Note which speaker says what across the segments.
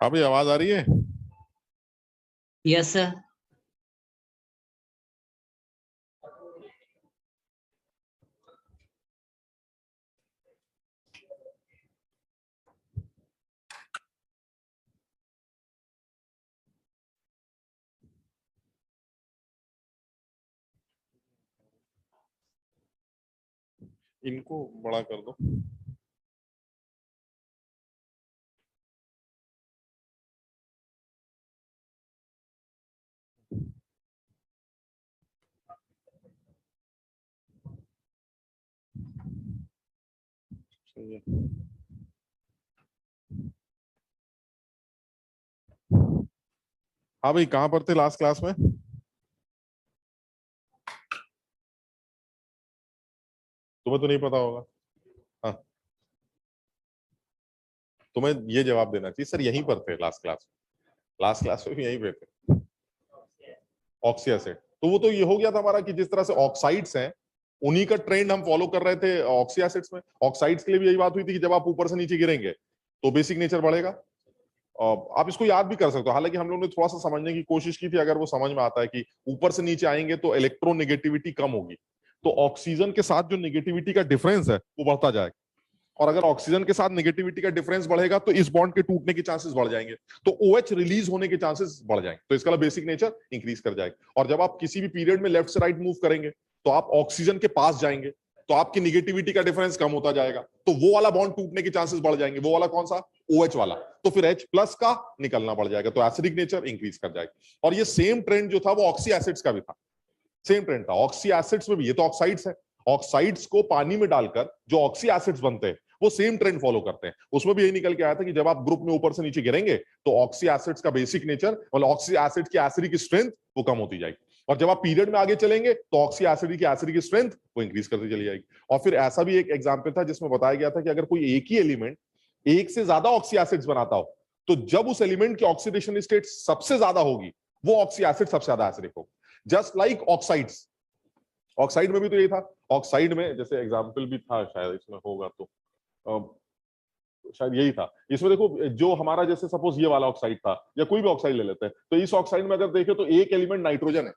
Speaker 1: हाँ भाई, आवाज आ रही है?
Speaker 2: Yes sir.
Speaker 1: इनको बड़ा कर दो। सही है। हाँ भाई, कहाँ पर थे लास्ट क्लास में? तुम्हें तो नहीं पता होगा। हाँ, तुम्हें ये जवाब देना चाहिए सर, यहीं पर थे लास्ट क्लास में। लास्ट क्लास में भी यहीं पे थे। Oxy acid. तो वो तो ये हो गया था हमारा कि जिस तरह से ऑक्साइड्स हैं, उन्हीं का ट्रेंड हम फॉलो कर रहे थे ऑक्सी एसिड्स में। ऑक्साइड्स के लिए भी यही बात हुई थी कि जब आप ऊपर से नीचे गिरेंगे तो बेसिक नेचर बढ़ेगा। आप इसको याद भी कर सकते हो, हालांकि हम लोगों ने थोड़ा सा समझने की कोशिश की थी। अगर वो समझ में आता है कि ऊपर से नीचे आएंगे तो इलेक्ट्रोनेगेटिविटी कम होगी, तो ऑक्सीजन के साथ जो नेगेटिविटी का डिफरेंस है वो बढ़ता जाएगा। और अगर ऑक्सीजन के साथ नेगेटिविटी का डिफरेंस बढ़ेगा तो इस बॉन्ड के टूटने के चांसेस बढ़ जाएंगे, तो OH रिलीज होने के चांसेस बढ़ जाएंगे, तो इसका बेसिक नेचर इंक्रीज कर जाएगा। और जब आप किसी भी पीरियड में लेफ्ट से राइट मूव करेंगे तो आप ऑक्सीजन के पास जाएंगे, तो आपकी निगेटिविटी का डिफरेंस कम होता जाएगा, तो वो वाला बॉन्ड टूटने के चांसेस बढ़ जाएंगे। वो वाला कौन सा? OH वाला। तो फिर H प्लस का निकलना बढ़ जाएगा, तो एसिडिक नेचर इंक्रीज कर जाएगा। और ये सेम ट्रेंड जो था वो ऑक्सी एसिड्स का भी था। सेम ट्रेंड था ऑक्सी एसिड्स में भी। ये तो ऑक्साइड्स है, ऑक्साइड्स को पानी में डालकर जो ऑक्सी एसिड्स बनते हैं वो सेम ट्रेंड फॉलो करते हैं। उसमें भी यही निकल के आया था कि जब आप ग्रुप में ऊपर से नीचे गिरेंगे तो ऑक्सी एसिड्स का बेसिक नेचर मतलब ऑक्सी एसिड की एसिडिक स्ट्रेंथ वो कम होती जाएगी, और जब आप पीरियड में आगे चलेंगे तो ऑक्सी एसिड की स्ट्रेंथ वो इंक्रीज करती चली जाएगी। और फिर ऐसा भी एक एग्जाम्पल था जिसमें बताया गया था कि अगर कोई एक ही एलिमेंट एक से ज्यादा ऑक्सी एसिड्स बनाता हो, तो जब उस एलिमेंट की ऑक्सीडेशन स्टेट सबसे ज्यादा होगी वो ऑक्सी एसिड सबसे ज्यादा एसिडिक होगा। Just like oxides. ऑक्साइड में भी तो यही था। ऑक्साइड में जैसे एग्जाम्पल भी था, शायद इसमें होगा तो शायद यही था। इसमें देखो, जो हमारा जैसे सपोज ये वाला ऑक्साइड था या कोई भी ऑक्साइड ले लेते हैं, तो इस ऑक्साइड में अगर देखें तो एक एलिमेंट नाइट्रोजन है।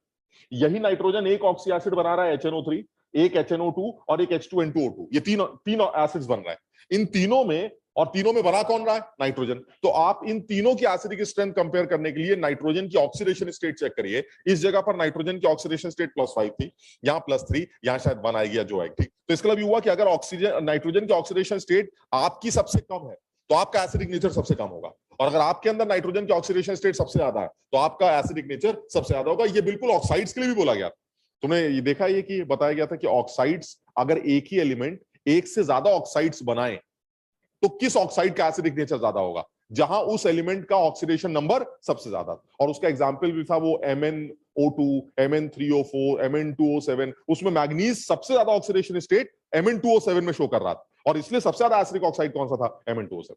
Speaker 1: यही नाइट्रोजन एक ऑक्सी एसिड बना रहा है HNO3, एक HNO2 और एक H2N2O2। ये तीन तीन एसिड्स बन रहा है इन तीनों में, और तीनों में बना कौन रहा है? नाइट्रोजन। तो आप इन तीनों की एसिडिक स्ट्रेंथ कंपेयर करने के लिए नाइट्रोजन की ऑक्सीडेशन स्टेट चेक करिए। इस जगह पर नाइट्रोजन की ऑक्सीडेशन स्टेट +5 थी, यहाँ +3, यहाँ शायद 1 आएगी या जो आएगी। तो इसका मतलब हुआ कि अगर ऑक्सीजन नाइट्रोजन की ऑक्सीडेशन स्टेट आपकी सबसे कम है तो आपका एसिडिक नेचर सबसे कम होगा, और अगर आपके अंदर नाइट्रोजन की ऑक्सीडेशन स्टेट सबसे ज्यादा है तो आपका एसिडिक नेचर सबसे ज्यादा होगा। ये बिल्कुल ऑक्साइड्स के लिए भी बोला गया। तुमने ये देखा है कि बताया गया था कि ऑक्साइड्स अगर एक ही एलिमेंट एक से ज्यादा ऑक्साइड्स बनाए तो किस ऑक्साइड का एसिडिक नेचर ज्यादा होगा? जहां उस एलिमेंट का ऑक्सीडेशन नंबर सबसे ज्यादा। और उसका एग्जांपल भी था वो MnO2, Mn3O4, Mn2O7। उसमें मैग्नीज सबसे ज्यादा ऑक्सीडेशन स्टेट Mn2O7 में शो कर रहा था, और इसलिए सबसे ज्यादा एसिडिक ऑक्साइड कौन सा था? Mn2O7।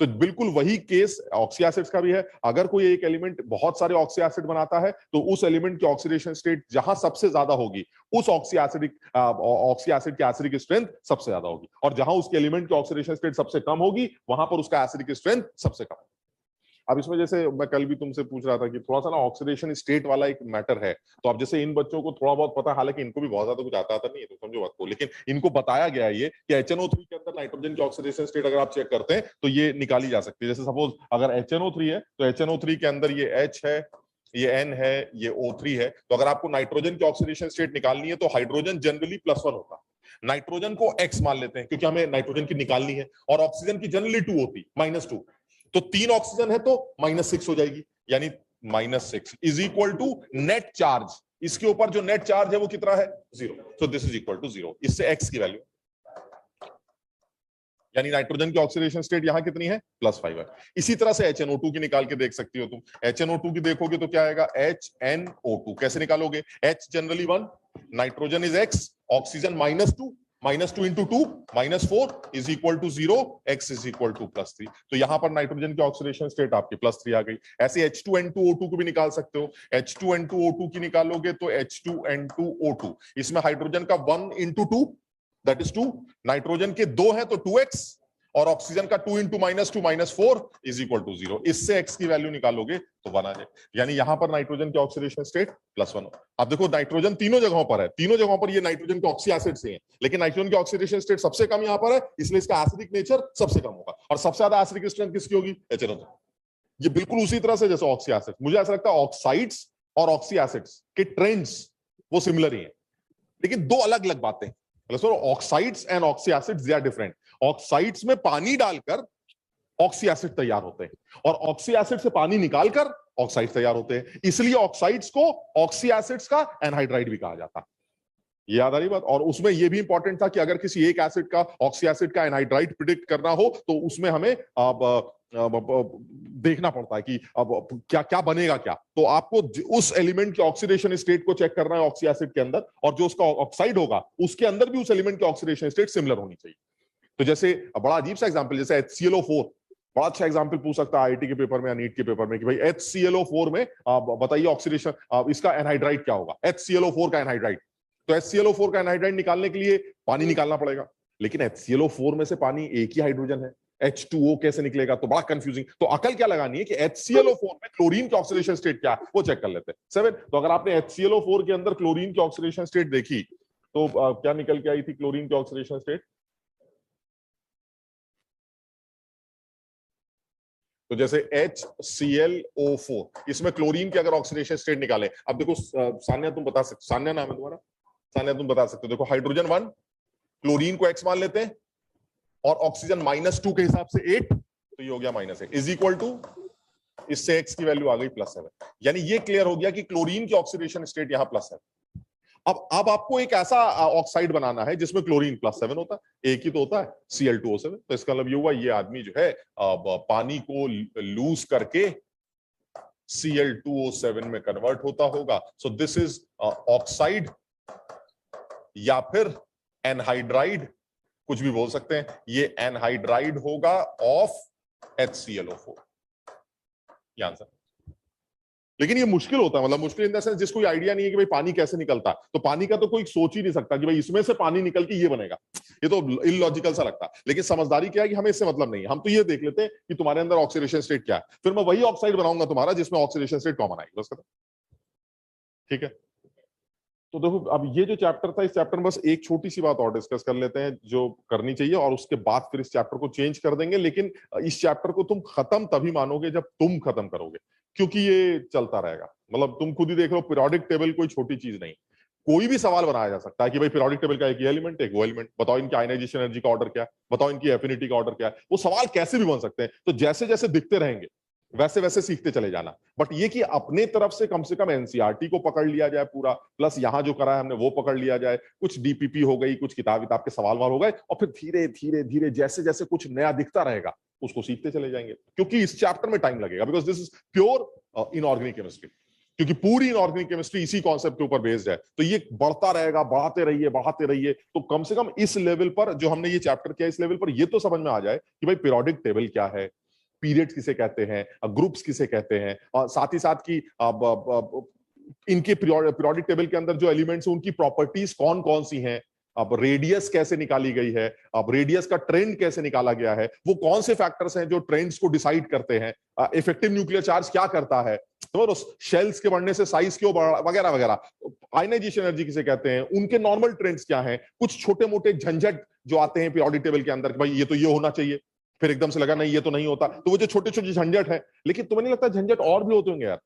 Speaker 1: तो बिल्कुल वही केस ऑक्सी एसिड्स का भी है। अगर कोई एक एलिमेंट बहुत सारे ऑक्सी एसिड बनाता है तो उस एलिमेंट की ऑक्सीडेशन स्टेट जहां सबसे ज्यादा होगी उस ऑक्सी एसिड की एसिडिक स्ट्रेंथ सबसे ज्यादा होगी, और जहां उसके एलिमेंट की ऑक्सीडेशन स्टेट सबसे कम होगी वहां पर उसका एसिडिक स्ट्रेंथ सबसे कम। अब इसमें जैसे मैं कल भी तुमसे पूछ रहा था कि थोड़ा सा ना ऑक्सीडेशन स्टेट वाला एक मैटर है, तो अब जैसे इन बच्चों को थोड़ा बहुत पता है, हालांकि इनको भी बहुत ज्यादा कुछ आता नहीं है, तो समझो बात को, लेकिन इनको बताया गया है ये कि HNO3 के अंदर नाइट्रोजन की ऑक्सीडेशन स्टेट अगर आप चेक करते हैं तो ये निकाली जा सकती है। जैसे सपोज अगर HNO3 है तो HNO3 के अंदर ये H है, ये N है, ये O3 है। तो अगर आपको नाइट्रोजन की ऑक्सीडेशन स्टेट निकालनी है तो हाइड्रोजन जनरली +1 होता है, नाइट्रोजन को X मान लेते हैं क्योंकि हमें नाइट्रोजन की निकालनी है, और ऑक्सीजन की जनरली 2 होती, -2। तो 3 ऑक्सीजन है तो -6 हो जाएगी, यानी -6 is equal to net charge. इसके ऊपर जो नेट चार्ज है वो कितना है? 0। तो दिस इज इक्वल टू 0। इससे X की वैल्यू, यानी नाइट्रोजन की ऑक्सीडेशन स्टेट यहां कितनी है? +5 है। इसी तरह से HNO2 की निकाल के देख सकती हो तुम। HNO2 की देखोगे तो क्या आएगा? HNO2 कैसे निकालोगे? H generally 1, nitrogen is X, oxygen -2, -2 into 2 -4 is equal to 0, X is equal to +3। तो यहां पर नाइट्रोजन की ऑक्सीडेशन स्टेट आपकी +3 आ गई। ऐसे H2N2O2 को भी निकाल सकते हो। H2N2O2 की निकालोगे तो H2N2O2, इसमें हाइड्रोजन का 1 इंटू 2 दैट इज 2, नाइट्रोजन के 2 है तो 2x, और ऑक्सीजन का 2 × -2 - 4 = 0। इससे x की वैल्यू निकालोगे तो 1 आ जाए। यानी यहां पर नाइट्रोजन की ऑक्सीडेशन स्टेट +1। अब देखो नाइट्रोजन तीनों जगहों पर है, तीनों जगहों पर ये नाइट्रोजन के ऑक्सी एसिड से है, लेकिन नाइट्रोजन की ऑक्सीडेशन स्टेट सबसे कम यहां पर है, इसलिए इसका एसिडिक नेचर सबसे कम होगा। और सबसे ज्यादा एसिडिक स्ट्रेंथ किसकी होगी? HNO। ये बिल्कुल उसी तरह से जैसे ऑक्सी एसिड। मुझे ऐसा लगता है ऑक्साइड्स और ऑक्सी एसिड्स के ट्रेंड्स वो सिमिलर ही हैं, लेकिन दो अलग अलग बातें। Oxides and oxy acids they are different. Oxides में पानी डालकर ऑक्सी एसिड तैयार होते हैं और ऑक्सी एसिड से पानी निकालकर ऑक्साइड तैयार होते हैं, इसलिए ऑक्साइड्स को ऑक्सी एसिड्स का एनहाइड्राइड भी कहा जाता है। ये याद आ रही बात। और उसमें यह भी इंपॉर्टेंट था कि अगर किसी एक एसिड का, ऑक्सी एसिड का एनहाइड्राइड प्रिडिक्ट करना हो तो उसमें हमें देखना पड़ता है कि अब क्या क्या बनेगा क्या। तो आपको उस एलिमेंट के ऑक्सीडेशन स्टेट को चेक करना है ऑक्सी एसिड के अंदर, और जो उसका ऑक्साइड होगा उसके अंदर भी उस एलिमेंट की ऑक्सीडेशन स्टेट सिमिलर होनी चाहिए। तो जैसे बड़ा अजीब सा एग्जांपल, जैसे HClO4, बड़ा अच्छा एग्जांपल पूछ सकता है आईआईटी के पेपर में या नीट के पेपर में कि भाई HClO4 में बताइए ऑक्सीडेशन इसका एनहाइड्राइड क्या होगा, HClO4 का एनहाइड्राइड। तो HClO4 का एनहाइड्राइड निकालने के लिए पानी निकालना पड़ेगा, लेकिन HClO4 में से पानी एक ही हाइड्रोजन है, H2O कैसे निकलेगा? तो बड़ा कंफ्यूजिंग। तो अकल क्या लगानी है कि HClO4 में क्लोरीन की ऑक्सीडेशन स्टेट क्या है वो चेक कर लेते हैं। 7। तो अगर आपने HClO4 के अंदर क्लोरीन की ऑक्सीडेशन स्टेट देखी तो क्या निकल के आई थी क्लोरीन की ऑक्सीडेशन स्टेट? तो जैसे HClO4, इसमें क्लोरीन की अगर ऑक्सीडेशन स्टेट निकाले, अब देखो सान्या तुम बता सकते, सान्या नाम है तुम्हारा, सान्या तुम बता सकते हो। देखो हाइड्रोजन 1, क्लोरीन को X मान लेते हैं और ऑक्सीजन -2 के हिसाब से 8, तो ये हो गया -8 इज इक्वल टू, इससे X की वैल्यू आ गई +7। यानी ये क्लियर हो गया कि क्लोरीन की ऑक्सीडेशन स्टेट यहां +7। अब आपको एक ऐसा ऑक्साइड बनाना है जिसमें क्लोरीन +7 होता है, एक ही तो होता है Cl2O7। तो इसका मतलब ये हुआ ये आदमी जो है पानी को लूज करके Cl2O7 में कन्वर्ट होता होगा। सो दिस इज ऑक्साइड या फिर एनहाइड्राइड, कुछ भी बोल सकते हैं। ये एनहाइड्राइड होगा ऑफ HClO4, ये आंसर। लेकिन ये मुश्किल होता है, मतलब मुश्किल इन द सेंस जिसको आइडिया नहीं है कि भाई पानी कैसे निकलता है, तो पानी का तो कोई सोच ही नहीं सकता कि भाई इसमें से पानी निकल के ये बनेगा, ये तो इलॉजिकल सा लगता है। लेकिन समझदारी क्या है कि हमें इससे मतलब नहीं है, हम तो ये देख लेते हैं कि तुम्हारे अंदर ऑक्सीडेशन स्टेट क्या है, फिर मैं वही ऑक्साइड बनाऊंगा तुम्हारा जिसमें ऑक्सीडेशन स्टेट कॉमन आएगी, बस खत्म। ठीक है, तो देखो अब ये जो चैप्टर था, इस चैप्टर में बस एक छोटी सी बात और डिस्कस कर लेते हैं जो करनी चाहिए, और उसके बाद फिर इस चैप्टर को चेंज कर देंगे। लेकिन इस चैप्टर को तुम खत्म तभी मानोगे जब तुम खत्म करोगे, क्योंकि ये चलता रहेगा। मतलब तुम खुद ही देख लो, पीरियोडिक टेबल कोई छोटी चीज नहीं। कोई भी सवाल बनाया जा सकता है कि भाई पीरियोडिक टेबल का एक ये एलिमेंट, एक वो एलिमेंट, बताओ इनकी आयनाइजेशन एनर्जी का ऑर्डर क्या है, बताओ इनकी एफिनिटी का ऑर्डर क्या है। वो सवाल कैसे भी बन सकते हैं। तो जैसे जैसे दिखते रहेंगे वैसे वैसे सीखते चले जाना। बट ये कि अपने तरफ से कम कम एनसीईआरटी को पकड़ लिया जाए पूरा, प्लस यहां जो करा है हमने वो पकड़ लिया जाए, कुछ डीपीपी हो गई, कुछ किताब के सवाल हो गए, और फिर धीरे धीरे धीरे जैसे जैसे कुछ नया दिखता रहेगा उसको सीखते चले जाएंगे। क्योंकि इस चैप्टर में टाइम लगेगा, because this is pure inorganic chemistry, क्योंकि पूरी इनऑर्गेनिक केमिस्ट्री इसी कॉन्सेप्ट के ऊपर बेस्ड है। तो ये बढ़ता रहेगा, बढ़ाते रहिए। तो कम से कम इस लेवल पर जो हमने ये चैप्टर किया, इस लेवल पर ये तो समझ में आ जाए कि भाई पीरियोडिक टेबल क्या है, पीरियड्स किसे कहते हैं, ग्रुप्स किसे कहते हैं, और साथ ही साथ की इनके पीरियोडिक टेबल के अंदर जो एलिमेंट्स हैं उनकी प्रॉपर्टीज कौन कौन सी हैं, अब रेडियस कैसे निकाली गई है, अब रेडियस का ट्रेंड कैसे निकाला गया है, वो कौन से फैक्टर्स हैं जो ट्रेंड्स को डिसाइड करते हैं, इफेक्टिव न्यूक्लियर चार्ज क्या करता है, तो शेल्स के बढ़ने से साइज क्यों बढ़ा, वगैरह वगैरह। आयनाइजेशन एनर्जी किसे कहते हैं, उनके नॉर्मल ट्रेंड्स क्या हैं, कुछ छोटे मोटे झंझट जो आते हैं पीरियोडिक टेबल के अंदर, भाई ये तो ये होना चाहिए, फिर एकदम से लगा नहीं ये तो नहीं होता, तो वो जो छोटे छोटे झंझट है। लेकिन तुम्हें नहीं लगता झंझट और भी होते होंगे यार?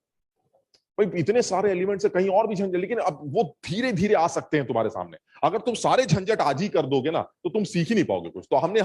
Speaker 1: भाई इतने सारे एलिमेंट्स है, कहीं और भी झंझट, लेकिन अब वो धीरे धीरे आ सकते हैं तुम्हारे सामने। अगर तुम सारे झंझट आज ही कर दोगे ना तो तुम सीख ही नहीं पाओगे कुछ। तो हमने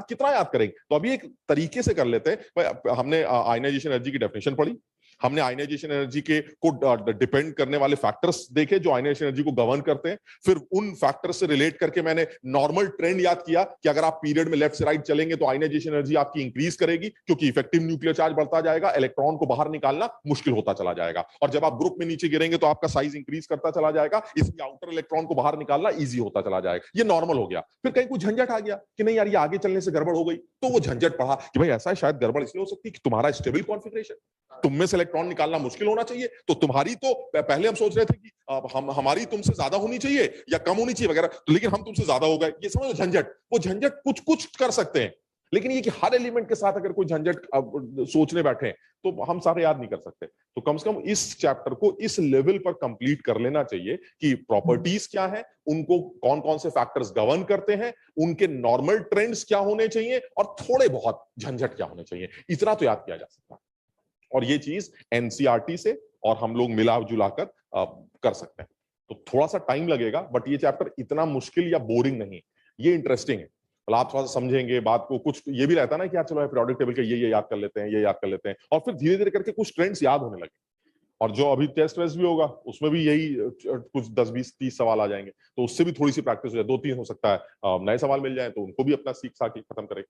Speaker 1: कितना याद करेंगे, तो अभी एक तरीके से कर लेते हैं। हमने आयनाइजेशन एनर्जी की डेफिनेशन पढ़ी, हमने आयनाइजेशन एनर्जी के को डिपेंड करने वाले फैक्टर्स देखे जो आयनाइजेशन एनर्जी को गवर्न करते हैं, फिर उन फैक्टर्स से रिलेट करके मैंने नॉर्मल ट्रेंड याद किया कि अगर आप पीरियड में लेफ्ट से राइट चलेंगे तो आयनाइजेशन एनर्जी आपकी इंक्रीज करेगी, क्योंकि इफेक्टिव न्यूक्लियर चार्ज बढ़ता जाएगा, इलेक्ट्रॉन को बाहर निकालना मुश्किल होता चला जाएगा, और जब आप ग्रुप में नीचे गिरेंगे तो आपका साइज इंक्रीज करता चला जाएगा, इसलिए आउटर इलेक्ट्रॉन को बाहर निकालना ईजी होता चला जाएगा। ये नॉर्मल हो गया। फिर कहीं कुछ झंझट आ गया कि नहीं यार ये आगे चलने से गड़बड़ हो गई, तो वो झंझट पढ़ा कि भाई ऐसा है, शायद गड़बड़ इसलिए हो सकती है कि तुम्हारा स्टेबल कॉन्फिगरेशन, तुम में से इलेक्ट्रॉन निकालना मुश्किल होना चाहिए, तो तुम्हारी तो पहले हम सोच रहे थे कि हमारी तुमसे ज्यादा होनी चाहिए या कम होनी चाहिए वगैरह, तो लेकिन हम तुमसे ज्यादा हो गए। ये समझो झंझट, वो झंझट कुछ कुछ कर सकते हैं, लेकिन ये कि हर एलिमेंट के साथ अगर कोई झंझट सोचने बैठे तो हम सारे याद नहीं कर सकते। तो कम से कम इस चैप्टर को इस लेवल पर कंप्लीट कर लेना चाहिए कि प्रॉपर्टीज क्या है, उनको कौन कौन से फैक्टर्स गवर्न करते हैं, उनके नॉर्मल ट्रेंड्स क्या होने चाहिए और थोड़े बहुत झंझट क्या होने चाहिए, इतना तो याद किया जा सकता है। और ये चीज एनसीईआरटी से और हम लोग मिला जुलाकर कर सकते हैं। तो थोड़ा सा टाइम लगेगा, बट ये चैप्टर इतना मुश्किल या बोरिंग नहीं है, ये इंटरेस्टिंग है। मतलब आप थोड़ा सा समझेंगे बात को, कुछ ये भी रहता है ना कि यार चलो पीरियोडिक टेबल के ये याद कर लेते हैं, ये याद कर लेते हैं, और फिर धीरे धीरे करके कुछ ट्रेंड्स याद होने लगे। और जो अभी टेस्ट वेस्ट भी होगा उसमें भी यही कुछ 10 20 30 सवाल आ जाएंगे, तो उससे भी थोड़ी सी प्रैक्टिस हो जाए, 2 3 हो सकता है नए सवाल मिल जाए तो उनको भी अपना सीख साख खत्म करे।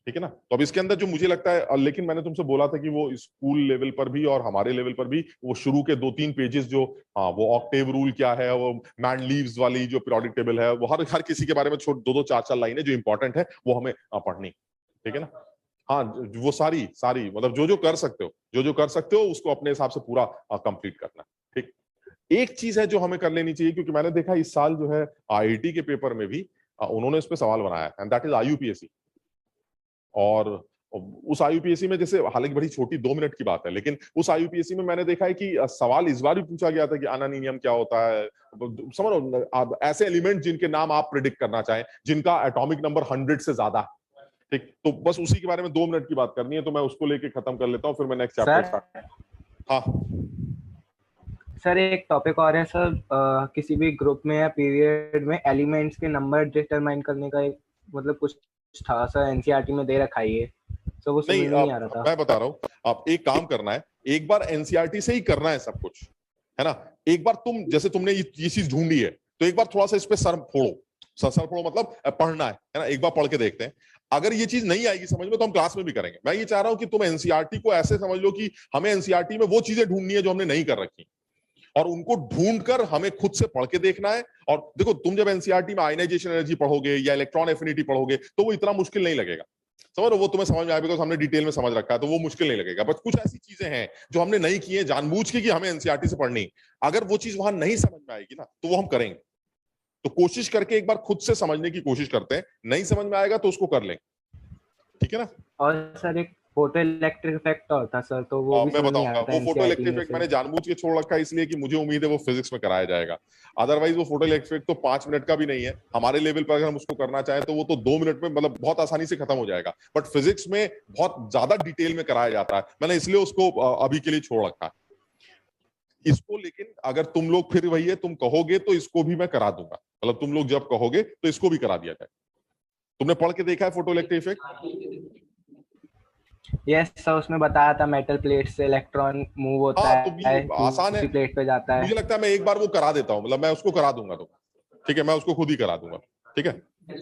Speaker 1: ठीक है ना। तो अब इसके अंदर जो मुझे लगता है, लेकिन मैंने तुमसे बोला था कि वो स्कूल लेवल पर भी और हमारे लेवल पर भी वो शुरू के 2 3 पेजेस जो वो ऑक्टेव रूल क्या है, वो मैन लीव्स वाली जो पीरियोडिक टेबल है, वो हर किसी के बारे में छोट 2 2 4 4 लाइनें जो इंपॉर्टेंट है वो हमें पढ़नी। ठीक है ना। हाँ, वो सारी सारी मतलब जो जो कर सकते हो उसको अपने हिसाब से पूरा कंप्लीट करना। ठीक। एक चीज है जो हमें कर लेनी चाहिए, क्योंकि मैंने देखा इस साल जो है आईआईटी के पेपर में भी उन्होंने इस पे सवाल बनाया, एंड दैट इज आईयूपीएससी। और उस आईयूपीएससी में जैसे, हालांकि बड़ी छोटी 2 मिनट की बात है, लेकिन उस आईयूपीएससी में मैंने देखा है कि सवाल इस बार भी पूछा गया था कि अनानियम क्या होता है। समझ लो ऐसे एलिमेंट जिनके नाम आप प्रिडिक्ट करना चाहें, जिनका एटॉमिक नंबर 100 से ज्यादा है। ठीक, तो बस उसी के बारे में 2 मिनट की बात करनी है, तो मैं उसको लेके खत्म कर लेता हूँ, फिर मैं नेक्स्ट चैप्टर स्टार्ट। हाँ
Speaker 3: सर, एक टॉपिक और है सर, किसी भी ग्रुप में या पीरियड में एलिमेंट्स के नंबर डिटरमाइन करने का एक मतलब कुछ था सर, एनसीईआरटी में दे रखा है ये, तो वो समझ नहीं आ रहा था।
Speaker 1: मैं बता रहा हूँ, आप एक काम करना है, एक बार एनसीईआरटी से ही करना है सब कुछ, है ना। एक बार जैसे तुमने ये चीज ढूंढी है, तो एक बार थोड़ा सा इस पे सर फोड़ो मतलब पढ़ना है ना, एक बार पढ़ के देखते हैं। अगर ये चीज नहीं आएगी समझ में तो हम क्लास में भी करेंगे। मैं ये चाह रहा हूं कि तुम एनसीईआरटी को ऐसे समझ लो कि हमें एनसीईआरटी में वो चीजें ढूंढनी है जो हमने नहीं कर रखी, और उनको ढूंढकर हमें खुद से पढ़ के देखना है। और देखो, तुम जब एनसीईआरटी में आयनाइजेशन एनर्जी पढ़ोगे या इलेक्ट्रॉन एफिनिटी पढ़ोगे तो वो इतना मुश्किल नहीं लगेगा, समझ लो, वो तुम्हें समझ में आएगा, बिकॉज़ हमने डिटेल में समझ रखा है, तो वो मुश्किल नहीं लगेगा। बट कुछ ऐसी चीजें हैं जो हमने नहीं की है जानबूझ के कि हमें एनसीईआरटी से पढ़नी, अगर वो चीज वहां नहीं समझ में आएगी ना तो वो हम करेंगे। तो कोशिश करके एक बार खुद से समझने की कोशिश करते हैं, नहीं समझ में आएगा तो उसको कर लेंगे। ठीक है ना।
Speaker 3: और सर एक फोटो इलेक्ट्रिक इफेक्ट और था सर, तो वो भी
Speaker 1: मैं बताऊंगा। वो फोटो इलेक्ट्रिक इफेक्ट मैंने जानबूझ के छोड़ रखा है इसलिए कि मुझे उम्मीद है वो फिजिक्स में कराया जाएगा। अदरवाइज वो फोटो इलेक्ट्रिक इफेक्ट तो 5 मिनट का भी नहीं है हमारे लेवल पर, अगर हम उसको करना चाहें तो वो तो 2 मिनट में मतलब बहुत आसानी से खत्म हो जाएगा। बट फिजिक्स में बहुत ज्यादा डिटेल में कराया जाता है, मैंने इसलिए उसको अभी के लिए छोड़ रखा है इसको। लेकिन अगर तुम लोग फिर वही है, तुम कहोगे तो इसको भी मैं करा दूंगा, मतलब तुम लोग जब कहोगे तो इसको भी करा दिया जाए। तुमने पढ़ के देखा है photo electric effect?
Speaker 3: Yes sir, उसमें बताया था मेटल प्लेट से इलेक्ट्रॉन मूव होता है,
Speaker 1: तो आसान है,
Speaker 3: प्लेट पे जाता है।
Speaker 1: मुझे लगता है मैं एक बार वो करा देता हूँ, मतलब मैं उसको करा दूंगा। तो ठीक है, मैं उसको खुद ही करा दूंगा। ठीक है,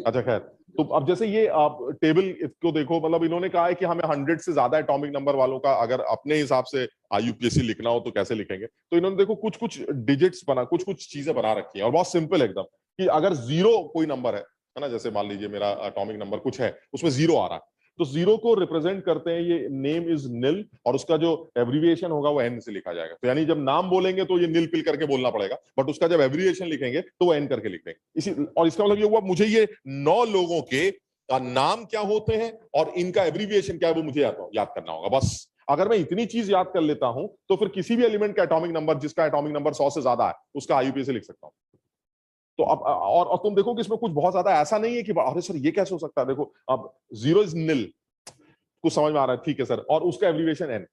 Speaker 1: अच्छा खैर। तो अब जैसे ये आप टेबल इसको देखो, मतलब इन्होंने कहा है कि हमें 100 से ज्यादा एटॉमिक नंबर वालों का अगर अपने हिसाब से आईयूपीएससी लिखना हो तो कैसे लिखेंगे। तो इन्होंने देखो कुछ कुछ डिजिट्स बना, कुछ कुछ चीजें बना रखी है, और बहुत सिंपल एकदम, कि अगर 0 कोई नंबर है ना, जैसे मान लीजिए मेरा एटॉमिक नंबर कुछ है, उसमें 0 आ रहा है, तो 0 को रिप्रेजेंट करते हैं ये नेम इज निल, और उसका जो एब्रिविएशन होगा वो एन से लिखा जाएगा। तो यानी जब नाम बोलेंगे तो ये निल पिल करके बोलना पड़ेगा, बट उसका जब एब्रिविएशन लिखेंगे तो वो एन करके लिख देंगे। इसी, और इसका मतलब ये हुआ मुझे ये 9 लोगों के नाम क्या होते हैं और इनका एब्रिविएशन क्या है वो मुझे याद करना होगा। बस अगर मैं इतनी चीज याद कर लेता हूं तो फिर किसी भी एलिमेंट का एटॉमिक नंबर, जिसका एटॉमिक नंबर 100 से ज्यादा है, उसका आईयूपीएससी लिख सकता हूं। तो अब और तुम देखो कि इसमें कुछ बहुत ज्यादा ऐसा नहीं है कि अरे सर ये कैसे हो सकता है। देखो अब 0 इज निल, कुछ समझ में आ रहा है, ठीक है सर, और उसका एब्रिविएशन एन।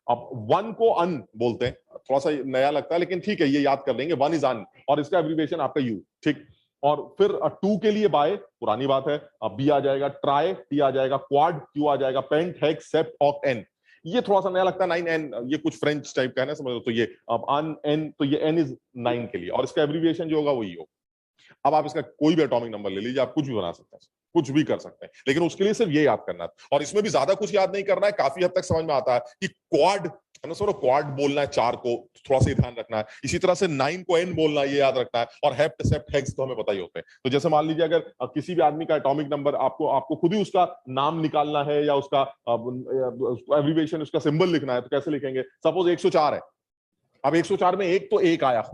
Speaker 1: अब 1 को अन बोलते हैं, थोड़ा सा नया लगता है लेकिन ठीक है, ये याद कर लेंगे, 1 इज अन, और इसका एब्रिविएशन आपका यू। ठीक, और फिर 2 के लिए बाय, पुरानी बात है, अब बी आ जाएगा, ट्राई टी आ जाएगा, क्वाड क्यू आ जाएगा, पेंट हेक्स सेप्ट ऑक्ट एन। ये थोड़ा सा नया लगता है, 9 एन, ये कुछ फ्रेंच टाइप का है ना, समझ लो। तो ये अब अन एन, तो ये एन इज 9 के लिए, और इसका एब्रिविएशन जो होगा वो ई होगा। अब आप इसका कोई भी एटॉमिक नंबर ले लीजिए, आप कुछ भी बना सकते हैं, कुछ भी कर सकते हैं, लेकिन उसके लिए सिर्फ ये याद करना है। और इसमें भी ज्यादा कुछ याद नहीं करना है, काफी हद तक समझ में आता है कि क्वाड है ना, सर क्वाड बोलना है 4 को, थोड़ा सा ध्यान रखना है। इसी तरह से 9 को एन बोलना है, ये याद रखना है। और हेप्ट सेप्ट हेक्स तो हमें पता ही होते हैं। तो जैसे मान लीजिए अगर किसी भी आदमी का एटॉमिक नंबर आपको खुद ही उसका नाम निकालना है या उसका एब्रिविएशन, उसका सिंबल लिखना है, तो कैसे लिखेंगे। सपोज 104 है, अब 104 में एक तो एक आया,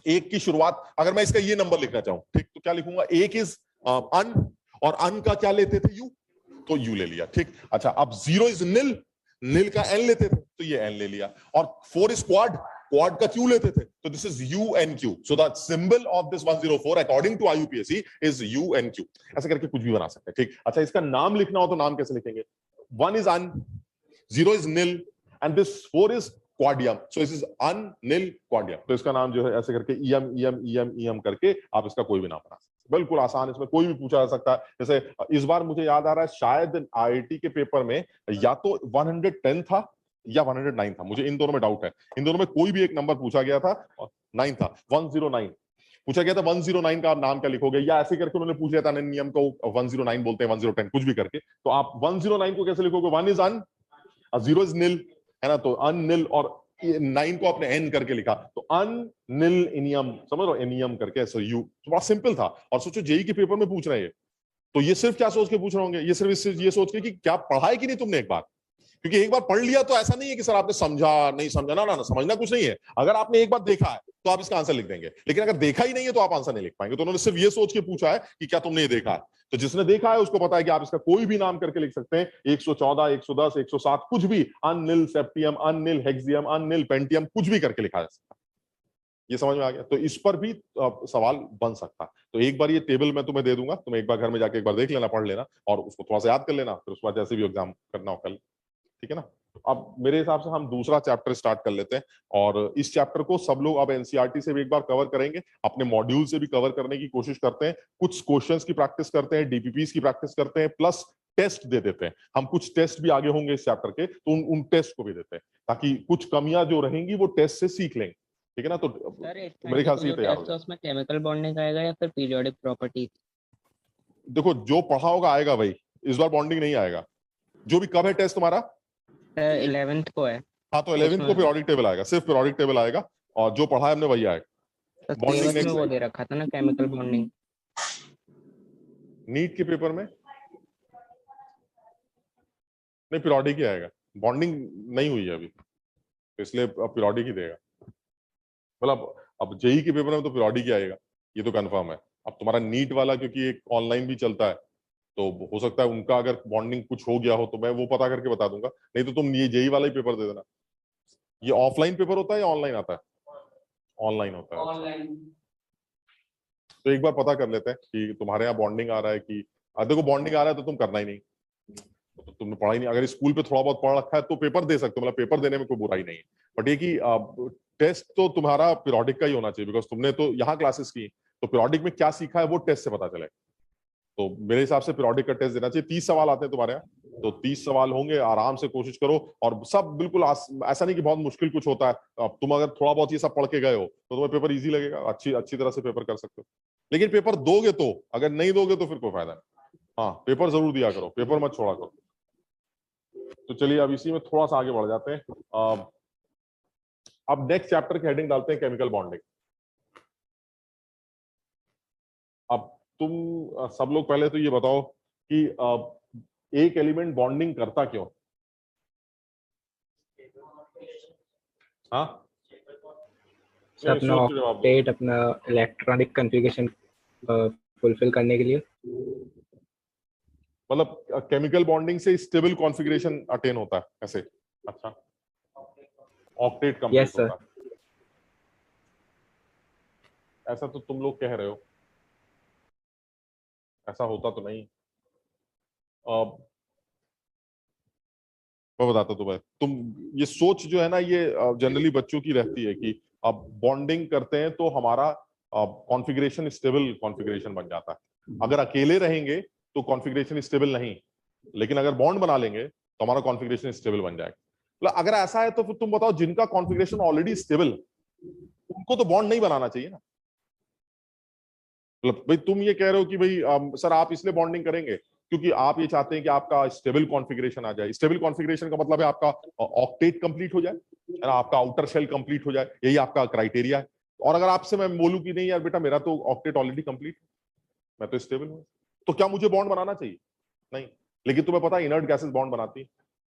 Speaker 1: एक की शुरुआत, अगर मैं इसका ये नंबर लिखना चाहूं, ठीक, तो क्या लिखूंगा, एक इज अन, और अन का क्या लेते थे, यू, तो यू ले लिया, ठीक। अच्छा, अब 0 इज निल, निल का एन लेते थे तो ये एन ले लिया, और 4 इज क्वाड, क्वाड का क्यू लेते थे तो this is U N Q. So the symbol of this 104 according to IUPAC is U N Q. ऐसे करके कुछ भी बना सकते हैं, ठीक। अच्छा, इसका नाम लिखना हो तो नाम कैसे लिखेंगे? 1 is un, 0 is nil and this 4 is quadium, so this is un nil quadium. तो इसका नाम जो है ऐसे करके ईएम करके आप इसका कोई भी नाम बना सकते हैं। बिल्कुल आसान, इसमें कोई भी पूछा जा सकता है। जैसे इस बार मुझे याद आ रहा है शायद IIT के पेपर में या तो 110 था या 109 था, मुझे इन दोनों में डाउट है। इन दोनों में कोई भी एक नंबर पूछा गया था, 9 था, 109 पूछा गया था। 109 का आप नाम क्या लिखोगे, या ऐसे करके उन्होंने पूछ लिया था नियम को 109 बोलते हैं, 1010 कुछ भी करके, तो आप 109 को कैसे लिखोगे? 1 इज अन, 0 इज निल, है ना, तो अन निल, और 9 को आपने एन करके लिखा तो अन निल इनियम, समझ लो, इनियम करके ऐसा यू। तो बड़ा सिंपल था। और सोचो जेई के पेपर में पूछ रहे हैं तो ये सिर्फ क्या सोच के पूछ रहे होंगे? ये सिर्फ इससे ये सोच के कि क्या पढ़ा है कि नहीं तुमने एक बार, क्योंकि एक बार पढ़ लिया तो ऐसा नहीं है कि सर आपने समझा नहीं समझा, ना समझना कुछ नहीं है। अगर आपने एक बार देखा है तो आप इसका आंसर लिख देंगे, लेकिन अगर देखा ही नहीं है तो आप आंसर नहीं लिख पाएंगे। तो उन्होंने सिर्फ ये सोच के पूछा है कि क्या तुमने ये देखा है। तो जिसने देखा है उसको पता है कि आप इसका कोई भी नाम करके लिख सकते हैं, 114, 110, 107, कुछ भी, अननिल सेप्टियम, अननिल हेक्सियम, अननिल पेंटियम, कुछ भी करके लिखा जा सकता है। ये समझ में आ गया? तो इस पर भी सवाल बन सकता है। तो एक बार ये टेबल मैं तुम्हें दे दूंगा, तुम एक बार घर में जाके एक बार देख लेना, पढ़ लेना, और उसको थोड़ा सा याद कर लेना, फिर उसके बाद जैसे भी एग्जाम करना हो कल, ठीक है ना। अब मेरे हिसाब से हम दूसरा चैप्टर स्टार्ट कर लेते हैं, और इस चैप्टर को सब लोग अब एनसीईआरटी से भी एक बार कवर करेंगे, अपने मॉड्यूल से भी कवर करने की कोशिश करते हैं, कुछ क्वेश्चंस की प्रैक्टिस करते हैं, डीपीपीस की प्रैक्टिस करते हैं, प्लस टेस्ट दे देते हैं। हम कुछ टेस्ट भी आगे होंगे इस चैप्टर के, तो उन टेस्ट को भी देते हैं, ताकि कुछ कमियां जो रहेंगी वो टेस्ट से सीख लेंगे, ठीक है ना। तो मेरे ख्याल से ये तैयार हो,
Speaker 2: उसमें केमिकल बॉन्डिंग आएगा या फिर पीरियोडिक प्रॉपर्टी?
Speaker 1: देखो जो पढ़ा होगा आएगा भाई, इस बार बॉन्डिंग नहीं आएगा। जो भी कब है टेस्ट तुम्हारा?
Speaker 2: 11th को है।
Speaker 1: हाँ, तो 11th को पीरियोडिक टेबल आएगा, सिर्फ पीरियोडिक टेबल आएगा, और जो पढ़ा है हमने वही आएगा।
Speaker 2: बॉन्डिंग में वो दे रखा था ना केमिकल बॉन्डिंग,
Speaker 1: नीट के पेपर में नहीं, पीरियोडिक ही आएगा, बॉन्डिंग नहीं हुई है अभी, तो इसलिए अब पीरियोडिक ही देगा। मतलब अब जेई के पेपर में तो पीरियोडिक ही आएगा, ये तो कंफर्म है। अब तुम्हारा नीट वाला क्योंकि एक ऑनलाइन भी चलता है, तो हो सकता है उनका अगर बॉन्डिंग कुछ हो गया हो तो मैं वो पता करके बता दूंगा, नहीं तो तुम ये जेई वाला ही पेपर दे देना। ये ऑफलाइन पेपर होता है या ऑनलाइन आता है? ऑनलाइन होता है।
Speaker 2: ऑनलाइन।
Speaker 1: तो एक बार पता कर लेते हैं कि तुम्हारे यहाँ बॉन्डिंग आ रहा है कि, देखो बॉन्डिंग आ रहा है तो तुम करना ही नहीं, तो तुमने पढ़ा ही नहीं। अगर स्कूल पे थोड़ा बहुत पढ़ रखा है तो पेपर दे सकते हो, मतलब पेपर देने में कोई बुराई नहीं है। बट ये कि टेस्ट तो तुम्हारा पीरियोडिक का ही होना चाहिए, बिकॉज तुमने तो यहाँ क्लासेस की, तो पीरियोडिक में क्या सीखा है वो टेस्ट से पता चले। तो मेरे हिसाब से पीरियोडिक का टेस्ट देना चाहिए। 30 सवाल आते हैं तुम्हारे यहाँ, तो 30 सवाल होंगे, आराम से कोशिश करो, और सब बिल्कुल ऐसा नहीं कि बहुत मुश्किल कुछ होता है। अब तुम अगर थोड़ा बहुत ये सब पढ़ के गए हो तो तुम्हें पेपर इजी लगेगा, अच्छी तरह से पेपर कर सकते हो। लेकिन पेपर दोगे तो, अगर नहीं दोगे तो फिर कोई फायदा नहीं। हाँ, पेपर जरूर दिया करो, पेपर मत छोड़ा करो। तो चलिए अब इसी में थोड़ा सा आगे बढ़ जाते हैं। अब नेक्स्ट चैप्टर की हेडिंग डालते हैं केमिकल बॉन्डिंग। अब तुम सब लोग पहले तो ये बताओ कि एक एलिमेंट बॉन्डिंग करता क्यों? हाँ,
Speaker 3: अपना ऑक्टेट, अपना इलेक्ट्रॉनिक कॉन्फ़िगरेशन फुलफिल करने के लिए,
Speaker 1: मतलब केमिकल बॉन्डिंग से स्टेबल कॉन्फ़िगरेशन अटेन होता है ऐसे। अच्छा, ऑक्टेट कंप्लीट होता है, ऐसा तो तुम लोग कह रहे हो, ऐसा होता तो नहीं। मैं बताता तुम्हें, तुम ये सोच जो है ना, ये जनरली बच्चों की रहती है कि अब बॉन्डिंग करते हैं तो हमारा कॉन्फ़िगरेशन स्टेबल कॉन्फ़िगरेशन बन जाता है। अगर अकेले रहेंगे तो कॉन्फ़िगरेशन स्टेबल नहीं, लेकिन अगर बॉन्ड बना लेंगे तो हमारा कॉन्फ़िगरेशन स्टेबल बन जाएगा। मतलब अगर ऐसा है तो फिर तुम बताओ, जिनका कॉन्फ़िगरेशन ऑलरेडी स्टेबल, उनको तो बॉन्ड नहीं बनाना चाहिए ना। मतलब भाई तुम ये कह रहे हो कि भाई सर आप इसलिए बॉन्डिंग करेंगे क्योंकि आप ये चाहते हैं कि आपका स्टेबल कॉन्फ़िगरेशन आ जाए। स्टेबल कॉन्फ़िगरेशन का मतलब है आपका ऑक्टेट कंप्लीट हो जाए, है ना, आपका आउटर शेल कंप्लीट हो जाए, यही आपका क्राइटेरिया है। और अगर आपसे मैं बोलूं कि नहीं यार बेटा मेरा तो ऑक्टेट ऑलरेडी कंप्लीट है, मैं तो स्टेबल हूं, तो क्या मुझे बॉन्ड बनाना चाहिए? नहीं। लेकिन तुम्हें पता है इनर्ट गैसेस बॉन्ड बनाती है,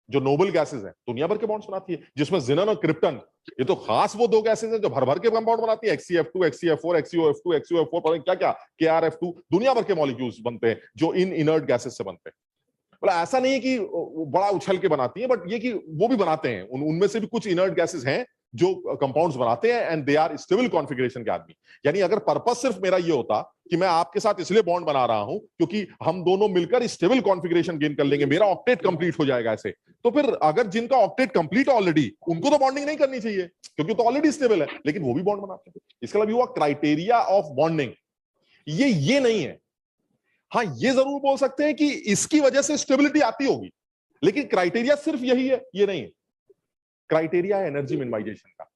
Speaker 1: जो नोबल गैसेस हैं दुनिया भर के बॉन्ड्स बनाती है, जिसमें जिनन और क्रिप्टन, ये तो खास वो दो गैसेस हैं जो भर भर के कंपाउंड बनाती है। HCF2, HCF4, XCOF2, XCOF4, क्या क्या, KrF2, दुनिया भर के मॉलिक्यूल्स बनते हैं जो इन इनर्ट गैसेस से बनते हैं। बोला ऐसा नहीं है कि बड़ा उछल के बनाती है, बट ये कि वो भी बनाते हैं, उनमें से भी कुछ इनर्ट गैसेस हैं जो कंपाउंड्स बनाते हैं, and they are stable configuration के आदमी। यानी अगर पर्पस सिर्फ मेरा ये होता कि मैं आपके साथ इसलिए बॉन्ड बना रहा हूं क्योंकि हम दोनों मिलकर स्टेबल कॉन्फ़िगरेशन गेन कर लेंगे, मेरा ऑक्टेट कंप्लीट हो जाएगा ऐसे, तो फिर अगर जिनका ऑक्टेट कंप्लीट ऑलरेडी, उनको तो बॉन्डिंग नहीं करनी चाहिए क्योंकि तो ऑलरेडी स्टेबल है, लेकिन वो भी बॉन्ड बनाते हैं। इसका मतलब हुआ क्राइटेरिया ऑफ बॉन्डिंग ये नहीं है। हाँ, ये जरूर बोल सकते हैं कि इसकी वजह से स्टेबिलिटी आती होगी, लेकिन क्राइटेरिया सिर्फ यही है, ये नहीं है। क्राइटेरिया है एनर्जी मिनिमाइजेशन का।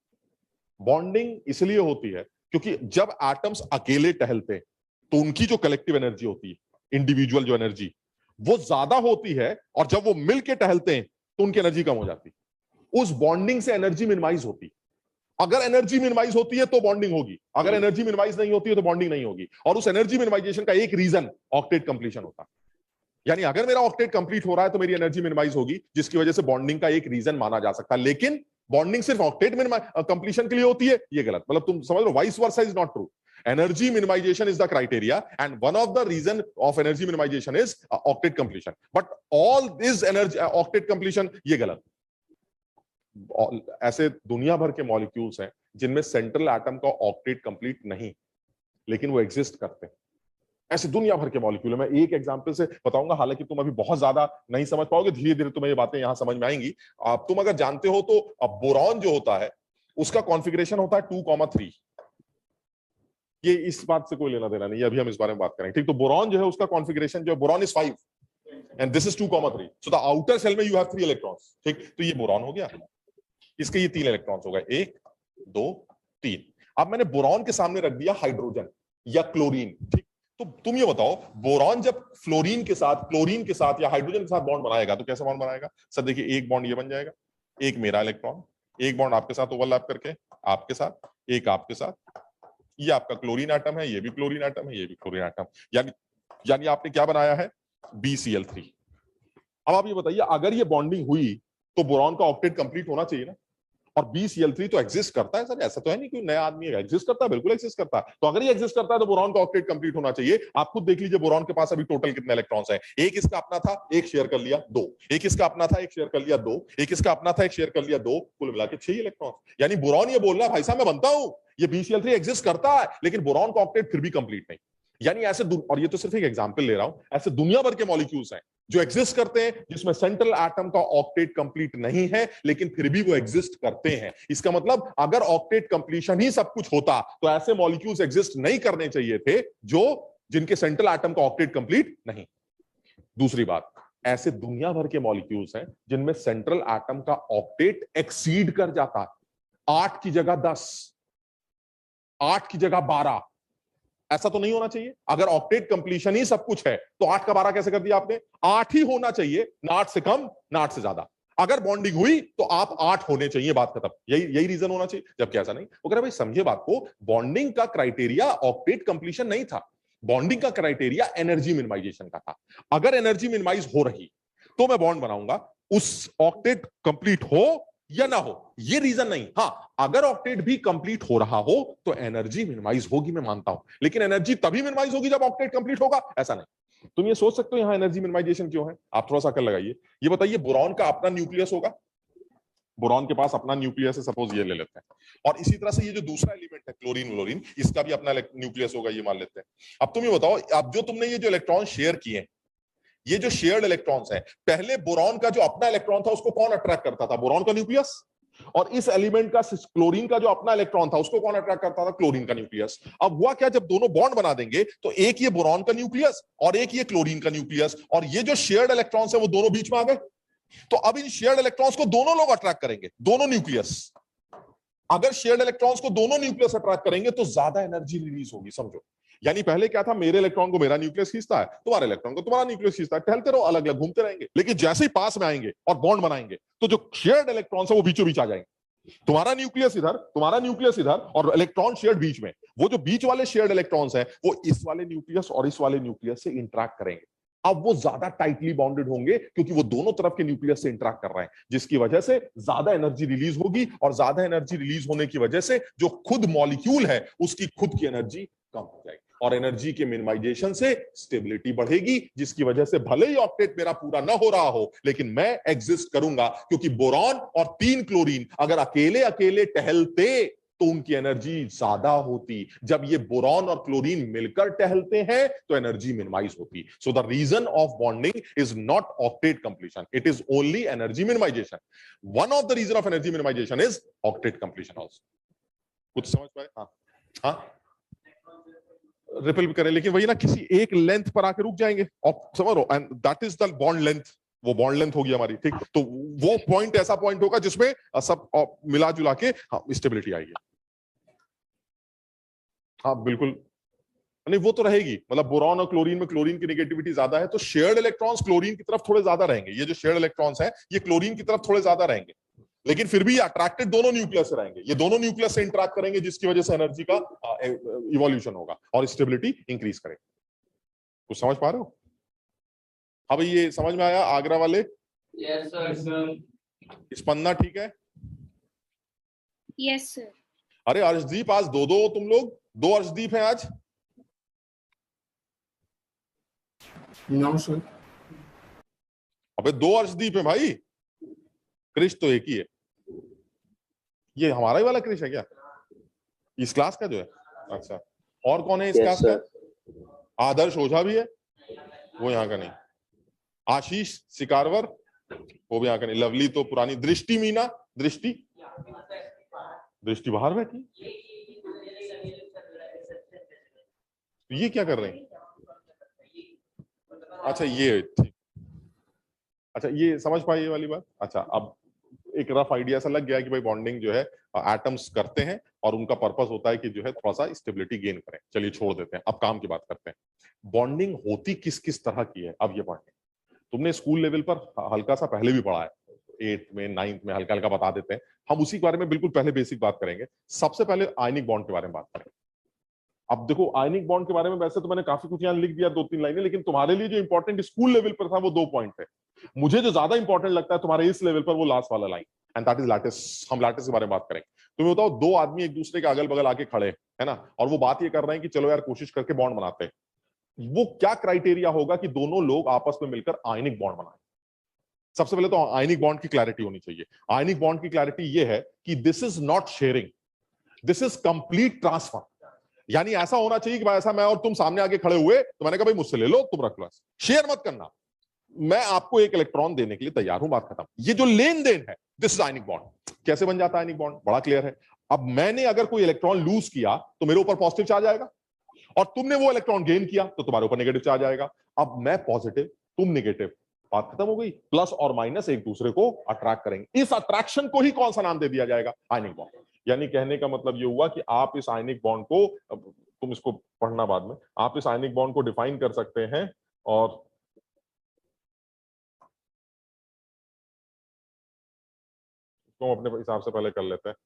Speaker 1: बॉन्डिंग इसलिए होती है क्योंकि जब एटम्स अकेले टहलते हैं तो उनकी जो कलेक्टिव एनर्जी होती है, इंडिविजुअल जो एनर्जी, वो ज्यादा होती है, और जब वो मिलके टहलते हैं तो उनकी एनर्जी कम हो जाती है। उस बॉन्डिंग से एनर्जी मिनिमाइज होती है। अगर एनर्जी मिनिमाइज होती है तो बॉन्डिंग होगी, अगर एनर्जी मिनिमाइज नहीं होती है तो बॉन्डिंग नहीं होगी। और उस एनर्जी मिनिमाइजेशन का एक रीजन ऑक्टेट कंप्लीशन होता है। यानी अगर मेरा ऑक्टेट कंप्लीट हो रहा है तो मेरी एनर्जी मिनिमाइज होगी, जिसकी वजह से बॉन्डिंग का एक रीजन माना जा सकता है। लेकिन बॉन्डिंग सिर्फ ऑक्टेट कंप्लीशन के लिए होती है, ये गलत। मतलब तुम समझ लो, vice versa is not true. Energy minimization is the criteria, and one of the reason of energy minimization is octet completion. But all this energy octet completion, ये गलत। ऐसे दुनिया भर के मॉलिक्यूल्स हैं जिनमें सेंट्रल एटम का ऑक्टेट कंप्लीट नहीं, लेकिन वो एग्जिस्ट करते हैं। ऐसे दुनिया भर के मॉलिक्यूल है। मैं एक एग्जांपल से बताऊंगा, हालांकि तुम अभी बहुत ज्यादा नहीं समझ पाओगे, धीरे धीरे तुम्हें ये बातें यहां समझ में आएंगी। तुम अगर जानते हो तो बोरॉन जो होता है उसका कॉन्फ़िगरेशन होता है 2,3। ये इस बात से कोई लेना देना नहीं है, अभी हम इस बारे में बात करेंगे, ठीक। तो बोरॉन जो है उसका कॉन्फ़िगरेशन जो boron is 5 and this is 2,3। So the outer shell में यू हैव 3 इलेक्ट्रॉन्स, ठीक। तो ये बोरॉन हो गया, इसके ये 3 इलेक्ट्रॉन्स हो गए, 1 2 3। अब मैंने बोरॉन के सामने रख दिया हाइड्रोजन या क्लोरीन, ठीक। तो तुम ये बताओ, बोरॉन जब फ्लोरीन के साथ, क्लोरीन के साथ या हाइड्रोजन के साथ बॉन्ड बनाएगा तो कैसा बॉन्ड बनाएगा? सर देखिए, एक बॉन्ड ये बन जाएगा, एक मेरा इलेक्ट्रॉन, एक बॉन्ड आपके साथ ओवरलैप करके आपके साथ, एक आपके साथ, ये आपका क्लोरीन एटम है, ये भी क्लोरीन एटम है, ये भी क्लोरीन एटम, यानी आपने क्या बनाया है? BCl3। अब आप ये बताइए, अगर ये बॉन्डिंग हुई तो बोरॉन का ऑक्टेट कंप्लीट होना चाहिए ना। और BCl3 तो एग्जिस्ट करता है सर, ऐसा तो है नहीं कोई नया आदमी है, एग्जिस्ट करता है, बिल्कुल एग्जिस्ट करता है। तो अगर ये एग्जिस्ट करता है तो बोरॉन का ऑक्टेट कंप्लीट होना चाहिए। आप खुद देख लीजिए बोरॉन के पास अभी टोटल कितने इलेक्ट्रॉन्स हैं। एक इसका अपना था, एक शेयर कर लिया 2, एक इसका अपना था, एक शेयर कर लिया 2, एक इसका अपना था, एक शेयर कर लिया 2, कुल मिला के 6 इलेक्ट्रॉन्स। यानी बोरॉन ये बोल रहा है, भाई साहब मैं बनता हूं, ये BCl3 एग्जिस्ट करता है, लेकिन बोरॉन का ऑक्टेट फिर भी कंप्लीट नहीं। यानी ऐसे, और ये तो सिर्फ एक एग्जांपल ले रहा हूं, ऐसे दुनिया भर के मॉलिक्यूल्स हैं जो एग्जिस्ट करते हैं जिसमें सेंट्रल एटम का ऑक्टेट कंप्लीट नहीं है, लेकिन फिर भी वो एग्जिस्ट करते हैं। इसका मतलब अगर ऑक्टेट कंप्लीशन ही सब कुछ होता तो ऐसे मॉलिक्यूल्स एग्जिस्ट नहीं करने चाहिए थे जो जिनके सेंट्रल एटम का ऑक्टेट कंप्लीट नहीं। दूसरी बात, ऐसे दुनिया भर के मॉलिक्यूल्स हैं जिनमें सेंट्रल एटम का ऑक्टेट एक्सीड कर जाता है, 8 की जगह 10, 8 की जगह 12। ऐसा तो नहीं होना चाहिए। अगर ऑक्टेट कंप्लीशन ही सब कुछ है तो 8 का 12 कैसे कर दिया आपने? 8 ही होना चाहिए, ना 8 से कम ना 8 से ज्यादा। अगर बॉन्डिंग हुई तो आप 8 होने चाहिए, बात खत्म। यही रीजन होना चाहिए, जबकि ऐसा नहीं। वो कह रहे भाई समझे बात को, बॉन्डिंग का क्राइटेरिया ऑक्टेट कंप्लीशन नहीं था, बॉन्डिंग का क्राइटेरिया एनर्जी मिनिमाइजेशन का था। अगर एनर्जी मिनिमाइज हो रही तो मैं बॉन्ड बनाऊंगा, उस ऑक्टेट कंप्लीट हो या ना हो, ये रीजन नहीं। हाँ, अगर ऑक्टेट भी कंप्लीट हो रहा हो तो एनर्जी मिनिमाइज होगी, मैं मानता हूं, लेकिन एनर्जी तभी मिनिमाइज होगी जब ऑक्टेट कंप्लीट होगा, ऐसा नहीं। तुम ये सोच सकते हो यहां एनर्जी मिनिमाइजेशन क्यों है? आप थोड़ा सा अकल लगाइए। ये बताइए, बोरॉन का अपना न्यूक्लियस होगा, बोरॉन के पास अपना न्यूक्लियस है, सपोज ये ले लेते हैं, और इसी तरह से ये जो दूसरा एलिमेंट है क्लोरीन व्लोरीन, इसका भी अपना न्यूक्लियस होगा, ये मान लेते हैं। अब तुम ये बताओ, अब जो तुमने ये जो इलेक्ट्रॉन शेयर किए, ये जो शेयर्ड इलेक्ट्रॉन्स हैं, पहले बोरॉन का जो अपना इलेक्ट्रॉन था उसको कौन अट्रैक्ट करता था? बोरॉन का न्यूक्लियस। और इस एलिमेंट का, क्लोरीन का जो अपना इलेक्ट्रॉन था उसको कौन अट्रैक्ट करता था? क्लोरीन का न्यूक्लियस। अब हुआ क्या, जब दोनों बॉन्ड बना देंगे तो एक ये बोरॉन का न्यूक्लियस और एक ये क्लोरीन का न्यूक्लियस, और ये जो शेयर्ड इलेक्ट्रॉन्स है वो दोनों बीच में आ गए। तो अब इन शेयर्ड इलेक्ट्रॉन्स को दोनों लोग अट्रैक्ट करेंगे, दोनों न्यूक्लियस। अगर शेयर्ड इलेक्ट्रॉन्स को दोनों न्यूक्लियस अट्रैक्ट करेंगे तो ज्यादा एनर्जी रिलीज होगी, समझो। यानी पहले क्या था, मेरे इलेक्ट्रॉन को मेरा न्यूक्लियस खींचता है, तुम्हारे इलेक्ट्रॉन को तुम्हारा न्यूक्लियस खींचता है, टहलते रहो, अलग अलग घूमते रहेंगे। लेकिन जैसे ही पास में आएंगे और बॉन्ड बनाएंगे तो जो शेयर्ड इलेक्ट्रॉन्स है वो बीचों बीच आ जाएंगे। तुम्हारा न्यूक्लियस इधर, तुम्हारा न्यूक्लियस इधर, और इलेक्ट्रॉन शेयर्ड बीच में। वो जो बीच वाले शेयर्ड इलेक्ट्रॉन्स हैं वो इस वाले न्यूक्लियस और इस वाले न्यूक्लियस से इंटरैक्ट करेंगे। अब वो ज्यादा टाइटली बॉन्डेड होंगे क्योंकि वो दोनों तरफ के न्यूक्लियस से इंटरैक्ट कर रहे हैं, जिसकी वजह से ज्यादा एनर्जी रिलीज होगी, और ज्यादा एनर्जी रिलीज होने की वजह से जो खुद मॉलिक्यूल है उसकी खुद की एनर्जी कम हो जाएगी। और एनर्जी के मिनिमाइजेशन से स्टेबिलिटी बढ़ेगी, जिसकी वजह से भले ही ऑक्टेट मेरा पूरा ना हो रहा हो लेकिन मैं एग्जिस्ट करूंगा, क्योंकि बोरॉन और 3 क्लोरीन अगर अकेले अकेले टहलते तो उनकी एनर्जी ज्यादा होती, जब ये बोरॉन और क्लोरीन मिलकर टहलते हैं तो एनर्जी मिनिमाइज होती। So the reason of bonding is not octet completion, it is only energy minimization. One of the reason of energy minimization is octet completion also. कुछ समझ पाए? हाँ रिपल भी करें, लेकिन वही ना, किसी एक लेंथ पर आके रुक जाएंगे, समझ लो, and that is the bond length. वो बॉन्ड लेंथ होगी हमारी, ठीक, तो वो पॉइंट ऐसा पॉइंट होगा जिसमें सब मिला जुला के स्टेबिलिटी आएगी। हाँ बिल्कुल, नहीं वो तो रहेगी, मतलब बोरॉन और क्लोरीन में क्लोरीन की नेगेटिविटी ज्यादा है तो शेयर्ड इलेक्ट्रॉन्स क्लोरीन की तरफ थोड़े ज्यादा रहेंगे। ये जो शेयर्ड इलेक्ट्रॉन्स हैं ये क्लोरीन की तरफ थोड़े ज्यादा रहेंगे, लेकिन फिर भी अट्रैक्टेड दोनों न्यूक्लियस से रहेंगे। ये दोनों न्यूक्लियस से इंटरैक्ट करेंगे, जिसकी वजह से एनर्जी का इवोल्यूशन होगा और स्टेबिलिटी इंक्रीज करेगा। कुछ समझ पा रहे हो? हाँ भाई, ये समझ में आया आगरा वाले?
Speaker 4: Yes sir.
Speaker 1: स्पंदना ठीक है?
Speaker 5: Yes sir.
Speaker 1: अरे अर्शदीप, आज दो दो तुम लोग, 2 अर्शदीप हैं आज।
Speaker 4: No sir.
Speaker 1: अबे 2 अर्शदीप है भाई, क्रिश तो एक ही है। ये हमारा ही वाला क्रिश है क्या, इस क्लास का जो है? अच्छा, और कौन है इस क्लास का? आदर्श ओझा भी है, वो यहाँ का नहीं। आशीष सिकारवर, वो भी यहाँ का नहीं। लवली तो पुरानी। दृष्टि मीना, दृष्टि बाहर बैठी, ये क्या कर रहे हैं? अच्छा ये ठीक, अच्छा ये समझ पाई ये वाली बात। अच्छा, अब एक रफ आइडिया सा लग गया कि भाई बॉन्डिंग जो है एटम्स करते हैं और उनका पर्पस होता है कि जो है थोड़ा सा स्टेबिलिटी गेन करें। चलिए छोड़ देते हैं, अब काम की बात करते हैं। बॉन्डिंग होती किस किस तरह की है? अब ये बॉन्डिंग तुमने स्कूल लेवल पर हल्का सा पहले भी पढ़ा है, 8th में 9th में हल्का हल्का बता देते हैं। हम उसी के बारे में बिल्कुल पहले बेसिक बात करेंगे। सबसे पहले आयनिक बॉन्ड के बारे में बात करेंगे। अब देखो, आयनिक बॉन्ड के बारे में वैसे तो मैंने काफी कुछ यहाँ लिख दिया, 2-3 लाइनें, लेकिन तुम्हारे लिए जो इंपॉर्टेंट स्कूल लेवल पर था वो 2 पॉइंट है। मुझे जो ज्यादा इंपॉर्टेंट लगता है तुम्हारे इस लेवल पर, वो लास्ट वाला line, and that is lattice. हम लैटिस के बारे में बात करेंगे। तुम्हें बताओ, 2 आदमी एक दूसरे के अगल बगल आके खड़े है ना, और वो बात ये कर रहे हैं कि चलो यार कोशिश करके बॉन्ड बनाते हैं। वो क्या क्राइटेरिया होगा कि दोनों लोग आपस में मिलकर आयनिक बॉन्ड बनाए? सबसे पहले तो आयनिक बॉन्ड की क्लैरिटी होनी चाहिए। आयनिक बॉन्ड की क्लैरिटी ये है कि this is not sharing, this is complete transfer. यानी ऐसा होना चाहिए कि भाई ऐसा मैं और तुम सामने आगे खड़े हुए तो मैंने कहा भाई मुझसे ले लो, तुम रख लो, शेयर मत करना, मैं आपको एक इलेक्ट्रॉन देने के लिए तैयार हूं, बात खत्म। ये जो लेन देन है, दिस इज आयनिक बॉन्ड। कैसे बन जाता है आयनिक बॉन्ड? बड़ा क्लियर है। अब मैंने अगर कोई इलेक्ट्रॉन लूज किया तो मेरे ऊपर पॉजिटिव चार्ज आएगा, और तुमने वो इलेक्ट्रॉन गेन किया तो तुम्हारे ऊपर नेगेटिव चार्ज आएगा। अब मैं पॉजिटिव, तुम नेगेटिव, बात खत्म हो गई। प्लस और माइनस एक दूसरे को अट्रैक्ट करेंगे। इस अट्रैक्शन को ही कौन सा नाम दे दिया जाएगा? Ionic bond. यानी कहने का मतलब ये हुआ कि आप इस आयनिक बॉन्ड को, तुम इसको पढ़ना बाद में, आप इस आयनिक बॉन्ड को डिफाइन कर सकते हैं, और तो अपने हिसाब से पहले कर लेते हैं।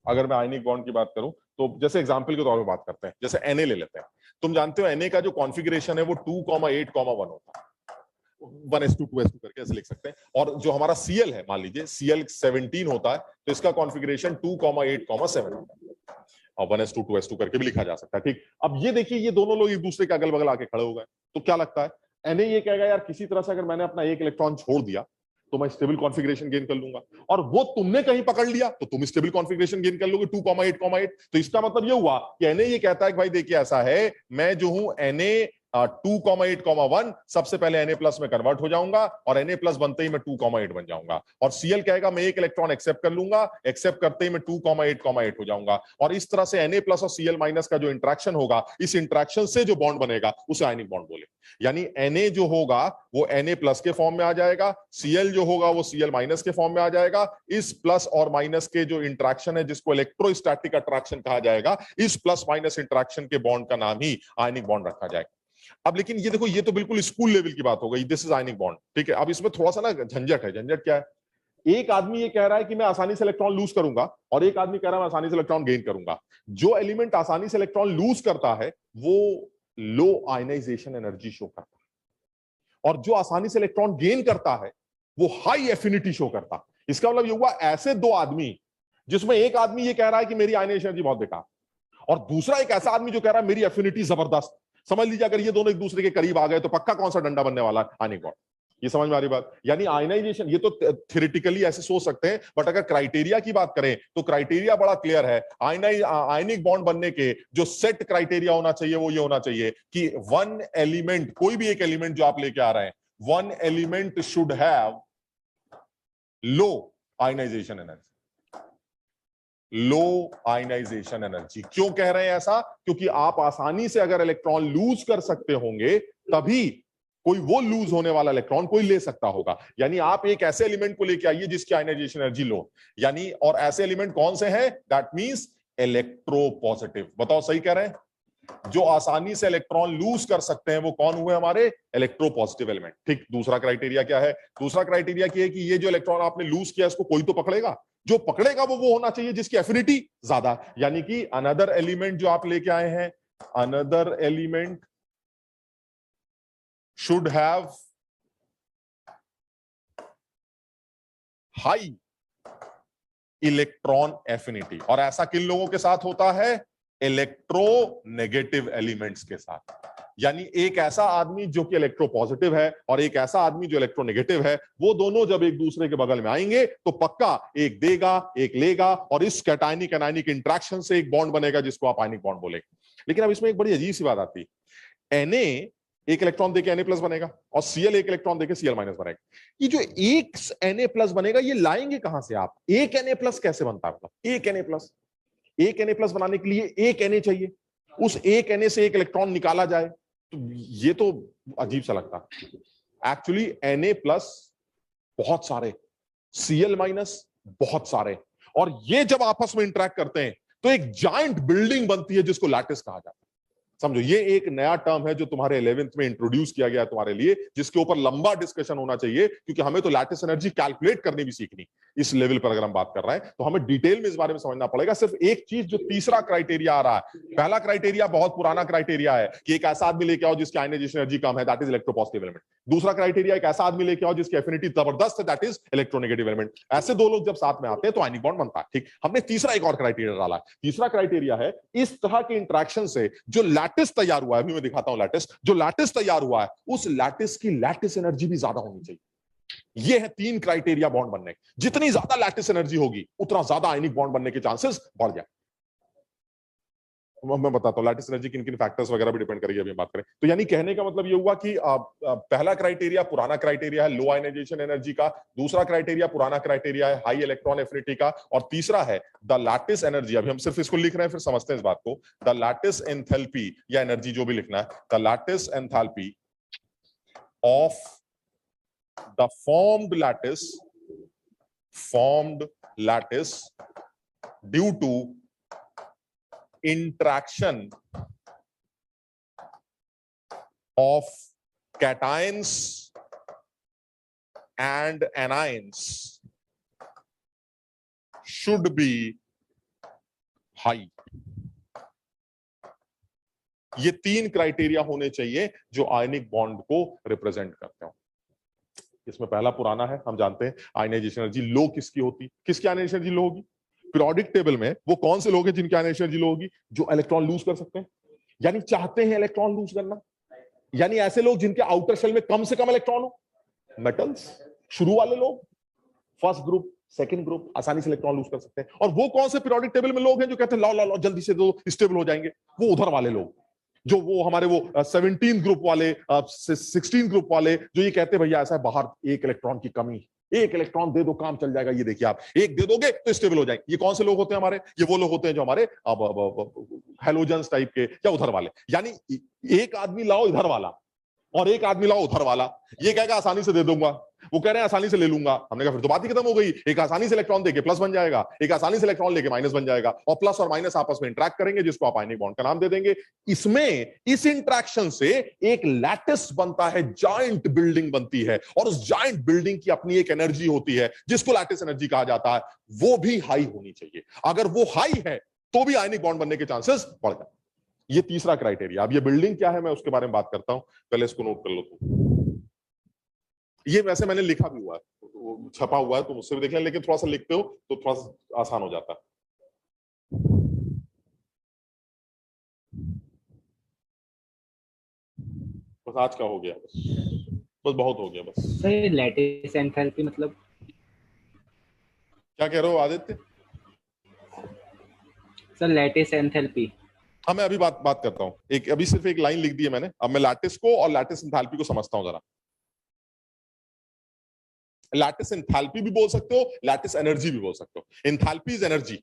Speaker 1: अगर मैं आयनिक बॉन्ड की बात करूं तो जैसे एग्जांपल के तौर पे बात करते हैं, जैसे Na ले लेते हैं। तुम जानते हो Na का जो कॉन्फ़िगरेशन है वो 2,8,1 होता है, 1s2 2s2 करके ऐसे लिख सकते हैं। और जो हमारा Cl है, मान लीजिए Cl17 होता है, तो इसका कॉन्फ़िगरेशन 2,8,7 होता है, और 1s2 2s2 करके भी लिखा जा सकता है। ठीक, अब ये देखिए, ये दोनों लोग एक दूसरे के अगल बगल आके खड़े हो गए, तो क्या लगता है? Na ये कहेगा यार किसी तरह से अगर मैंने अपना एक इलेक्ट्रॉन छोड़ दिया तो मैं स्टेबल कॉन्फ़िगरेशन गेन कर लूंगा, और वो तुमने कहीं पकड़ लिया तो तुम स्टेबल कॉन्फ़िगरेशन गेन कर लोगे 2,8,8। तो इसका मतलब ये हुआ कि Na ये कहता है कि भाई देखिए ऐसा है, मैं जो हूं Na 2,8,1 सबसे पहले Na प्लस में कन्वर्ट हो जाऊंगा, और Na प्लस बनते ही मैं 2,8 बन जाऊंगा। और Cl कहेगा मैं एक इलेक्ट्रॉन एक्सेप्ट कर लूंगा, एक्सेप्ट करते ही मैं 2,8,8 हो जाऊंगा। और इस तरह से Na प्लस और Cl माइनस का जो इंटरेक्शन होगा, इस इंटरेक्शन से जो बॉन्ड बनेगा उसे आयनिक बॉन्ड बोले। यानी Na जो होगा वो Na प्लस के फॉर्म में आ जाएगा, Cl जो होगा वो Cl माइनस के फॉर्म में आ जाएगा। इस प्लस और माइनस के जो इंटरेक्शन है, जिसको इलेक्ट्रोस्टैटिक अट्रैक्शन कहा जाएगा, इस प्लस माइनस इंटरेक्शन के बॉन्ड का नाम ही आयनिक बॉन्ड रखा जाएगा। अब लेकिन ये देखो, ये तो बिल्कुल स्कूल लेवल की बात हो गई, दिस इज आयनिक बॉन्ड, ठीक है। अब इसमें थोड़ा सा ना झंझट है। झंझट क्या है? एक आदमी ये कह रहा है कि मैं आसानी से इलेक्ट्रॉन लूज करूंगा, और एक आदमी कह रहा है मैं आसानी से इलेक्ट्रॉन गेन करूंगा। जो एलिमेंट आसानी से इलेक्ट्रॉन लूज करता है वो लो आयनाइजेशन एनर्जी शो करता है, और जो आसानी से इलेक्ट्रॉन गेन करता है वो हाई एफिनिटी शो करता है। इसका मतलब ये हुआ, ऐसे 2 आदमी जिसमें एक आदमी ये कह रहा है कि मेरी आयनाइजेशन एनर्जी बहुत बेकार, और दूसरा एक ऐसा आदमी जो कह रहा है मेरी एफिनिटी जबरदस्त। समझ लीजिए अगर ये दोनों एक दूसरे के करीब आ गए तो पक्का कौन सा डंडा बनने वाला है? Ionic bond. ये समझ में आ रही बात? यानी आयनाइजेशन, ये तो थ्योरेटिकली ऐसे सोच सकते हैं, बट अगर क्राइटेरिया की बात करें तो क्राइटेरिया बड़ा क्लियर है। आयनिक बॉन्ड बनने के जो सेट क्राइटेरिया होना चाहिए वो ये होना चाहिए कि वन एलिमेंट, कोई भी एक एलिमेंट जो आप लेके आ रहे हैं, one element should have low ionization energy. Low ionization energy क्यों कह रहे हैं ऐसा? क्योंकि आप आसानी से अगर इलेक्ट्रॉन लूज कर सकते होंगे तभी कोई वो लूज होने वाला इलेक्ट्रॉन कोई ले सकता होगा। यानी आप एक ऐसे एलिमेंट को लेके आइए जिसकी आयनाइजेशन एनर्जी लो, यानी और ऐसे एलिमेंट कौन से हैं? That means electropositive. बताओ सही कह रहे हैं? जो आसानी से इलेक्ट्रॉन लूज कर सकते हैं वो कौन हुए? हमारे इलेक्ट्रोपॉजिटिव एलिमेंट। ठीक, दूसरा क्राइटेरिया क्या है? दूसरा क्राइटेरिया क्या है कि ये जो इलेक्ट्रॉन आपने लूज किया इसको कोई तो पकड़ेगा। जो पकड़ेगा वो होना चाहिए जिसकी एफिनिटी ज्यादा, यानी कि अनदर एलिमेंट जो आप लेके आए हैं, another element should have high electron affinity। और ऐसा किन लोगों के साथ होता है? इलेक्ट्रोनेगेटिव एलिमेंट्स के साथ। यानी एक ऐसा आदमी जो कि इलेक्ट्रोपॉजिटिव है और एक ऐसा आदमी जो इलेक्ट्रोनेगेटिव है, वो दोनों जब एक दूसरे के बगल में आएंगे तो पक्का एक देगा एक लेगा, और इस कैटायनिक एनायनिक इंटरेक्शन से एक बॉन्ड बनेगा जिसको आप आयनिक बॉन्ड बोलेंगे। लेकिन अब इसमें एक बड़ी अजीब सी बात आती है। Na एक इलेक्ट्रॉन देके Na प्लस बनेगा और Cl एक इलेक्ट्रॉन देके Cl माइनस बनेगा। ये जो एक Na प्लस बनेगा ये लाएंगे कहां से आप? एक Na प्लस कैसे बनता है? एक Na प्लस, एक Na प्लस बनाने के लिए एक Na चाहिए, उस एक Na से एक इलेक्ट्रॉन निकाला जाए, तो ये तो अजीब सा लगता है। एक्चुअली Na प्लस बहुत सारे, Cl माइनस बहुत सारे, और ये जब आपस में इंटरेक्ट करते हैं तो एक जायंट बिल्डिंग बनती है जिसको लैटिस कहा जाता है। समझो, ये एक नया टर्म है जो तुम्हारे 11th में इंट्रोड्यूस किया गया तुम्हारे लिए, जिसके ऊपर लंबा डिस्कशन होना चाहिए, क्योंकि हमें तो लैटिस एनर्जी कैलकुलेट करनी भी सीखनी। इस लेवल पर अगर हम बात कर रहे हैं तो हमें डिटेल में इस बारे में समझना पड़ेगा। सिर्फ एक चीज, जो तीसरा क्राइटेरिया आ रहा है, पहला क्राइटेरिया बहुत पुराना क्राइटेरिया है कि एक ऐसा आदमी लेके आओ जिसकी आयनाइजेशन एनर्जी कम है, दैट इज इलेक्ट्रोपॉजिटिव एलिमेंट। दूसरा क्राइटेरिया, एक ऐसा आदमी लेके आओ जिसकी एफिनिटी जबरदस्त है, दैट इज इलेक्ट्रोनेगेटिव एलिमेंट। ऐसे दो लोग जब साथ में आते हैं तो आयनिक बॉन्ड बनता है। ठीक, हमने तीसरा एक और क्राइटेरिया डाला है। तीसरा क्राइटेरिया है इस तरह के इंटरेक्शन से जो लैटिस तैयार हुआ है, अभी मैं दिखाता हूं लैटिस, जो लैटिस तैयार हुआ है उस लैटिस की लैटिस एनर्जी भी ज्यादा होनी चाहिए। ये है तीन क्राइटेरिया बॉन्ड बनने के। जितनी ज्यादा लैटिस एनर्जी होगी उतना ज्यादा आयनिक बॉन्ड बनने के चांसेस बढ़ जाए। मैं बताता हूं लैटिस एनर्जी किन किन फैक्टर्स वगैरह भी डिपेंड करेगी, अभी बात करें तो। यानी कहने का मतलब ये हुआ कि पहला क्राइटेरिया पुराना क्राइटेरिया है लो आयनाइजेशन एनर्जी का, दूसरा क्राइटेरिया पुराना क्राइटेरिया है हाई इलेक्ट्रॉन एफिनिटी का, और तीसरा है द लैटिस एनर्जी। अभी हम सिर्फ इसको लिख रहे हैं, फिर समझते हैं इस बात को। द लैटिस एंथैल्पी या एनर्जी जो भी लिखना है, the lattice enthalpy of the formed lattice due to interaction of cations and anions should be high। ये तीन क्राइटेरिया होने चाहिए जो आयनिक बॉन्ड को रिप्रेजेंट करते हो। इसमें पहला पुराना है, हम जानते हैं आयनाइजेशन एनर्जी लो किसकी होती, किसकी आयनाइजेशन एनर्जी लो होगी? पीरियोडिक टेबल में वो कौन से लोग हैं जिनकी आयनाइजेशन एनर्जी लो होगी? जो इलेक्ट्रॉन लूज कर सकते हैं, यानी चाहते हैं इलेक्ट्रॉन लूज करना, यानी ऐसे लोग जिनके आउटर शेल में कम से कम इलेक्ट्रॉन हो। मेटल्स, शुरू वाले लोग, फर्स्ट ग्रुप सेकंड ग्रुप, आसानी से इलेक्ट्रॉन लूज कर सकते हैं। और वो कौन से पीरियोडिक टेबल में लोग हैं जो कहते हैं लाओ लाओ लाओ जल्दी से दो, स्टेबल हो जाएंगे? वो उधर वाले लोग, जो वो हमारे वो 17 ग्रुप वाले, 16 ग्रुप वाले, जो ये कहते हैं भैया ऐसा है बाहर एक इलेक्ट्रॉन की कमी, एक इलेक्ट्रॉन दे दो काम चल जाएगा। ये देखिए आप एक दे दोगे तो स्टेबल हो जाएंगे। ये कौन से लोग होते हैं हमारे? ये वो लोग होते हैं जो हमारे हेलोजेंस टाइप के या उधर वाले। यानी एक आदमी लाओ इधर वाला और एक आदमी लाओ उधर वाला, ये कहेगा आसानी से दे दूंगा, वो कह रहे हैं आसानी से ले लूंगा। हमने कहा फिर तो बात ही खत्म हो गई। एक आसानी से इलेक्ट्रॉन देके प्लस बन जाएगा, एक आसानी से इलेक्ट्रॉन लेके माइनस बन जाएगा, और प्लस और माइनस आपस में इंटरेक्ट करेंगे जिसको आप आयनिक बॉन्ड का नाम दे देंगे। इसमें इस इंटरेक्शन से एक लैटिस बनता है, जायंट बिल्डिंग बनती है, और उस जायंट बिल्डिंग की अपनी एक एनर्जी होती है जिसको लैटिस एनर्जी कहा जाता है। वो भी हाई होनी चाहिए। अगर वो हाई है तो भी आयनिक बॉन्ड बनने के चांसेस बढ़ जाते हैं। ये तीसरा क्राइटेरिया। अब ये बिल्डिंग क्या है मैं उसके बारे में बात करता हूं, पहले इसको नोट कर लो तुम। ये वैसे मैंने लिखा भी हुआ है, छपा हुआ है, तुम उससे भी देख लें, लेकिन थोड़ा सा लिखते हो तो थोड़ा सा आसान हो जाता है। बस आज का हो गया, बस बहुत हो गया बस।
Speaker 3: सर लैटिस एंथैल्पी मतलब
Speaker 1: क्या कह रहे हो आदित्य?
Speaker 3: Sir lattice enthalpy.
Speaker 1: हाँ मैं अभी बात करता हूँ, एक अभी सिर्फ एक लाइन लिख दी है मैंने, अब मैं लैटिस को और लैटिस एंथैल्पी को समझता हूँ जरा। लैटिस एंथैल्पी भी बोल सकते हो, लैटिस एनर्जी भी बोल सकते हो। एंथैल्पी इज एनर्जी,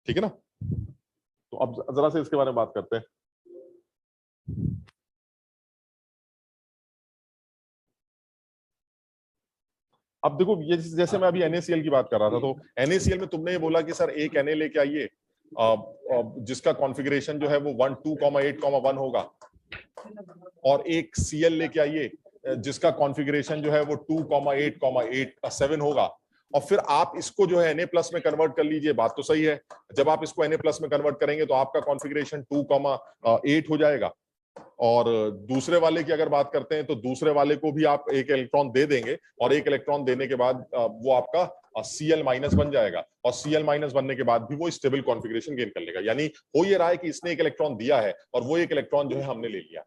Speaker 1: ठीक है ना? तो अब जरा से इसके बारे में बात करते हैं। अब देखो ये जैसे मैं अभी NaCl की बात कर रहा था, तो NaCl में तुमने ये बोला कि सर एक Na लेके आइए जिसका कॉन्फ़िगरेशन जो है वो 1 2,8,1 होगा, और एक Cl लेके आइए जिसका कॉन्फ़िगरेशन जो है वो 2,8,7 होगा, और फिर आप इसको जो है Na+ में कन्वर्ट कर लीजिए। बात तो सही है, जब आप इसको Na+ में कन्वर्ट करेंगे तो आपका कॉन्फ़िगरेशन 2,8 हो जाएगा। और दूसरे वाले की अगर बात करते हैं तो दूसरे वाले को भी आप एक इलेक्ट्रॉन दे देंगे, और एक इलेक्ट्रॉन देने के बाद वो आपका Cl- बन जाएगा, और Cl- बनने के बाद भी वो स्टेबल कॉन्फ़िगरेशन गेन कर लेगा। यानी हो ये रहा है कि इसने एक इलेक्ट्रॉन दिया है और वो एक इलेक्ट्रॉन जो है हमने ले लिया।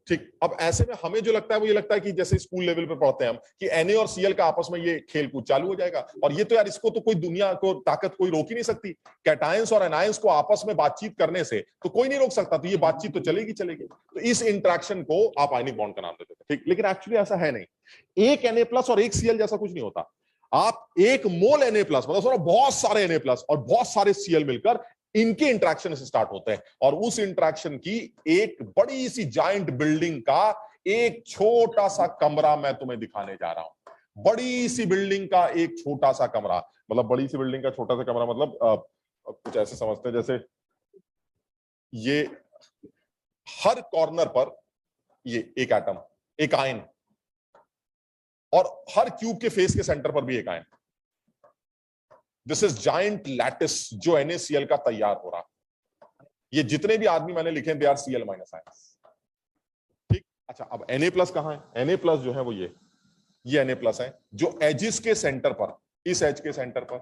Speaker 1: ठीक, अब ऐसे में हमें जो लगता है वो ये लगता है कि जैसे स्कूल लेवल पे पढ़ते हैं हम कि Na और Cl का आपस में ये खेल कूद चालू हो जाएगा, और ये तो यार इसको तो कोई दुनिया को ताकत कोई रोक ही नहीं सकती। कैटायंस और एनायंस को आपस में बातचीत करने से तो कोई नहीं रोक सकता, तो ये बातचीत तो चलेगी चलेगी। तो इस इंटरेक्शन को आप आयनिक बॉन्ड का नाम देते थे, ठीक। लेकिन एक्चुअली ऐसा है नहीं, एक Na+ और एक Cl जैसा कुछ नहीं होता। आप एक मोल Na+ मतलब बहुत सारे Na+ और बहुत सारे Cl मिलकर इनके इंटरेक्शन से स्टार्ट होते हैं, और उस इंटरेक्शन की एक बड़ी सी जायंट बिल्डिंग का एक छोटा सा कमरा मैं तुम्हें दिखाने जा रहा हूं। बड़ी सी बिल्डिंग का एक छोटा सा कमरा, मतलब बड़ी सी बिल्डिंग का छोटा सा कमरा मतलब कुछ ऐसे समझते हैं जैसे ये हर कॉर्नर पर ये एक एटम, एक आयन, और हर क्यूब के फेस के सेंटर पर भी एक ion. This is giant lattice जो NaCl का तैयार हो रहा है। ये जितने भी आदमी मैंने लिखे दे आर Cl- आयंस, ठीक। अच्छा, अब Na+ कहां है? Na+ जो है वो ये Na+ है जो एजिस के सेंटर पर, इस एज के सेंटर पर,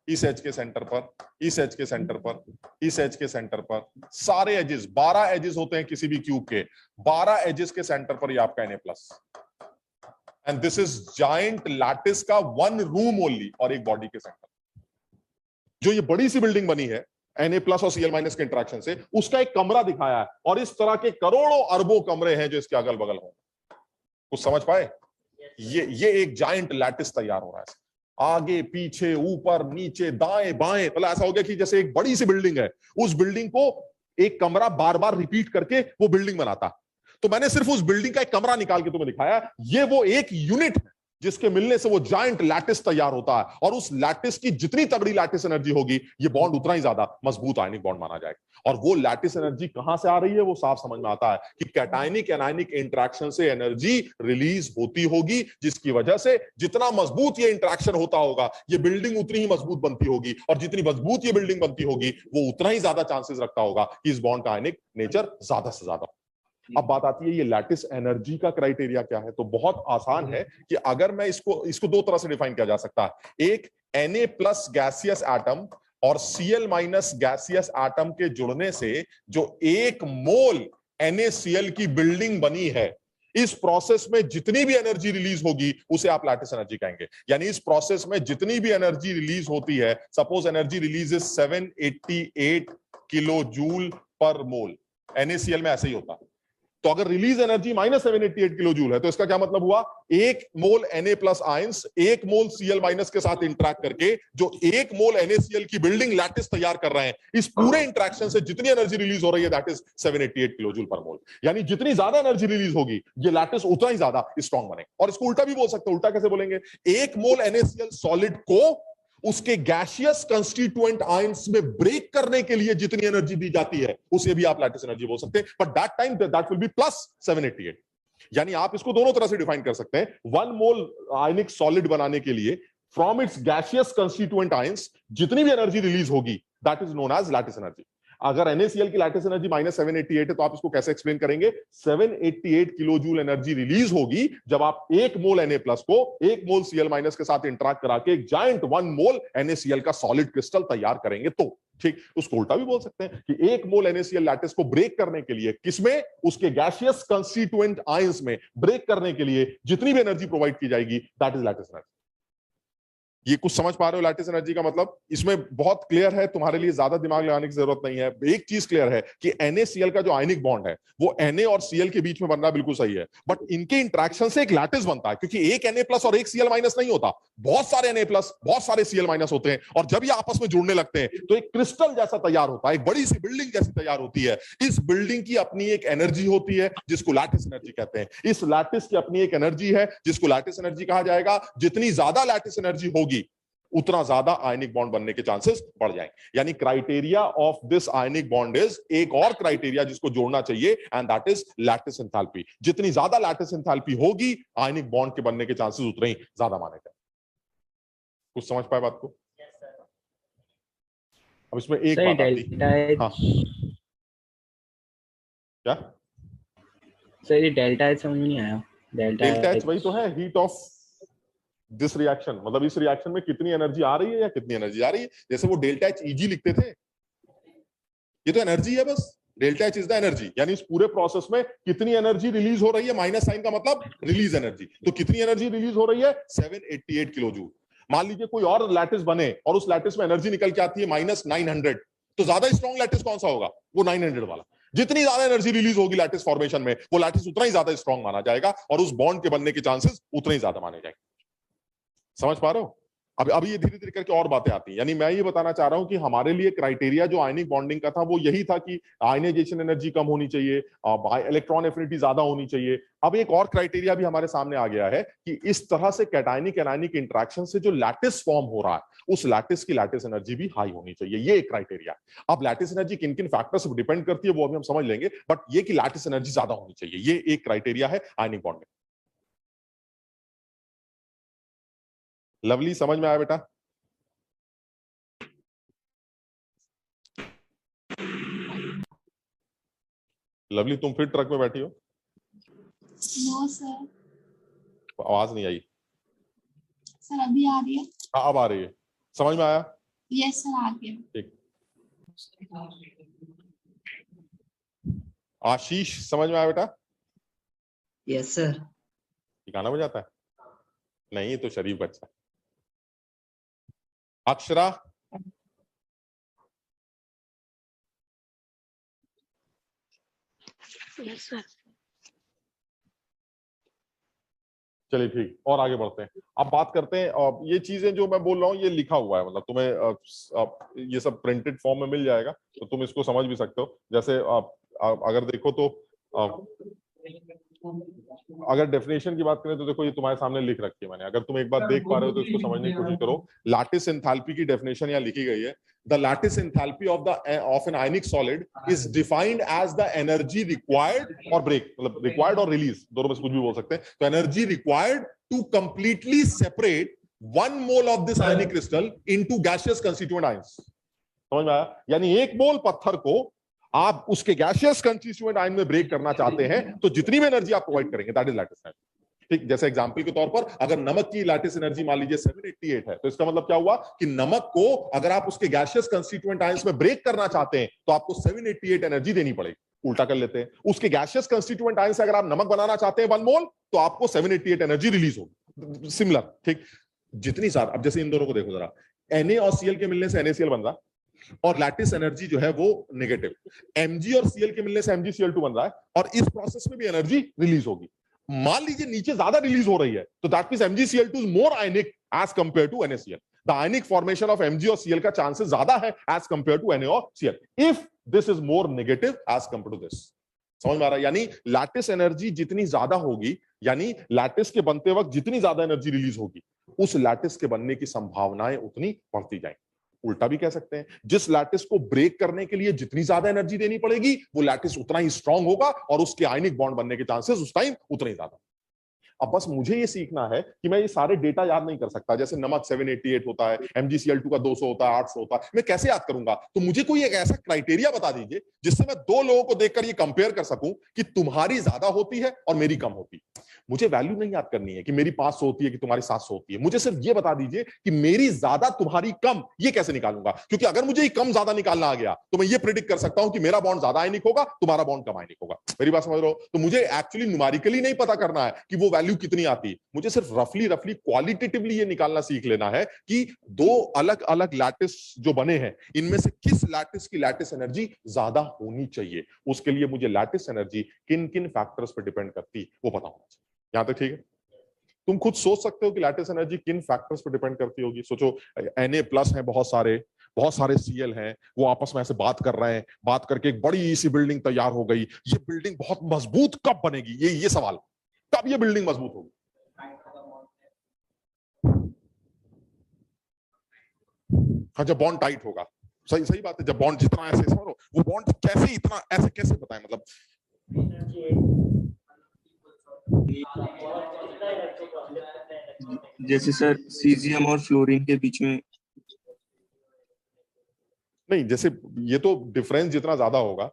Speaker 1: इस एज के सेंटर पर, इस एज के सेंटर पर, इस एज के सेंटर पर, सारे एजिस 12 एजिस होते हैं किसी भी क्यूब के, 12 एजिस के सेंटर पर ये आपका Na+। And this is giant lattice का 1 रूम ओनली, और एक बॉडी के सेंटर। जो ये बड़ी सी बिल्डिंग बनी है Na+ और Cl- के इंटरेक्शन से, उसका एक कमरा दिखाया है, और इस तरह के करोड़ों अरबों कमरे हैं जो इसके अगल बगल हों। कुछ समझ पाए? ये एक जायंट लैटिस तैयार हो रहा है, आगे पीछे ऊपर नीचे दाएं बाएं, मतलब ऐसा हो गया कि जैसे एक बड़ी सी बिल्डिंग है, उस बिल्डिंग को एक कमरा बार बार रिपीट करके वो बिल्डिंग बनाता। तो मैंने सिर्फ उस बिल्डिंग का एक कमरा निकाल के तुम्हें दिखाया, ये वो एक यूनिट है जिसके मिलने से वो जायंट लैटिस तैयार होता है, और उस लैटिस की जितनी तगड़ी लैटिस एनर्जी होगी, ये बॉन्ड उतना ही ज्यादा मजबूत आयनिक बॉन्ड माना जाएगा। और वो लैटिस एनर्जी कहां से आ रही है वो साफ समझ में आता है कि कैटायनिक एनायनिक इंटरेक्शन से एनर्जी रिलीज होती होगी, जिसकी वजह से जितना मजबूत ये इंटरेक्शन होता होगा, ये बिल्डिंग उतनी ही मजबूत बनती होगी, और जितनी मजबूत ये बिल्डिंग बनती होगी, वो उतना ही ज्यादा चांसेस रखता होगा कि इस बॉन्ड का आयनिक नेचर ज्यादा से ज्यादा। अब बात आती है ये लैटिस एनर्जी का क्राइटेरिया क्या है, तो बहुत आसान है कि अगर मैं इसको दो तरह से डिफाइन किया जा सकता है। एक Na+ गैसियस एटम और Cl- गैसियस एटम के जुड़ने से जो 1 मोल NaCl की बिल्डिंग बनी है, इस प्रोसेस में जितनी भी एनर्जी रिलीज होगी उसे आप लैटिस एनर्जी कहेंगे। यानी इस प्रोसेस में जितनी भी एनर्जी रिलीज होती है, suppose energy release is 788 kilo joule पर मोल, NaCl में ऐसे ही होता है। तो अगर रिलीज एनर्जी -788 किलो जूल है, तो इसका क्या मतलब हुआ? 1 मोल Na+ आयंस 1 मोल Cl- के साथ इंटरेक्ट करके जो 1 मोल NaCl की बिल्डिंग लैटिस तैयार कर रहे हैं, इस पूरे इंटरेक्शन से जितनी एनर्जी रिलीज हो रही है दैट इज 788 किलो जूल पर मोल। यानी जितनी ज्यादा एनर्जी रिलीज होगी, ये लैटिस उतना ही ज्यादा स्ट्रॉन्ग बनेगा। और इसको उल्टा भी बोल सकते हैं। उल्टा कैसे बोलेंगे? 1 मोल NaCl सॉलिड को उसके गैसियस कंस्टिट्यूएंट आयंस में ब्रेक करने के लिए जितनी एनर्जी दी जाती है, उसे भी आप लैटिस एनर्जी बोल सकते हैं, but that time that will B +788। यानी आप इसको दोनों तरह से डिफाइन कर सकते हैं। 1 मोल आयनिक सॉलिड बनाने के लिए from its gaseous constituent ions जितनी भी एनर्जी रिलीज होगी, that is known as lattice energy. अगर NaCl की लैटिस एनर्जी -788 है तो आप इसको कैसे एक्सप्लेन करेंगे? 788 किलो जूल एनर्जी रिलीज होगी जब आप 1 मोल Na प्लस को 1 मोल Cl- के साथ इंटरेक्ट करा के एक जायंट 1 मोल NaCl का सॉलिड क्रिस्टल तैयार करेंगे। तो ठीक, उसको उल्टा भी बोल सकते हैं कि 1 मोल NaCl लैटिस को ब्रेक करने के लिए, किसमें? उसके गैसियस कंस्टिट्यूएंट आयंस में ब्रेक करने के लिए जितनी भी एनर्जी प्रोवाइड की जाएगी, दैट इज लैटिस एनर्जी। ये कुछ समझ पा रहे हो लैटिस एनर्जी का मतलब? इसमें बहुत क्लियर है, तुम्हारे लिए ज्यादा दिमाग लगाने की जरूरत नहीं है। एक चीज क्लियर है कि NaCl का जो आयनिक बॉन्ड है वो Na और Cl के बीच में बनना बिल्कुल सही है, बट इनके इंटरेक्शन से एक लैटिस बनता है, क्योंकि एक Na प्लस और एक Cl माइनस नहीं होता, बहुत सारे Na प्लस बहुत सारे Cl माइनस होते हैं, और जब ये आपस में जुड़ने लगते हैं तो एक क्रिस्टल जैसा तैयार होता है, एक बड़ी सी बिल्डिंग जैसी तैयार होती है। इस बिल्डिंग की अपनी एक एनर्जी होती है जिसको लैटिस एनर्जी कहते हैं। इस लैटिस की अपनी एक एनर्जी है जिसको लैटिस एनर्जी कहा जाएगा। जितनी ज्यादा लैटिस एनर्जी होगी उतना ज्यादा आयनिक बॉन्ड बनने के चांसेस बढ़ जाएंगे। यानी criteria of this ionic bond is, एक और क्राइटेरिया जिसको जोड़ना चाहिए, and that is lattice enthalpy. जितनी ज्यादा लैटिस एंथैल्पी होगी, आयनिक बॉन्ड के बनने के चांसेस उतने ही ज्यादा माने जाए। कुछ समझ पाए बात को? अब इसमें एक बात आती है। हाँ, क्या
Speaker 3: सर ये डेल्टा एच समझ नहीं आया।
Speaker 1: डेल्टा एच वही तो है, हीट ऑफ दिस रिएक्शन। मतलब इस रिएक्शन में कितनी एनर्जी आ रही है या कितनी एनर्जी जा रही है। जैसे वो डेल्टा एच ईजी लिखते थे, ये तो एनर्जी है बस। Delta H is the energy, यानी इस पूरे प्रोसेस में कितनी एनर्जी रिलीज हो रही है। माइनस साइन का मतलब रिलीज एनर्जी। तो कितनी एनर्जी रिलीज हो रही है? 788 किलो जूल। मान लीजिए कोई और लैटिस बने और उस लैटिस में एनर्जी निकल के आती है -900, तो ज्यादा स्ट्रॉन्ग लैटिस कौन सा होगा? वो 900 वाला। जितनी ज्यादा एनर्जी रिलीज होगी लैटिस फॉर्मेशन में, वो लैटिस उतना ही ज्यादा स्ट्रॉन्ग माना जाएगा और उस बॉन्ड के बनने के चांसेस उतने ही ज्यादा माने जाएंगे। समझ पा रहे हो? अभी ये धीरे धीरे करके और बातें आती हैं। यानी मैं ये बताना चाह रहा हूं कि हमारे लिए क्राइटेरिया जो आयनिक बॉन्डिंग का था वो यही था कि आयनाइजेशन एनर्जी कम होनी चाहिए, इलेक्ट्रॉन एफिनिटी ज्यादा होनी चाहिए। अब एक और क्राइटेरिया भी हमारे सामने आ गया है कि इस तरह से कैटायनिक एनायनिक इंटरेक्शन से जो लैटिस फॉर्म हो रहा है उस लैटिस की लैटिस एनर्जी भी हाई होनी चाहिए। ये एक क्राइटेरिया है। अब लैटिस एनर्जी किन किन फैक्टर्स पर डिपेंड करती है वो अभी हम समझ लेंगे, बट ये कि लैटिस एनर्जी ज्यादा होनी चाहिए, ये एक क्राइटेरिया है आयनिक बॉन्डिंग। लवली, समझ में आया बेटा? लवली, तुम फिर ट्रक में बैठी हो?
Speaker 4: No sir.
Speaker 1: आवाज नहीं आई।
Speaker 4: सर अभी आ रही है?
Speaker 1: हाँ, अब आ रही है। समझ में आया?
Speaker 4: यस सर, आ गया।
Speaker 1: ठीक। आशीष, समझ में आया बेटा?
Speaker 5: Yes sir.
Speaker 1: गाना बजाता है? नहीं, तो शरीफ बच्चा। Akshara,
Speaker 6: yes sir.
Speaker 1: चलिए ठीक, और आगे बढ़ते हैं। अब बात करते हैं, ये चीजें जो मैं बोल रहा हूँ ये लिखा हुआ है, मतलब तुम्हें ये सब प्रिंटेड फॉर्म में मिल जाएगा, तो तुम इसको समझ भी सकते हो। जैसे अगर देखो तो अगर डेफिनेशन की बात करें तो देखो ये तुम्हारे सामने लिख रखी है मैंने। अगर तुम एक बार देख पा रहे हो तो इसको समझने की कोशिश करो। लैटिस एंथैल्पी की डेफिनेशन यहाँ लिखी गई है। The lattice enthalpy of an ionic solid is defined as the energy required और ब्रेक, मतलब रिक्वायर्ड और रिलीज दोनों में से कुछ भी बोल सकते हैं। तो energy required to completely separate 1 mole of this ionic crystal into gaseous constituent ions. समझ में आया? यानी 1 मोल पत्थर को आप उसके गैसियस कंस्टिट्यूएंट आयन में ब्रेक करना चाहते हैं तो जितनी भी एनर्जी आप प्रोवाइड करेंगे दैट इज लैटिस एनर्जी। ठीक, जैसे एग्जांपल के तौर पर अगर नमक की लैटिस एनर्जी मान लीजिए 788 है, तो इसका मतलब क्या हुआ कि नमक को अगर आप उसके गैसियस कंस्टिट्यूएंट आयंस में ब्रेक करना चाहते हैं तो आपको 788 एनर्जी देनी पड़ेगी। उल्टा कर लेते हैं, उसके गैसियस कंस्टिट्यूएंट आयन से अगर आप नमक बनाना चाहते हैं 1 मोल तो आपको 788 एनर्जी रिलीज होगी। सिमिलर, ठीक। जितनी ज्यादा, अब जैसे इन दोनों को देखो जरा, Na और Cl के मिलने से NaCl बन रहा है और लैटिस एनर्जी जो है वो नेगेटिव। Mg और Cl के मिलने से MgCl2 बन रहा है और इस प्रोसेस में भी एनर्जी रिलीज होगी। मान लीजिए नीचे ज्यादा रिलीज हो रही है तो that means MgCl2 is more ionic as compare to NaCl। The ionic formation of Mg और Cl का चांसेस ज्यादा है एज कंपेयर टू Na और Cl if this is more negative as compare to this. समझ में आ रहा है? यानी लैटिस एनर्जी जितनी ज्यादा होगी, यानी लैटिस के बनते वक्त जितनी ज्यादा एनर्जी रिलीज होगी, उस लैटिस के बनने की संभावनाएं उतनी बढ़ती जाएंगी। उल्टा भी कह सकते हैं, जिस लैटिस को ब्रेक करने के लिए जितनी ज्यादा एनर्जी देनी पड़ेगी वो लैटिस उतना ही स्ट्रांग होगा और उसके आयनिक बॉन्ड बनने के चांसेस उस टाइम उतने ही ज्यादा। अब बस मुझे ये सीखना है कि मैं ये सारे डेटा याद नहीं कर सकता, जैसे नमक 788 होता है, MgCl2 का 200 होता है, 800 होता है, मैं कैसे याद करूंगा? तो मुझे कोई एक ऐसा क्राइटेरिया बता दीजिए जिससे मैं दो लोगों को देखकर ये कंपेयर कर सकूं कि तुम्हारी ज्यादा होती है और मेरी कम होती है। मुझे वैल्यू नहीं याद करनी है कि मेरी 500 होती है कि तुम्हारी 700 होती है, मुझे सिर्फ ये बता दीजिए कि मेरी ज्यादा तुम्हारी कम, ये कैसे निकालूंगा? क्योंकि अगर मुझे ये कम ज्यादा निकालना आ गया तो मैं ये प्रिडिक्ट कर सकता हूं कि मेरा बॉन्ड ज्यादा आयनिक होगा, तुम्हारा बॉन्ड कम आयनिक होगा। मेरी बात समझ रहे हो? तो मुझे एक्चुअली न्यूमेरिकली नहीं पता करना है कि वो वैल्यू कितनी आती है, मुझे सिर्फ रफली क्वालिटेटिवली ये निकालना सीख लेना है कि दो अलग अलग लैटिस जो बने हैं इनमें से किस लैटिस की लैटिस एनर्जी ज्यादा होनी चाहिए। उसके लिए मुझे लैटिस एनर्जी किन किन फैक्टर्स पर डिपेंड करती वो पता होना चाहिए। यहां तक ठीक है? तुम खुद सोच सकते हो कि लैटिस एनर्जी किन फैक्टर्स पर डिपेंड करती होगी। सोचो Na+ हैं, बहुत सारे Cl हैं, वो आपस में ऐसे बात कर रहे हैं, बात करके एक बड़ी सी बिल्डिंग तैयार हो गई। ये बिल्डिंग बहुत मजबूत कब बनेगी? ये सवाल, कब ये बिल्डिंग मजबूत होगी? हाँ, जब बॉन्ड टाइट होगा। सही बात है। जब बॉन्ड जितना ऐसे समझो, वो बॉन्ड कैसे इतना ऐसे कैसे बताएं, मतलब
Speaker 6: जैसे सर सीजियम और फ्लोरीन के बीच में
Speaker 1: नहीं, जैसे ये तो डिफरेंस जितना ज्यादा होगा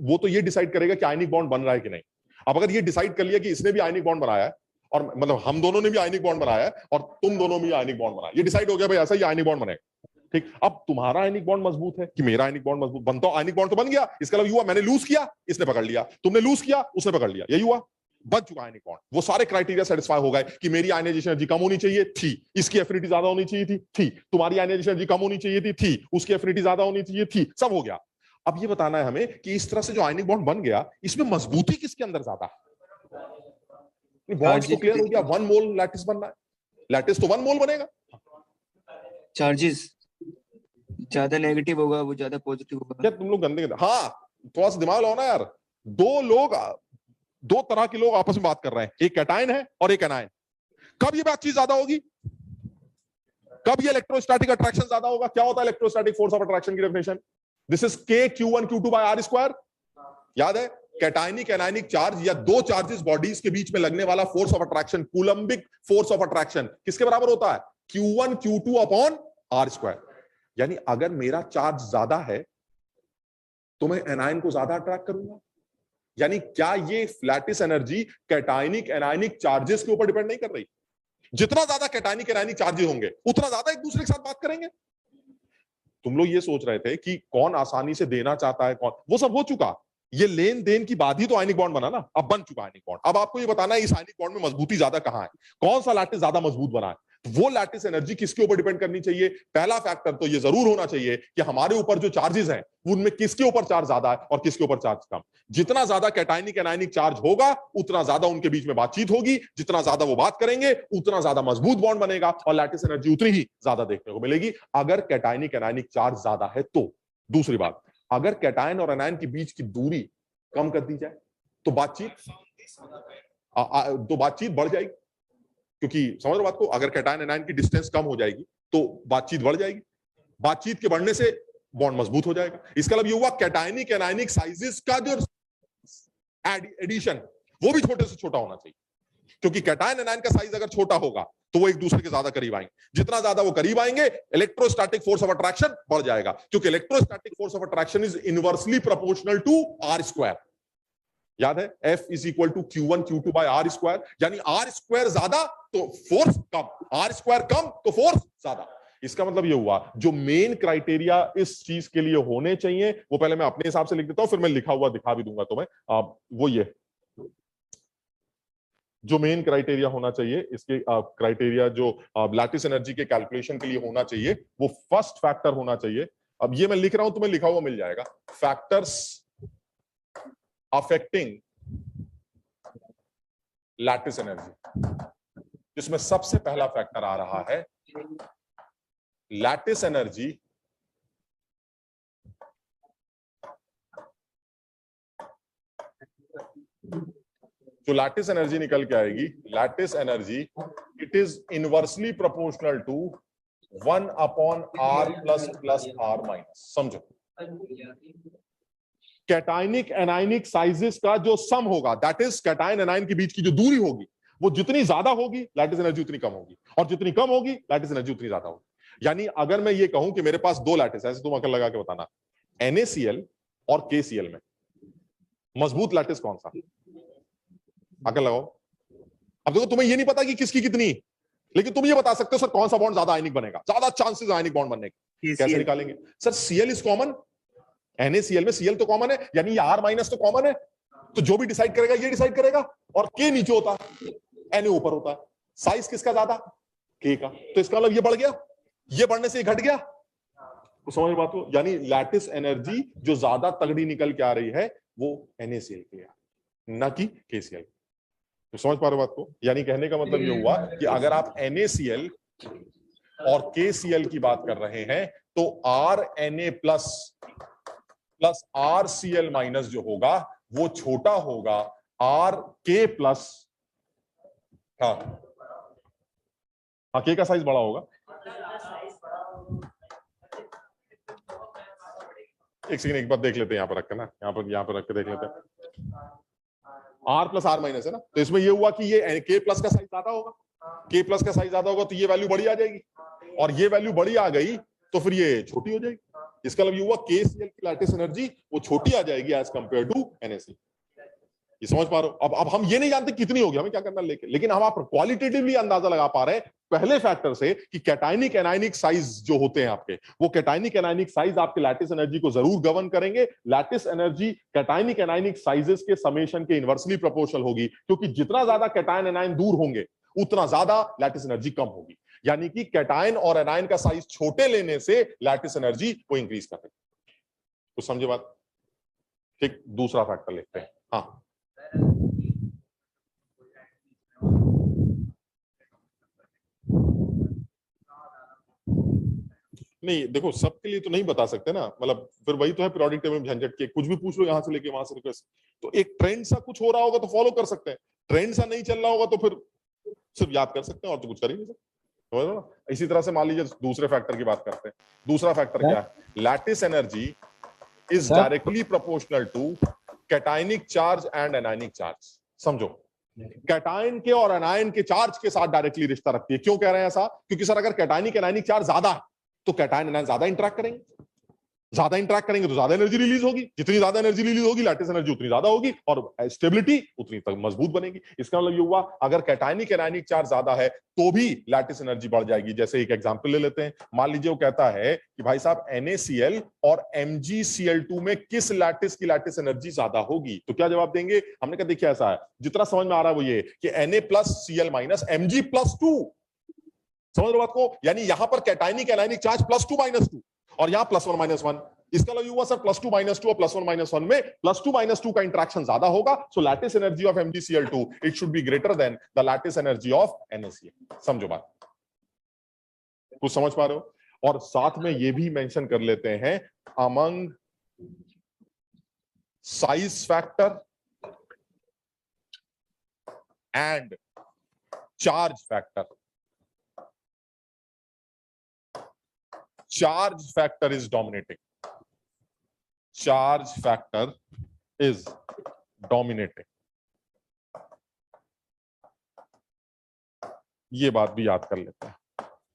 Speaker 1: वो तो ये डिसाइड करेगा कि आयनिक बॉन्ड बन रहा है कि नहीं। अब अगर ये डिसाइड कर लिया कि इसने भी आयनिक बॉन्ड बनाया है और मतलब हम दोनों ने भी आयनिक बॉन्ड बनाया है और तुम दोनों भी आयनिक बॉन्ड बनाया, ये डिसाइड हो गया भाई ऐसा ही आयनिक बॉन्ड बनेगा, ठीक। अब तुम्हारा आयनिक बॉन्ड मजबूत है कि मेरा आयनिक बॉन्ड मजबूत? बनता आयनिक बॉन्ड तो बन गया, इसका मतलब हुआ मैंने लूज किया, इसने पकड़ लिया, तुमने लूज किया, उसने पकड़ लिया, यही हुआ, बन चुका आयनिक बॉन्ड। वो सारे क्राइटेरिया सेटिस्फाई हो गए कि मेरी आयनाइजेशन एनर्जी कम होनी चाहिए थी, इसकी एफिनिटी ज्यादा होनी चाहिए थी, तुम्हारी आयनाइजेशन एनर्जी कम होनी चाहिए थी, उसकी एफिनिटी ज्यादा होनी चाहिए थी, सब हो गया। अब ये बताना है हमें कि इस तरह से जो आयनिक बॉन्ड बन गया इसमें मजबूती किसके अंदर ज्यादा है? बॉन्ड तो क्लियर हो गया, 1 मोल लैटिस बनना है, लैटिस तो 1 मोल बनेगा।
Speaker 6: चार्जेस ज्यादा नेगेटिव होगा, वो ज्यादा पॉजिटिव होगा।
Speaker 1: क्या तुम लोग गंदे? हाँ, थोड़ा सा दिमाग लगाओ ना यार। दो तरह के लोग आपस में बात कर रहे हैं, एक कैटायन है और एक एनायन। कब ये बातचीत ज्यादा होगी? कब ये इलेक्ट्रोस्टैटिक अट्रैक्शन ज्यादा होगा? क्या होता है इलेक्ट्रोस्टैटिक फोर्स ऑफ अट्रैक्शन की definition? This is K Q1 Q2 by R²। याद है? कैटायनिक एनायनिक चार्ज या दो चार्जेस बॉडीज के बीच में लगने वाला force of attraction, Coulombic force of attraction किसके बराबर होता है? Q1 Q2 upon R²। यानी अगर मेरा चार्ज ज्यादा है तो मैं एनायन को ज्यादा अट्रैक्ट करूंगा। यानी क्या ये lattice energy cationic anionic charges के ऊपर डिपेंड नहीं कर रही? जितना ज्यादा कैटायनिक एनायनिक चार्जेस होंगे उतना ज्यादा एक दूसरे के साथ बात करेंगे। तुम लोग ये सोच रहे थे कि कौन आसानी से देना चाहता है, कौन, वो सब हो चुका। ये लेन देन की बाद ही तो आयनिक बॉन्ड बना ना, अब बन चुका आयनिक बॉन्ड। अब आपको ये बताना है इस आयनिक बॉन्ड में मजबूती ज्यादा कहां है, कौन सा लैटिस ज्यादा मजबूत बना है। वो लैटिस एनर्जी किसके ऊपर डिपेंड करनी चाहिए? पहला फैक्टर तो ये जरूर होना चाहिए कि हमारे ऊपर जो चार्जेस हैं उनमें किसके ऊपर चार्ज ज्यादा है और किसके ऊपर चार्ज कम। जितना ज्यादा कैटायनिक एनायनिक चार्ज होगा उतना ज्यादा उनके बीच में बातचीत होगी, जितना ज्यादा वो बात करेंगे उतना ज्यादा मजबूत बॉन्ड बनेगा और लैटिस एनर्जी उतनी ही ज्यादा देखने को मिलेगी अगर कैटायनिक एनायनिक चार्ज ज्यादा है तो। दूसरी बात, अगर कैटायन और एनायन के बीच की दूरी कम कर दी जाए तो बातचीत बढ़ जाएगी। क्योंकि समझ रहे बात को, अगर कैटायन एनायन की डिस्टेंस कम हो जाएगी तो बातचीत बढ़ जाएगी, बातचीत के बढ़ने से बॉन्ड मजबूत हो जाएगा। इसका मतलब ये हुआ कैटायनिक एनायनिक साइजेस का जो एडिशन वो भी छोटे से छोटा होना चाहिए, क्योंकि कैटायन एनायन का साइज अगर छोटा होगा तो वो एक दूसरे के ज्यादा करीब आएंगे, जितना ज्यादा वो करीब आएंगे इलेक्ट्रोस्टैटिक फोर्स ऑफ अट्रैक्शन बढ़ जाएगा, क्योंकि electrostatic force of attraction is inversely proportional to R²। याद है? F is equal to Q1 Q2 by R²। यानी R² ज्यादा तो फोर्स कम, R² कम तो फोर्स ज्यादा। इसका मतलब ये हुआ जो मेन क्राइटेरिया इस चीज के लिए होने चाहिए वो पहले मैं अपने हिसाब से लिख देता हूं, फिर मैं लिखा हुआ दिखा भी दूंगा तुम्हें। वो ये जो मेन क्राइटेरिया होना चाहिए, इसके क्राइटेरिया जो लैटिस एनर्जी के कैलकुलेशन के लिए होना चाहिए, वो फर्स्ट फैक्टर होना चाहिए। अब ये मैं लिख रहा हूं, तुम्हें लिखा हुआ मिल जाएगा, फैक्टर्स अफेक्टिंग लैटिस एनर्जी, जिसमें सबसे पहला फैक्टर आ रहा है लैटिस एनर्जी जो लैटिस एनर्जी निकल के आएगी, lattice energy it is inversely proportional to 1 upon R plus plus R minus. समझो, कैटायनिक एनायनिक साइजेस का जो सम होगा, दैट इज कैटायन एनायन के बीच की जो दूरी होगी, वो जितनी ज्यादा होगी लैटिस एनर्जी उतनी कम होगी, और जितनी कम होगी लैटिस एनर्जी उतनी ज्यादा होगी। यानी अगर मैं ये कहूं कि मेरे पास दो लैटिस है, ऐसे तुम अकल लगा के बताना, NaCl और KCl में मजबूत लैटिस कौन सा? अकल लगाओ। अब देखो तुम्हें ये नहीं पता कि किसकी कितनी, लेकिन तुम ये बता सकते हो सर कौन सा बॉन्ड ज्यादा आयनिक बनेगा, ज्यादा चांसेस आयनिक बॉन्ड बनने के। कैसे निकालेंगे sir? Cl is common, NaCl में Cl तो कॉमन है, यानी ये R माइनस तो कॉमन है, तो जो भी डिसाइड करेगा ये डिसाइड करेगा, और K नीचे होता है, Na ऊपर होता है। साइज किसका ज्यादा? K का। तो इसका मतलब ये बढ़ गया, ये बढ़ने से ये घट गया। तो समझ बात को, यानी लैटिस एनर्जी जो ज्यादा तगड़ी निकल के आ रही है वो NaCl की है, ना कि KCl। तो समझ पा रहे हो बात को? यानी कहने का मतलब ये हुआ कि अगर आप NaCl और KCl की बात कर रहे हैं तो RNa प्लस RCl माइनस जो होगा वो छोटा होगा RK प्लस, हाँ K का साइज बड़ा होगा। एक सेकंड, एक बार देख लेते हैं, यहाँ पर रख के ना, यहाँ पर रख के देख लेते हैं। R प्लस R माइनस है ना, तो इसमें ये हुआ कि ये K प्लस का साइज ज्यादा होगा, K प्लस का साइज ज्यादा होगा तो ये वैल्यू बड़ी आ जाएगी, और ये वैल्यू बड़ी आ गई तो फिर ये छोटी हो जाएगी। इसका मतलब ये हुआ KCl की लैटिस एनर्जी वो छोटी आ जाएगी एज कंपेयर टू NaCl। ये समझ पा रहे हो? अब हम ये नहीं जानते कितनी होगी, हमें क्या करना लेकिन हम आप क्वालिटेटिवली अंदाजा लगा पा रहे हैं पहले फैक्टर से कि कैटायनिक एनायनिक साइज जो होते हैं आपके, वो कैटायनिक एनायनिक साइज आपके लैटिस एनर्जी को जरूर गवर्न करेंगे। Lattice energy cationic anionic sizes के समेशन के इनवर्सली प्रोपोर्शनल होगी, क्योंकि जितना ज्यादा कैटायन एनायन दूर होंगे उतना ज्यादा लैटिस एनर्जी कम होगी। यानी कि कैटायन और एनायन का साइज छोटे लेने से लैटिस एनर्जी को इंक्रीज करेगा। तो समझे बात? ठीक, दूसरा फैक्टर लिखते हैं। हाँ, नहीं देखो सबके लिए तो नहीं बता सकते ना, मतलब फिर वही तो है पीरियोडिक टेबल में झंझट के, कुछ भी पूछ लो यहाँ से लेके वहां से रिक्वेस्ट। तो एक ट्रेंड सा कुछ हो रहा होगा तो फॉलो कर सकते हैं, ट्रेंड सा नहीं चल रहा होगा तो फिर सिर्फ याद कर सकते हैं और तो कुछ कर ही नहीं सकते। समझ लो ना? इसी तरह से मान लीजिए दूसरे फैक्टर की बात करते हैं। दूसरा फैक्टर क्या है? Lattice energy is directly proportional to cationic charge and anionic charge. समझो, कैटायन के और एनायन के चार्ज के साथ डायरेक्टली रिश्ता रखती है। क्यों कह रहे हैं ऐसा? क्योंकि सर अगर कैटायनिक एनायनिक चार्ज ज्यादा है तो कैटायन एनायन ज्यादा इंटरेक्ट करेंगे, ज्यादा इंटरेक्ट करेंगे तो ज्यादा एनर्जी रिलीज होगी, जितनी ज्यादा एनर्जी रिलीज होगी लैटिस एनर्जी उतनी ज्यादा होगी और स्टेबिलिटी उतनी तक मजबूत बनेगी। इसका मतलब ये हुआ अगर कैटायनिक एनायनिक चार्ज ज्यादा है तो भी लैटिस एनर्जी बढ़ जाएगी। जैसे एक एग्जांपल ले लेते हैं, मान लीजिए वो कहता है कि भाई साहब NaCl और MgCl2 में किस लैटिस की लैटिस एनर्जी ज्यादा होगी, तो क्या जवाब देंगे? हमने कहा देखिए ऐसा है, जितना समझ में आ रहा है वो ये कि Na plus Cl minus Mg plus 2। समझ रहे हो बात को? यानी यहां पर कैटायनिक एनायनिक चार्ज +2 -2 और यहां +1 -1। इसका मतलब हुआ सर +2 -2 और +1 -1 में +2 -2 का इंटरेक्शन ज्यादा होगा, so lattice energy of MgCl2 it should be greater than the lattice energy of NaCl। समझो बात, कुछ समझ पा रहे हो? और साथ में ये भी मेंशन कर लेते हैं among size factor and charge factor, charge factor is dominating, charge factor is dominating। ये बात भी याद कर लेते हैं।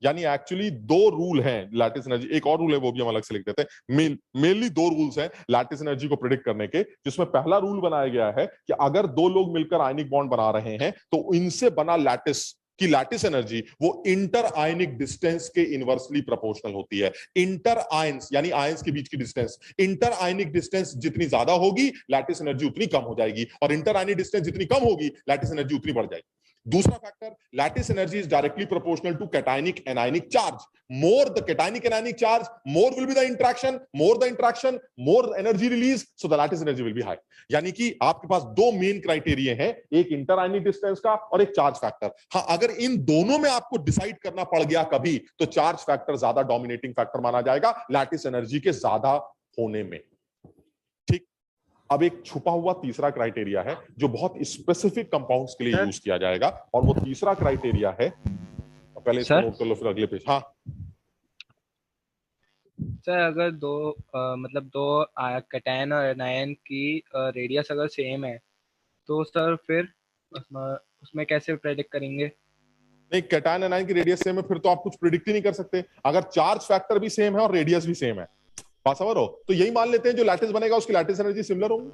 Speaker 1: यानी एक्चुअली दो रूल हैं लैटिस एनर्जी, एक और रूल है वो भी हम अलग से लिख देते हैं। मेनली दो रूल्स हैं लैटिस एनर्जी को प्रेडिक्ट करने के, जिसमें पहला रूल बनाया गया है कि अगर दो लोग मिलकर आयनिक बॉन्ड बना रहे हैं तो इनसे बना लैटिस की लैटिस एनर्जी वो इंटर आयनिक डिस्टेंस के इनवर्सली प्रोपोर्शनल होती है। इंटर आयंस यानी आयंस के बीच की डिस्टेंस, इंटर आयनिक डिस्टेंस जितनी ज्यादा होगी लैटिस एनर्जी उतनी कम हो जाएगी, और इंटर आयनिक डिस्टेंस जितनी कम होगी लैटिस एनर्जी उतनी बढ़ जाएगी। दूसरा factor, lattice energy is directly proportional to cationic anionic charge. More the cationic anionic charge, more will be the interaction, more energy release, so the lattice energy will be high. यानी कि आपके पास दो main criteria हैं, एक inter आयनिक distance का और एक charge factor. हाँ, अगर इन दोनों में आपको डिसाइड करना पड़ गया कभी तो चार्ज फैक्टर ज्यादा डोमिनेटिंग फैक्टर माना जाएगा लैटिस एनर्जी के ज्यादा होने में। ठीक, अब एक छुपा हुआ तीसरा क्राइटेरिया है जो बहुत स्पेसिफिक कंपाउंड्स के लिए यूज किया जाएगा, और वो तीसरा क्राइटेरिया है, पहले इसको नोट कर लो फिर अगले पेज। हाँ
Speaker 3: सर, अगर दो कैटायन और एनायन की रेडियस अगर सेम है तो सर फिर उसमें कैसे प्रेडिक्ट करेंगे?
Speaker 1: नहीं, कैटायन एनायन की रेडियस सेम है, फिर तो आप कुछ प्रिडिक्ट ही नहीं कर सकते। अगर चार्ज फैक्टर भी सेम है और रेडियस भी सेम है, बात समझ रहे हो, तो यही मान लेते हैं जो लैटिस बनेगा उसकी लैटिस एनर्जी सिमिलर होगी।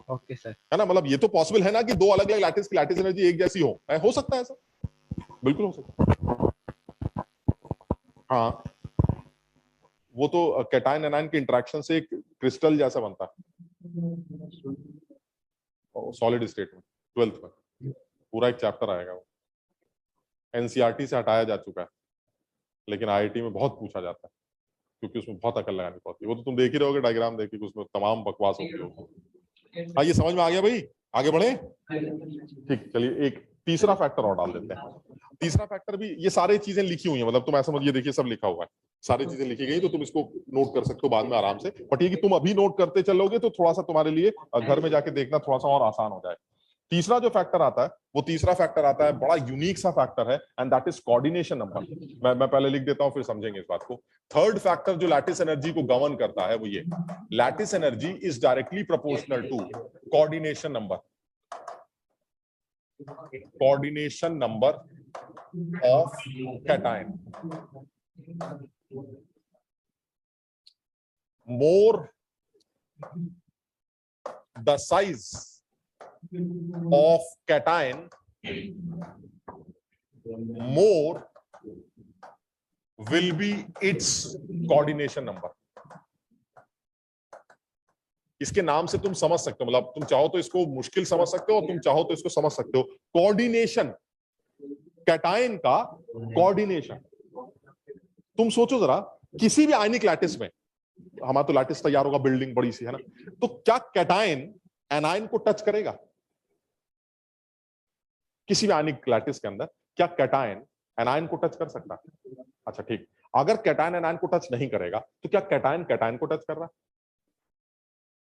Speaker 3: Okay sir.
Speaker 1: है ना, मतलब ये तो पॉसिबल है ना कि दो अलग अलग लैटिस की लैटिस एनर्जी एक जैसी हो सकता है ऐसा, बिल्कुल हो सकता है। हाँ, वो तो कैटायन एनायन के इंटरेक्शन से एक क्रिस्टल जैसा बनता है सॉलिड स्टेट में। 12th में पूरा एक चैप्टर आएगा, वो एनसीईआरटी से हटाया जा चुका है, लेकिन आईआईटी में बहुत पूछा जाता है क्योंकि उसमें बहुत अकल लगानी पड़ती है। वो तो तुम देख ही रहोगे डायग्राम देखी, उसमें तमाम बकवास होती है। हाँ, ये समझ में आ गया भाई, आगे बढ़े। ठीक, चलिए एक तीसरा फैक्टर और डाल देते हैं। तीसरा फैक्टर भी, ये सारी चीजें लिखी हुई हैं, मतलब तुम ऐसा समझिए, देखिए सब लिखा हुआ है, सारी चीजें लिखी गई, तो तुम इसको नोट कर सकते हो बाद में आराम से। बट ये कि तुम अभी नोट करते चलोगे तो थोड़ा सा तुम्हारे लिए घर में जाके देखना थोड़ा सा और आसान हो जाए। तीसरा जो फैक्टर आता है, वो तीसरा फैक्टर आता है, बड़ा यूनिक सा फैक्टर है, and that is coordination number. मैं पहले लिख देता हूं, फिर समझेंगे इस बात को। थर्ड फैक्टर जो लैटिस एनर्जी को गवर्न करता है वो ये, lattice energy is directly proportional to coordination number. Coordination number of cation. More the size of cation, more will be its coordination number. इसके नाम से तुम समझ सकते हो, मतलब तुम चाहो तो इसको मुश्किल समझ सकते हो और तुम चाहो तो इसको समझ सकते हो। कोऑर्डिनेशन, कैटायन का कोऑर्डिनेशन। तुम सोचो जरा, किसी भी आयनिक लैटिस में, हमारा तो लैटिस तैयार होगा बिल्डिंग बड़ी सी है ना, तो क्या कैटायन एनायन को टच करेगा? किसी भी आयनिक लैटिस के अंदर क्या कैटायन एनायन को टच कर सकता है? अच्छा ठीक, अगर कैटायन एनायन को टच नहीं करेगा तो क्या कैटायन कैटायन को टच कर रहा है?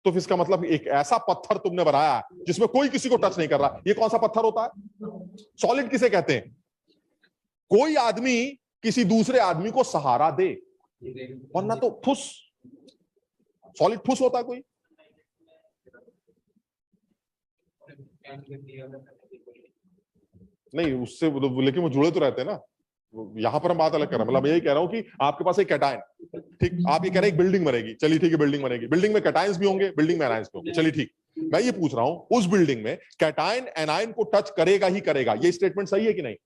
Speaker 1: तो फिर इसका मतलब एक ऐसा पत्थर तुमने बनाया है जिसमें कोई किसी को टच नहीं कर रहा। ये कौन सा पत्थर होता है? सॉलिड किसे कहते हैं? कोई आदमी किसी दूसरे आदमी को सहारा दे, वरना तो फुस, सॉलिड फुस होता है कोई। नहीं उससे, लेकिन वो जुड़े तो रहते हैं ना। यहां पर हम बात अलग कर रहे हैं, मतलब मैं यही कह रहा हूं कि आपके पास एक कैटायन, ठीक, आप ये कह रहे हैं एक बिल्डिंग बनेगी, चलिए ठीक है बिल्डिंग बनेगी, बिल्डिंग में कैटायंस भी होंगे, बिल्डिंग में एनायंस भी होंगे, चलिए ठीक। मैं ये पूछ रहा हूं उस बिल्डिंग में कैटायन एनायन को टच करेगा ही करेगा, ये स्टेटमेंट सही है कि नहीं?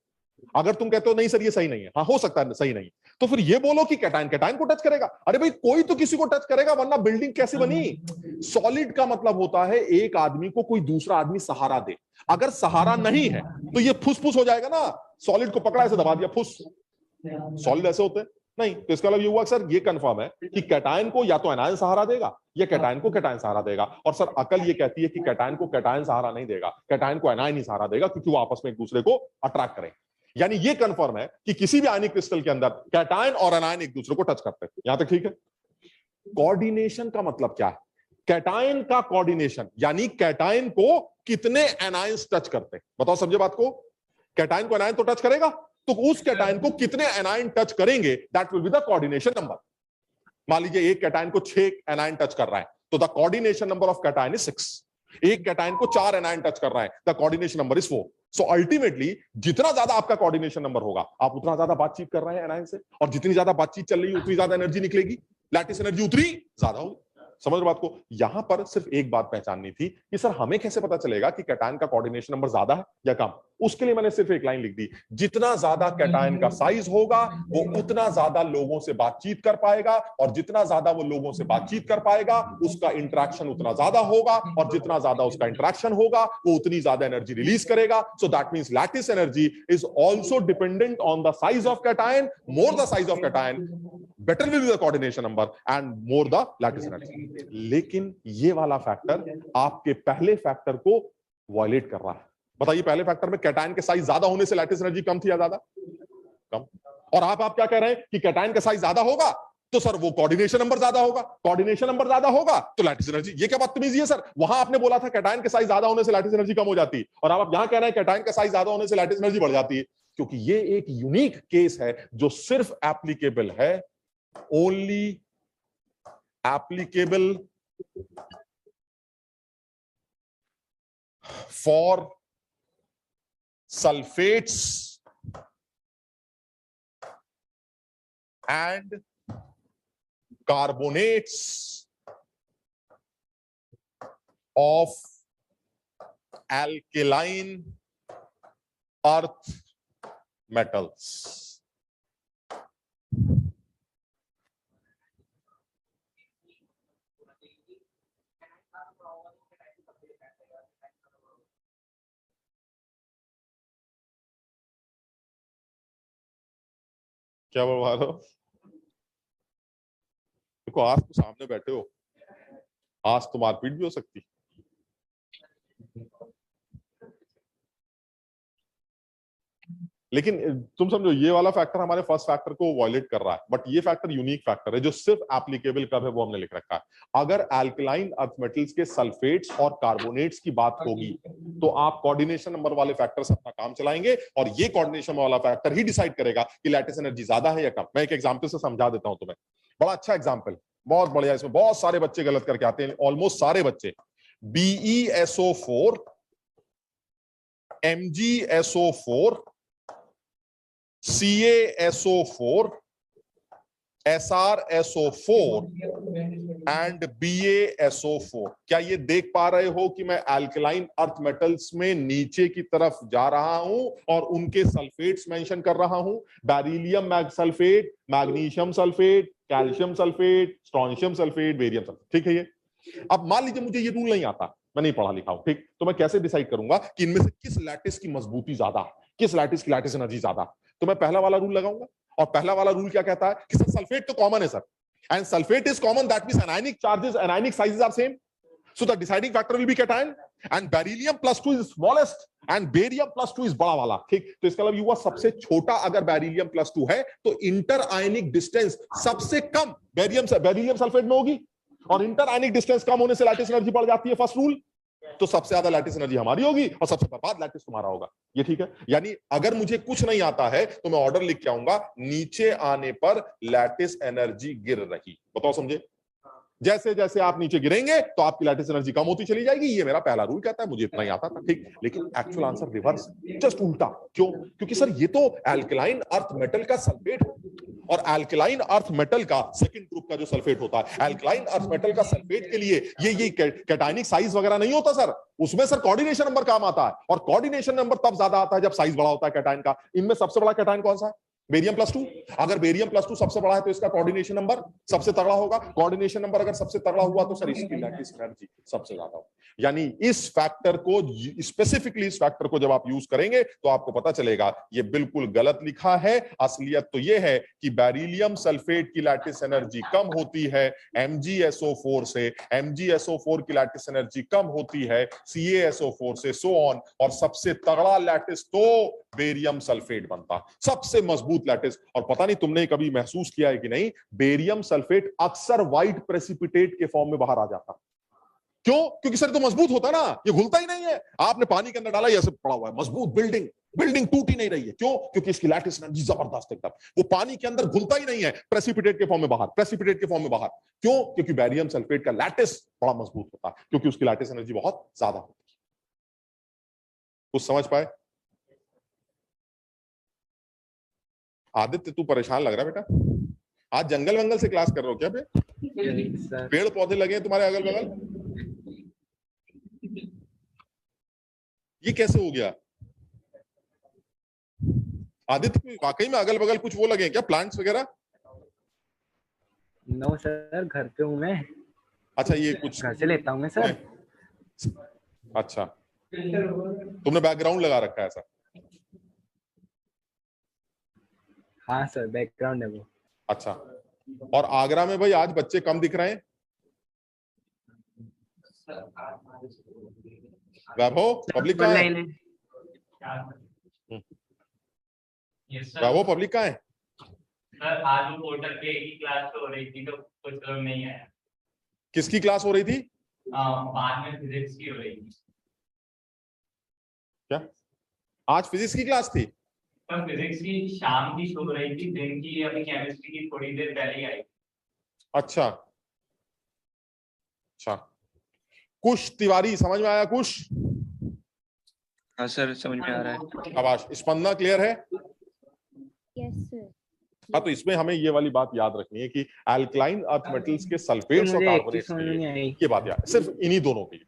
Speaker 1: अगर तुम कहते हो नहीं सर ये सही नहीं है, हाँ हो सकता है सही नहीं, तो फिर ये बोलो कि कैटायन कैटायन को टच करेगा। अरे भाई कोई तो किसी को टच करेगा, वरना बिल्डिंग कैसे बनी? सॉलिड का मतलब होता है एक आदमी को कोई दूसरा आदमी सहारा दे। अगर सहारा नहीं है तो ये फुसफुस हो जाएगा ना, सॉलिड को पकड़ा ऐसे दबा दिया फुस, सॉलिड ऐसे होते हैं नहीं। तो इसका मतलब ये हुआ सर ये कंफर्म है कि कैटायन को या तो एनायन सहारा देगा या कैटायन को कैटायन सहारा देगा। और सर अकल ये कहती है कि कैटायन को कैटायन सहारा नहीं देगा, कैटायन को एनायन ही सहारा देगा, क्योंकि वो आपस में एक दूसरे को अट्रैक्ट करें। यानी ये कंफर्म है कि किसी भी आयनिक क्रिस्टल के अंदर कैटायन और एनायन एक दूसरे को टच करते हैं। यहां तक ठीक है। कोऑर्डिनेशन का मतलब क्या है? कैटायन का कोऑर्डिनेशन, यानी कैटायन को कितने एनायंस टच करते हैं। बताओ समझे बात को? कैटायन को एनायन तो टच करेगा, तो उस कैटायन को कितने एनायन टच करेंगे, that will be the coordination number. मान लीजिए एक कैटायन को 6 एनायन टच कर रहा है, तो the coordination number of cation is 6। एक कैटायन को 4 एनायन टच कर रहा है, the coordination number is 4। So ultimately जितना ज्यादा आपका कोऑर्डिनेशन नंबर होगा, आप उतना ज्यादा बातचीत कर रहे हैं एनायन से, और जितनी ज्यादा बातचीत चल रही है उतनी ज्यादा एनर्जी निकलेगी, लैटिस एनर्जी उतनी ज्यादा होगी। समझ रहे बात को? यहां पर सिर्फ एक बात पहचाननी थी कि सर हमें कैसे पता चलेगा कि कैटायन का कोऑर्डिनेशन नंबर ज्यादा है या कम। उसके लिए मैंने सिर्फ एक लाइन लिख दी, जितना ज्यादा कैटायन का साइज होगा वो उतना ज्यादा लोगों से बातचीत कर पाएगा, और जितना ज्यादा वो लोगों से बातचीत कर पाएगा उसका इंटरेक्शन उतना ज्यादा होगा, और जितना ज्यादा उसका इंटरेक्शन होगा वो उतनी ज्यादा एनर्जी रिलीज करेगा। So that means lattice energy is also dependent on the size of cation. More the size of cation, better will be the coordination number, and more the lattice energy. लेकिन ये वाला factor आपके पहले factor को violet कर रहा है। बताइए, पहले फैक्टर में कैटायन के साइज ज्यादा होने से लैटिस एनर्जी कम थी या ज्यादा? कम। और आप क्या कह रहे हैं कि कैटायन का साइज ज्यादा होगा तो सर वो कोऑर्डिनेशन नंबर ज्यादा होगा, कोऑर्डिनेशन नंबर ज्यादा होगा तो लैटिस एनर्जी। ये क्या बदतमीजी है सर? वहां आपने बोला था कैटायन के साइज ज्यादा होने से लैटिस एनर्जी कम हो जाती, और आप यहां कह रहे हैं कैटायन का साइज ज्यादा होने से लैटिस एनर्जी बढ़ जाती है। क्योंकि ये एक यूनिक केस है जो सिर्फ एप्लीकेबल है, only applicable for sulfates and carbonates of alkaline earth metals. क्या बोलवा रहे हो? देखो आज तो सामने बैठे हो, आज तो मारपीट भी हो सकती। लेकिन तुम समझो ये वाला फैक्टर हमारे फर्स्ट फैक्टर को वायलेट कर रहा है, बट ये फैक्टर यूनिक फैक्टर है जो सिर्फ एप्लीकेबल कब है वो हमने लिख रखा है। अगर अल्कलाइन अर्थ मेटल्स के सल्फेट्स और कार्बोनेट्स की बात होगी तो आप कोऑर्डिनेशन नंबर वाले फैक्टर से अपना काम चलाएंगे और ये कोऑर्डिनेशन वाला फैक्टर ही डिसाइड करेगा कि लैटिस एनर्जी ज्यादा है या कम। मैं एक एग्जांपल से समझा देता हूं तुम्हें, बड़ा अच्छा एग्जांपल, बहुत बढ़िया। इसमें बहुत सारे बच्चे गलत करके आते हैं, ऑलमोस्ट सारे बच्चे। BeSO4 MgSO4 CaSO4 SrSO4 and BaSO4। क्या ये देख पा रहे हो कि मैं अल्कलाइन अर्थ मेटल्स में नीचे की तरफ जा रहा हूं और उनके सल्फेट्स मेंशन कर रहा हूं? Beryllium sulphate, magnesium sulphate, calcium sulphate, strontium sulphate, barium sulphate. ठीक है ये। अब मान लीजिए मुझे ये रूल नहीं आता, मैं नहीं पढ़ा लिखा हूं, ठीक, तो मैं कैसे डिसाइड करूंगा कि इनमें से किस लैटिस की मजबूती ज्यादा, किस लैटिस की लैटिस एनर्जी ज्यादा? तो मैं पहला वाला रूल लगाऊंगा, और पहला वाला रूल क्या कहता है कि सर सल्फेट तो कॉमन है sir, and sulphate is common, that means anionic charges, anionic sizes are same, so the deciding factor will be cation, and beryllium +2 is smallest and barium +2 is बड़ा वाला। ठीक, तो इसका मतलब युवा सबसे छोटा अगर बेरिलियम +2 है तो इंटर आयनिक डिस्टेंस सबसे कम बेरिलियम सल्फेट में होगी, और इंटर आयनिक डिस्टेंस कम होने से लैटिस एनर्जी बढ़ जाती है, फर्स्ट रूल। तो सबसे ज्यादा लैटिस एनर्जी हमारी होगी और सबसे बर्बाद लैटिस तुम्हारा होगा। ये ठीक है? यानी अगर मुझे कुछ नहीं आता है तो मैं ऑर्डर लिख के आऊंगा, नीचे आने पर लैटिस एनर्जी गिर रही। बताओ समझे? जैसे जैसे आप नीचे गिरेंगे तो आपकी लैटिस एनर्जी कम होती चली जाएगी। ये मेरा पहला रूल कहता है, मुझे इतना ही आता था, ठीक। लेकिन एक्चुअल आंसर रिवर्स, जस्ट उल्टा। क्यों? क्योंकि सर ये तो अल्कलाइन अर्थ मेटल का सल्फेट है, और अल्कलाइन अर्थ मेटल का सेकंड ग्रुप का जो सल्फेट होता है, अल्कलाइन अर्थ मेटल का सल्फेट के लिए ये कैटायनिक साइज वगैरह नहीं होता सर, उसमें सर कोऑर्डिनेशन नंबर काम आता है, और कोऑर्डिनेशन नंबर तब ज्यादा आता है जब साइज बड़ा होता है कैटायन का। इनमें सबसे बड़ा कैटायन कौन सा है? बेरियम +2। अगर बेरियम +2 सबसे बड़ा है तो इसका कोऑर्डिनेशन नंबर सबसे तगड़ा होगा। कोऑर्डिनेशन नंबर अगर सबसे तगड़ा हुआ तो सर इसकी लैटिस एनर्जी सबसे ज्यादा होगी। यानी इस फैक्टर को, स्पेसिफिकली इस फैक्टर को जब आप यूज करेंगे तो आपको पता चलेगा ये बिल्कुल गलत लिखा है। असलियत तो ये है कि बेरिलियम सल्फेट की लैटिस एनर्जी कम होती है MgSO4 से, MgSO4 की लैटिस एनर्जी कम होती है CaSO4 से, सो ऑन। और सबसे तगड़ा लैटिस तो बेरियम सल्फेट बनता, सबसे मजबूत लैटिस। और पता नहीं तुमने कभी महसूस किया है कि नहीं, बेरियम सल्फेट अक्सर व्हाइट प्रेसिपिटेट के फॉर्म में बाहर आ जाता। क्यों? क्योंकि सर तो मजबूत होता ना, ये घुलता ही नहीं है। आपने पानी के अंदर डाला, ये ऐसे पड़ा हुआ है, मजबूत बिल्डिंग टूट ही नहीं रही है। क्यों? क्योंकि इसकी लैटिस एनर्जी जबरदस्त एकदम, वो पानी के अंदर घुलता ही नहीं है, प्रेसिपिटेट के फॉर्म में बाहर, प्रेसिपिटेट के फॉर्म में बाहर। क्यों? क्योंकि बेरियम सल्फेट का लैटिस बड़ा मजबूत होता है, क्योंकि उसकी लैटिस एनर्जी बहुत ज्यादा होती है। कुछ समझ पाए? आदित्य तू परेशान लग रहा है बेटा, आज जंगल वंगल से क्लास कर रहे हो क्या बे? पेड़ पौधे लगे हैं तुम्हारे अगल बगल, ये कैसे हो गया? आदित्य वाकई में अगल बगल कुछ वो लगे हैं क्या, प्लांट्स वगैरह?
Speaker 3: नो सर, घर पे हूँ मैं।
Speaker 1: अच्छा, ये कुछ
Speaker 3: घर से लेता हूँ मैं सर।
Speaker 1: अच्छा, तुमने बैकग्राउंड लगा रखा है ऐसा?
Speaker 3: हाँ सर, बैकग्राउंड है वो।
Speaker 1: अच्छा, और आगरा में भाई आज बच्चे कम दिख रहे हैं। वैभव पब्लिक कहाँ है? वैभव पब्लिक कहाँ है?
Speaker 7: सर आज वो पोर्टल पे एक ही क्लास हो रही थी तो कुछ लोग नहीं आया।
Speaker 1: किसकी क्लास हो रही थी?
Speaker 7: बाद में फिजिक्स की हो रही थी।
Speaker 1: क्या आज फिजिक्स की क्लास थी?
Speaker 7: सर फिजिक्स की शाम की हो रही थी, दिन की अभी केमिस्ट्री की थोड़ी देर पहले ही आई।
Speaker 1: अच्छा अच्छा, कुश तिवारी समझ में आया? कुश
Speaker 6: हाँ सर, समझ में आ रहा है।
Speaker 1: शाबाश। स्पंदना क्लियर है?
Speaker 8: Yes sir.
Speaker 1: हाँ, तो इसमें हमें ये वाली बात याद रखनी है कि अल्कलाइन अर्थ मेटल्स के सल्फेट्स और
Speaker 3: मुझे एक चीज
Speaker 1: कार्बोनेट्स
Speaker 3: समझ
Speaker 1: के
Speaker 3: में
Speaker 1: लिए
Speaker 3: नहीं आई।
Speaker 1: ये बात याद, सिर्फ इन्हीं दोनों के लिए।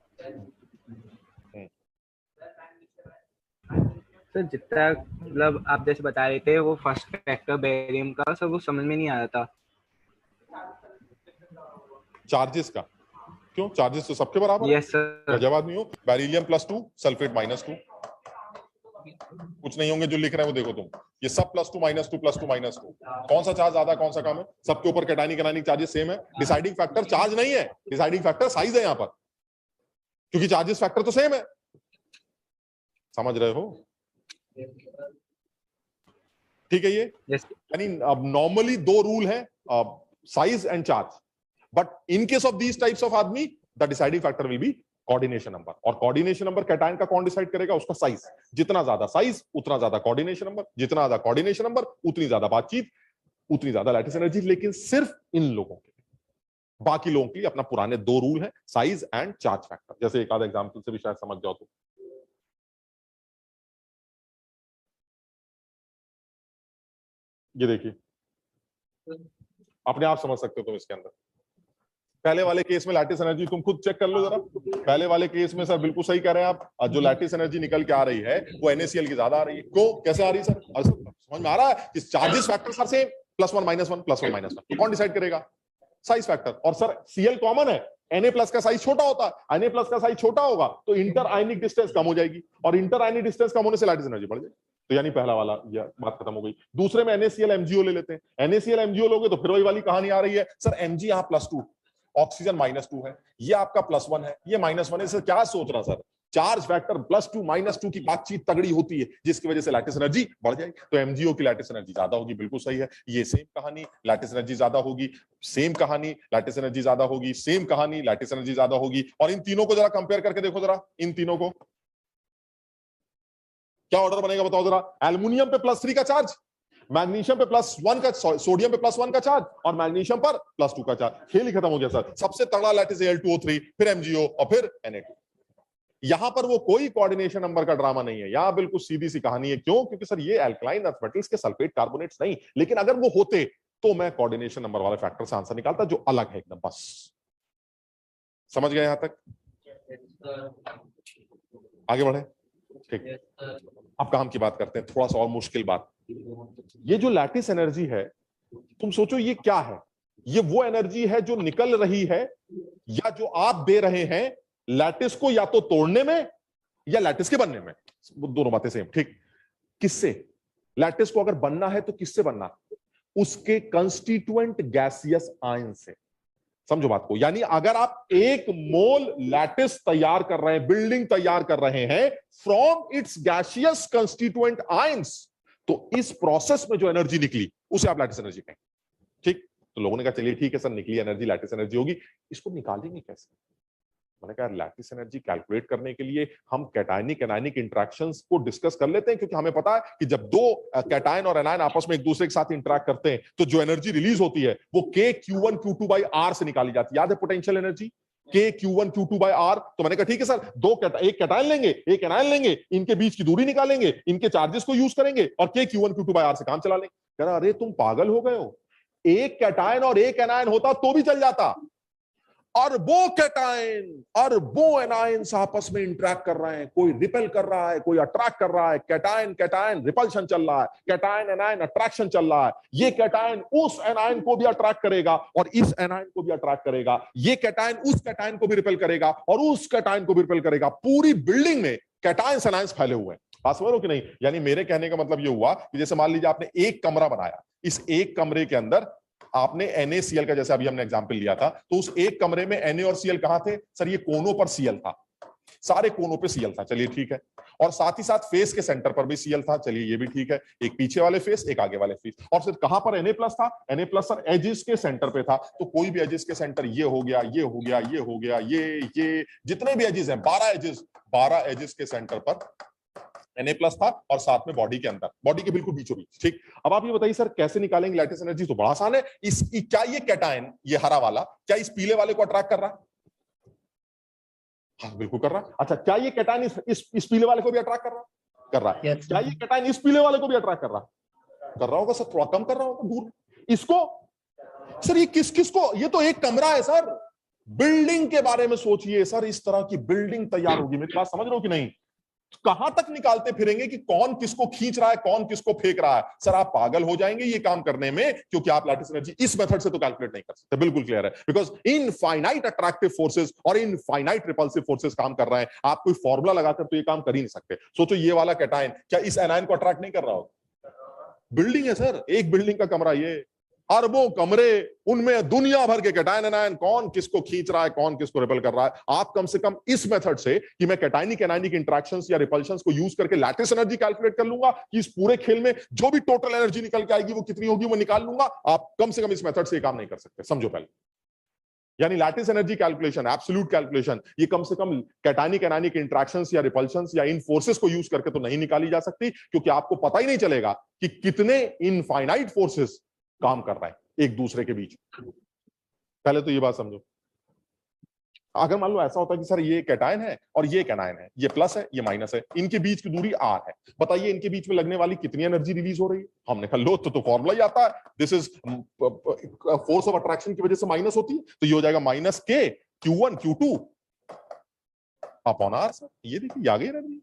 Speaker 3: सर जितना मतलब आप जैसे बता रहे थे वो फर्स्ट फैक्टर बेरियम का, सर वो समझ में नहीं आ रहा था।
Speaker 1: चार्जेस का क्यों? चार्जेस तो सबके बराबर है।
Speaker 3: Yes sir.
Speaker 1: जवाब नहीं हो। बेरिलियम +2, सल्फेट -2, कुछ नहीं होंगे जो लिख रहे हैं वो देखो तुम, ये सब +2 -2 +2 -2। कौन सा चार्ज ज्यादा कौन सा कम है? सबके ऊपर कैटायनिक एनायनिक चार्जेस सेम है। डिसाइडिंग फैक्टर चार्ज नहीं है, डिसाइडिंग फैक्टर साइज है यहाँ पर, क्योंकि चार्जेस फैक्टर तो सेम है। समझ रहे हो? ठीक है ये।
Speaker 3: यस।
Speaker 1: यानी अब नॉर्मली दो रूल है, size and charge, but in case of these types of आदमी the deciding factor will be coordination number. और कोऑर्डिनेशन नंबर कैटायन का कौन डिसाइड करेगा? उसका साइज। जितना ज्यादा साइज उतना ज्यादा कोऑर्डिनेशन नंबर, जितना ज्यादा कोऑर्डिनेशन नंबर उतनी ज्यादा बातचीत, उतनी ज्यादा लैटिस एनर्जी। लेकिन सिर्फ इन लोगों के लिए, बाकी लोगों के लिए अपना पुराने दो रूल है, साइज एंड चार्ज फैक्टर। जैसे एक आधा एग्जांपल से भी शायद समझ जाओ तो। ये देखिए, अपने आप समझ सकते हो तुम इसके अंदर। पहले वाले केस में लैटिस एनर्जी तुम खुद चेक कर लो जरा। पहले वाले केस में सर बिल्कुल सही कह रहे हैं आप, जो लैटिस एनर्जी निकल के आ रही है वो NaCl की ज्यादा आ रही है। क्यों? कैसे आ रही है सर? समझ में आ रहा है? Charges factor sir same, +1 -1 +1 -1। तो कौन डिसाइड करेगा? Size factor. और सर Cl कॉमन है, Na+ का साइज छोटा होता है, Na+ का साइज छोटा होगा तो इंटर आयनिक डिस्टेंस कम हो जाएगी, और इंटर आयनिक डिस्टेंस कम होने से लैटिस एनर्जी बढ़ जाएगी। तो यानी पहला वाला ये बात खत्म हो गई। दूसरे में NaCl MgO ले लेते हैं। NaCl MgO लोगे तो फिर वही वाली कहानी आ रही है, सर Mg यहाँ +2, ऑक्सीजन -2 है, ये आपका +1 है, ये -1 है। सर क्या सोच रहा सर? चार्ज फैक्टर +2 -2 की बातचीत तगड़ी होती है, जिसकी वजह से लैटिस एनर्जी बढ़ जाएगी। तो MgO की लैटिस एनर्जी ज्यादा होगी, बिल्कुल सही है। ये सेम कहानी, लैटिस एनर्जी ज्यादा होगी, सेम कहानी, लैटिस एनर्जी ज्यादा होगी, सेम कहानी, लैटिस एनर्जी ज्यादा होगी। और इन तीनों को जरा कंपेयर करके देखो जरा, इन तीनों को क्या ऑर्डर बनेगा बताओ जरा। एल्युमिनियम पे +3 का चार्ज, मैग्नीशियम पे +1 का, सोडियम पे +1 का चार्ज, और मैग्नीशियम पर +2 का चार्ज। खेल ही खत्म हो गया सर। सबसे तगड़ा लैटिस Al2O3, फिर MgO और फिर Na2। यहां पर वो कोई कोऑर्डिनेशन नंबर का ड्रामा नहीं है, यहां बिल्कुल सीधी सी कहानी है। क्यों? क्योंकि सर ये अल्कलाइन अर्थ मेटल्स के सल्फेट कार्बोनेट्स नहीं, लेकिन अगर वो होते तो मैं कोऑर्डिनेशन नंबर वाले फैक्टर से आंसर निकालता जो अलग है एकदम। बस समझ गए यहां तक? आगे बढ़े। ठीक, अब काम की बात करते हैं, थोड़ा सा और मुश्किल बात। ये जो लैटिस एनर्जी है, तुम सोचो ये क्या है? ये वो एनर्जी है जो निकल रही है या जो आप दे रहे हैं लैटिस को, या तो तोड़ने में या लैटिस के बनने में। दोनों बातें सेम। ठीक, किससे? लैटिस को अगर बनना है तो किससे बनना? उसके कंस्टिट्यूएंट गैसियस आयन से। समझो बात को। यानी अगर आप 1 मोल लैटिस तैयार कर रहे हैं, बिल्डिंग तैयार कर रहे हैं from its gaseous constituent ions, तो इस प्रोसेस में जो एनर्जी निकली उसे आप लैटिस एनर्जी कहें। ठीक, तो लोगों ने कहा चलिए ठीक है सर, निकली एनर्जी लैटिस एनर्जी होगी, इसको निकालेंगे कैसे? मैंने कहा लैटिस एनर्जी कैलकुलेट करने के लिए हम कैटायनिक एनायनिक इंटरेक्शंस को डिस्कस कर लेते हैं, क्योंकि हमें पता है कि जब दो कैटायन और एनायन आपस में एक दूसरे के साथ इंटरेक्ट करते हैं तो जो एनर्जी रिलीज होती है वो KQ1 Q2 by R से निकाली जाती है। याद है potential energy KQ1 Q2 by R? तो मैंने कहा ठीक है सर, एक कैटायन लेंगे, एक एनायन लेंगे, इनके बीच की दूरी निकालेंगे, इनके चार्जेस को यूज करेंगे और KQ1 Q2 by R से काम चला लेंगे। कह रहा अरे तुम पागल हो गए हो, एक कैटायन और एक एनायन होता तो भी चल जाता, और वो कैटायन और वो एनायंस आपस में इंटरैक्ट कर रहे हैं, कोई रिपेल कर रहा है, कोई अट्रैक्ट कर रहा है, कैटायन कैटायन रिपल्शन चल रहा है, कैटायन एनायन अट्रैक्शन चल रहा है। ये कैटायन उस एनायन को भी अट्रैक्ट करेगा और इस एनायन को भी अट्रैक्ट करेगा, ये कैटायन उस कैटायन को भी रिपेल करेगा और उस कैटायन को भी रिपेल करेगा। पूरी बिल्डिंग में कैटायंस एनायंस फैले हुए हैं। बात समझ रहे हो कि नहीं? यानी मेरे कहने का मतलब ये हुआ कि जैसे मान लीजिए आपने एक कमरा बनाया, इस एक कमरे के अंदर आपने NaCl का, जैसे अभी हमने एग्जांपल लिया था, तो उस एक कमरे में Na और Cl कहां थे? सर ये कोनों पर Cl था, सारे कोनों पे Cl था। चलिए ठीक है। और साथ ही साथ फेस के सेंटर पर भी Cl था। चलिए ये भी ठीक है। एक पीछे वाले फेस, एक आगे वाले फेस। और सिर्फ कहां पर Na+ था? Na+ सर एजेस के सेंटर पे था। तो कोई भी एजेस के सेंटर, ये हो गया, ये हो गया, ये हो गया, ये जितने भी एजेस हैं, 12 एजेस के सेंटर पर Na+ था और साथ में बॉडी के अंदर, बॉडी के बिल्कुल बीचों बीच। ठीक, अब आप ये बताइए सर कैसे निकालेंगे लैटिस एनर्जी? तो बड़ा आसान है। क्या ये कैटायन, ये हरा वाला, क्या इस पीले वाले को अट्रैक्ट कर रहा है? हाँ बिल्कुल कर रहा है। अच्छा, क्या ये कैटायन इस पीले वाले को भी अट्रैक्ट कर रहा है?
Speaker 5: Yes,
Speaker 1: क्या ये कैटायन इस पीले वाले को भी अट्रैक्ट कर रहा होगा सर? थोड़ा कम कर रहा होगा दूर। इसको सर ये किस को, ये तो एक कमरा है सर। बिल्डिंग के बारे में सोचिए सर, इस तरह की बिल्डिंग तैयार होगी, मेरी बात समझ रहे हो कि नहीं? कहां तक निकालते फिरेंगे कि कौन किसको खींच रहा है, कौन किसको फेंक रहा है? सर आप पागल हो जाएंगे ये काम करने में, क्योंकि आप लैटिस एनर्जी इस मेथड से तो कैलकुलेट नहीं कर सकते। बिल्कुल क्लियर है, बिकॉज इनफाइनाइट अट्रैक्टिव फोर्सेस और इनफाइनाइट रिपल्सिव फोर्सेस काम कर रहे हैं। आप कोई फॉर्मूला लगाकर तो ये काम कर ही नहीं सकते। सोचो ये वाला कैटायन क्या इस एनायन को अट्रैक्ट नहीं कर रहा होगा? बिल्डिंग है सर, एक बिल्डिंग का कमरा, ये अरबों कमरे, उनमें दुनिया भर के कैटायन एनायन, कौन किसको खींच रहा है, कौन किसको रिपेल कर रहा है। आप कम से कम इस मेथड से कि मैं कैटायनिक एनायनिक इंटरेक्शंस या रिपल्शंस को यूज करके लैटिस एनर्जी कैलकुलेट कर लूंगा कि इस पूरे खेल में जो भी टोटल एनर्जी निकल के आएगी वो कितनी होगी, वो निकाल लूंगा। आप कम से कम इस मेथड से काम नहीं कर सकते, समझो पहले। यानी lattice energy calculation, absolute calculation, ये कम से कम कैटायनिक एनायनिक इंटरेक्शंस या रिपल्शंस या इन फोर्सेस को यूज करके तो नहीं निकाली जा सकती, क्योंकि आपको पता ही नहीं चलेगा कि कितने इनफाइनाइट फोर्सेस काम कर रहे हैं एक दूसरे के बीच। पहले तो ये बात समझो। अगर मान लो ऐसा होता है कि सर ये कैटायन है और ये एनायन है, ये प्लस है ये माइनस है, इनके बीच की दूरी r है, बताइए इनके बीच में लगने वाली कितनी एनर्जी रिलीज हो रही है? हमने कहा लो तो फॉर्मूला ही आता है, this is force of attraction की वजह से माइनस होती है, तो ये हो जाएगा माइनस के Q1 Q2 upon r। Sir ये देखिए आ गई एनर्जी।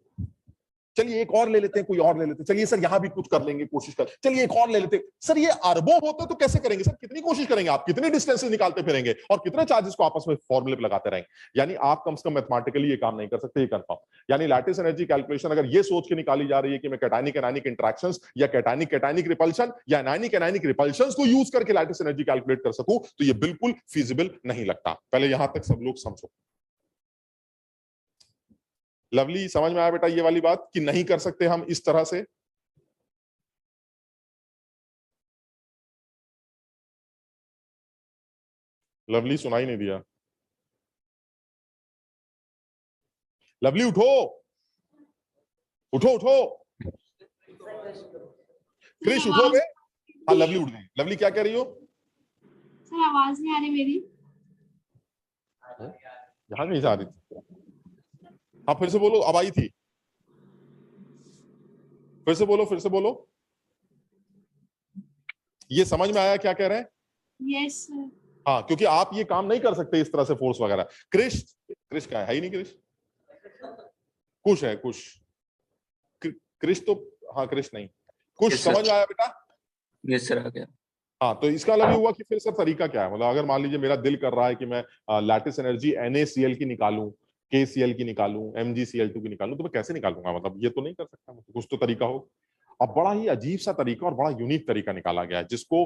Speaker 1: चलिए एक और ले लेते हैं, कोई और ले लेते हैं। चलिए सर यहां भी कुछ कर लेंगे, कोशिश कर। चलिए एक और ले लेते हैं। सर ये अरबों होते तो कैसे करेंगे सर? कितनी कोशिश करेंगे आप, कितने डिस्टेंसेस निकालते फिरेंगे और कितने चार्जेस को आपस में फॉर्मूले पे लगाते रहेंगे? यानी आप कम से कम मैथमेटिकली ये काम नहीं कर सकते, ये कंफर्म। यानी लैटिस एनर्जी कैलकुलेशन अगर ये सोच के निकाली जा रही है कि मैं कैटायनिक एनायनिक इंटरेक्शंस या कैटायनिक रिपल्शन या एनायनिक रिपल्शंस को यूज करके लैटिस एनर्जी कैलकुलेट कर सकूं, तो ये बिल्कुल फिजिबल नहीं लगता। पहले यहां तक सब लोग समझो। लवली समझ में आया बेटा ये वाली बात कि नहीं कर सकते हम इस तरह से? लवली सुनाई नहीं दिया। लवली उठो उठो उठो, क्रिश उठो बे। हाँ लवली उठ गई। लवली क्या कह रही हो?
Speaker 4: सर आवाज नहीं आ रही मेरी।
Speaker 1: यहां नहीं जा रही थी। हाँ फिर से बोलो, अब आई थी। फिर से बोलो। ये समझ में आया क्या कह रहे हैं?
Speaker 4: Yes sir.
Speaker 1: हाँ, क्योंकि आप ये काम नहीं कर सकते इस तरह से फोर्स वगैरह। क्रिश क्या है ही नहीं। क्रिश कुश है, कुश। क्रिश तो हाँ, क्रिश नहीं, कुछ समझ में आया बेटा?
Speaker 6: यस सर आ गया।
Speaker 1: हाँ, तो इसका मतलब ये हुआ कि फिर सर तरीका क्या है? मतलब अगर मान लीजिए मेरा दिल कर रहा है कि मैं लैटिस एनर्जी NaCl की निकालूं, KCl की निकालूं, MgCl2 की निकालूं, तो मैं कैसे निकालूंगा? मतलब ये तो नहीं कर सकता, मतलब कुछ तो तरीका हो। अब बड़ा ही अजीब सा तरीका और बड़ा यूनिक तरीका निकाला गया है, जिसको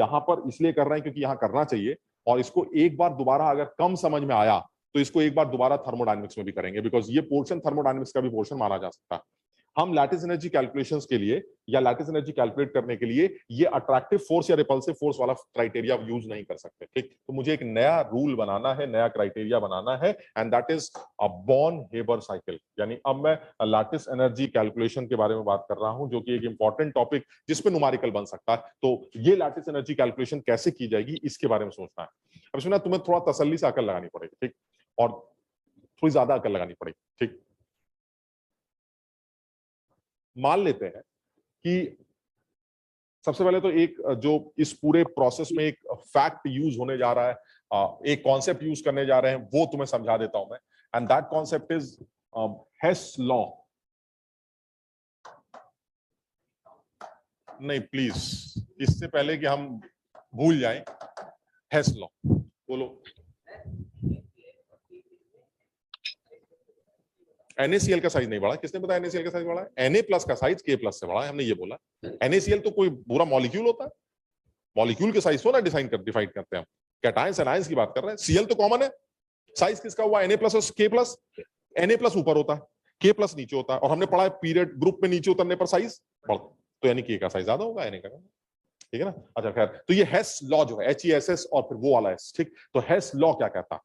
Speaker 1: यहाँ पर इसलिए कर रहे हैं क्योंकि यहाँ करना चाहिए, और इसको एक बार दोबारा अगर कम समझ में आया तो इसको एक बार दोबारा थर्मोडायनेमिक्स में भी करेंगे, बिकॉज ये पोर्शन थर्मोडायनेमिक्स का भी पोर्शन माना जा सकता है। हम लैटिस एनर्जी कैलकुलेशंस के लिए या लैटिस एनर्जी कैलकुलेट करने के लिए ये अट्रैक्टिव फोर्स या रिपल्सिव फोर्स वाला क्राइटेरिया यूज नहीं कर सकते, ठीक? तो मुझे एक नया रूल बनाना है, नया क्राइटेरिया बनाना है, and that is a Born Haber cycle. यानी अब मैं लैटिस एनर्जी कैलकुलेशन के बारे में बात कर रहा हूं, जो कि एक इंपॉर्टेंट टॉपिक जिसपे न्यूमेरिकल बन सकता है। तो ये लैटिस एनर्जी कैलकुलेशन कैसे की जाएगी इसके बारे में सोचना है। अब इसमें तुम्हें थोड़ा तसल्ली से अकल लगानी पड़ेगी, ठीक? और थोड़ी ज्यादा अकल लगानी पड़ेगी, ठीक? मान लेते हैं कि सबसे पहले तो एक जो इस पूरे प्रोसेस में एक फैक्ट यूज होने जा रहा है, एक कॉन्सेप्ट यूज करने जा रहे हैं, वो तुम्हें समझा देता हूं मैं, and that concept is Hess law. नहीं प्लीज, इससे पहले कि हम भूल जाएं, हेस लॉ बोलो। NaCl का साइज नहीं बढ़ा, किसने बताया NaCl का साइज बढ़ा है? Na प्लस का साइज K प्लस से बढ़ा है, हमने ये बोला। NaCl तो कोई पूरा मॉलिक्यूल होता है, मॉलिक्यूल के साइज को ना डिफाइन करते हैं हम। कैटायंस एनायंस की बात कर रहे हैं, Cl तो कॉमन है। साइज किसका हुआ? Na प्लस और K प्लस। Na प्लस ऊपर होता है, K प्लस नीचे होता है, और हमने पढ़ा है पीरियड ग्रुप में नीचे उतरने पर साइज बढ़ता, तो यानी K का साइज ज्यादा होगा Na का, ठीक है ना? अच्छा खैर, तो ये हेस लॉ जो है HESS और फिर वो वाला S, ठीक? तो हेस लॉ क्या कहता है?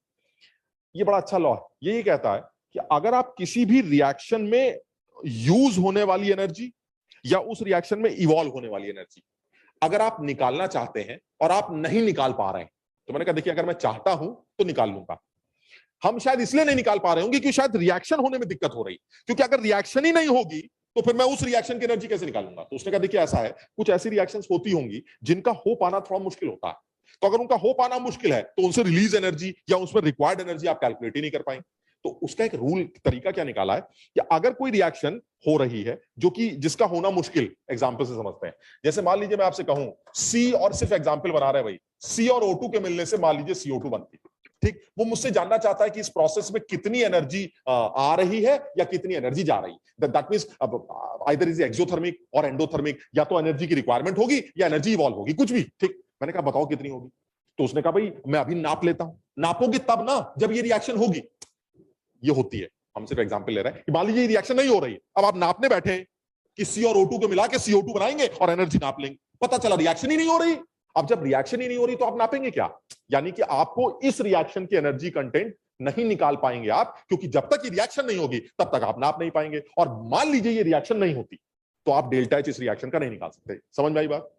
Speaker 1: ये बड़ा अच्छा लॉ है। ये कहता है कि अगर आप किसी भी रिएक्शन में यूज होने वाली एनर्जी या उस रिएक्शन में इवॉल्व होने वाली एनर्जी अगर आप निकालना चाहते हैं और आप नहीं निकाल पा रहे हैं, तो मैंने कहा देखिए अगर मैं चाहता हूं तो निकाल लूंगा, हम शायद इसलिए नहीं निकाल पा रहे होंगे क्योंकि शायद रिएक्शन होने में दिक्कत हो रही, क्योंकि अगर रिएक्शन ही नहीं होगी तो फिर मैं उस रिएक्शन की एनर्जी कैसे निकालूंगा। तो उसने कहा देखिए ऐसा है, कुछ ऐसी रिएक्शंस होती होंगी जिनका हो पाना थोड़ा मुश्किल होता है, तो अगर उनका हो पाना मुश्किल है तो उनसे रिलीज एनर्जी या उसमें रिक्वायर्ड एनर्जी आप कैलकुलेट ही नहीं कर पाएंगे। तो उसका एक रूल तरीका क्या निकाला है कि अगर कोई रिएक्शन हो रही है जो कि जिसका होना मुश्किल, एग्जांपल से समझते हैं। जैसे मान लीजिए मैं आपसे कहूं सी, और सिर्फ एग्जांपल बना रहे हैं भाई, सी और O2 के मिलने से मान लीजिए CO2 बनती है, ठीक। वो मुझसे जानना चाहता है कि इस प्रोसेस में कितनी एनर्जी आ रही है या कितनी एनर्जी जा रही है। That means either is exothermic और एंडोथर्मिक, या तो एनर्जी की रिक्वायरमेंट होगी या एनर्जी इवॉल्व होगी, कुछ भी, ठीक। मैंने कहा बताओ कितनी होगी। तो उसने कहा भाई मैं अभी नाप लेता हूं। नापोगे तब ना जब ये रिएक्शन होगी। ये होती है, हम सिर्फ एग्जांपल ले रहे हैं कि मान लीजिए रिएक्शन नहीं हो रही है, अब आप नापने बैठे हैं कि सी और O2 को मिला के CO2 बनाएंगे और एनर्जी नाप लेंगे, पता चला रिएक्शन ही नहीं हो रही। अब जब रिएक्शन ही नहीं हो रही तो आप नापेंगे क्या? यानी कि आपको इस रिएक्शन की एनर्जी कंटेंट नहीं निकाल पाएंगे आप, क्योंकि जब तक ये रिएक्शन नहीं होगी तब तक आप नाप नहीं पाएंगे। और मान लीजिए ये रिएक्शन नहीं होती तो आप डेल्टा H इस रिएक्शन का नहीं निकाल सकते। समझ में आई बात?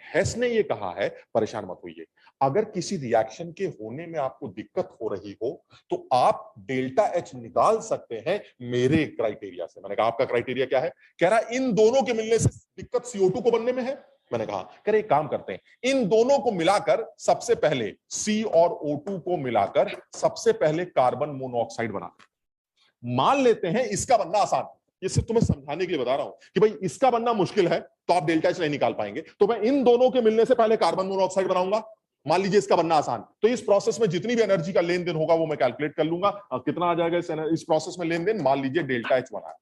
Speaker 1: हेस ने ये कहा है, परेशान मत होइए, अगर किसी रिएक्शन के होने में आपको दिक्कत हो रही हो तो आप डेल्टा H निकाल सकते हैं मेरे क्राइटेरिया से। मैंने कहा आपका क्राइटेरिया क्या है? कह रहा इन दोनों के मिलने से दिक्कत CO2 को बनने में है। मैंने कहा कह रहे एक काम करते हैं, इन दोनों को मिलाकर सबसे पहले C और O2 को मिलाकर सबसे पहले कार्बन मोनोऑक्साइड बनाते हैं। मान लेते हैं इसका बनना आसान, ये सिर्फ तुम्हें समझाने के लिए बता रहा हूं कि भाई इसका बनना मुश्किल है तो आप डेल्टा H नहीं निकाल पाएंगे, तो मैं इन दोनों के मिलने से पहले कार्बन मोनोऑक्साइड बनाऊंगा। मान लीजिए इसका बनना आसान, तो इस प्रोसेस में जितनी भी एनर्जी का लेन देन होगा वो मैं कैलकुलेट कर लूंगा। कितना आ जाएगा इस प्रोसेस में लेन देन, मान लीजिए डेल्टा H बना,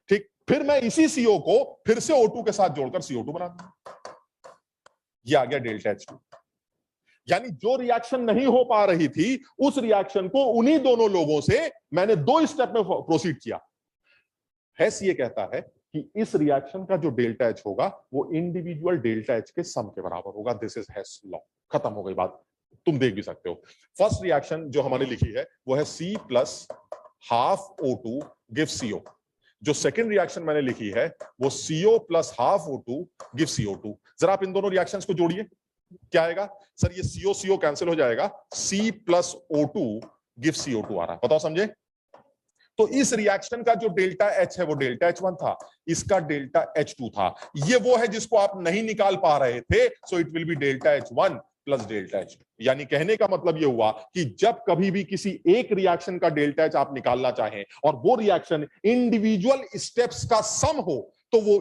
Speaker 1: ठीक। फिर मैं इसी CO को फिर से O2 के साथ जोड़कर CO2 बना दूंगा, ये आ गया डेल्टा H2। यानी जो रिएक्शन नहीं हो पा रही थी उस रिएक्शन को उन्हीं दोनों लोगों से मैंने 2 स्टेप में प्रोसीड किया। हेस ये कहता है कि इस रिएक्शन का जो डेल्टा H होगा वो इंडिविजुअल डेल्टा H के सम के बराबर होगा। This is Hess law. खत्म हो गई बात, तुम देख भी सकते हो। फर्स्ट रिएक्शन जो हमारे लिखी है वो है C plus half O2 give CO। जो सेकंड रिएक्शन मैंने लिखी है वो CO plus half O2 give CO2। जरा आप इन दोनों रिएक्शंस को जोड़िए, क्या आएगा? सर ये CO कैंसिल हो जाएगा, C plus O2 give CO2 आ रहा है। बताओ समझे? तो इस रिएक्शन का जो डेल्टा H है वो डेल्टा H1 था, इसका डेल्टा H2 था। ये वो है जिसको आप नहीं निकाल पा रहे थे, so it will be delta H1 plus delta H2। यानी कहने का मतलब ये हुआ कि जब कभी भी किसी एक रिएक्शन का डेल्टा H आप निकालना चाहें और वो रिएक्शन इंडिविजुअल स्टेप्स का सम हो, तो वो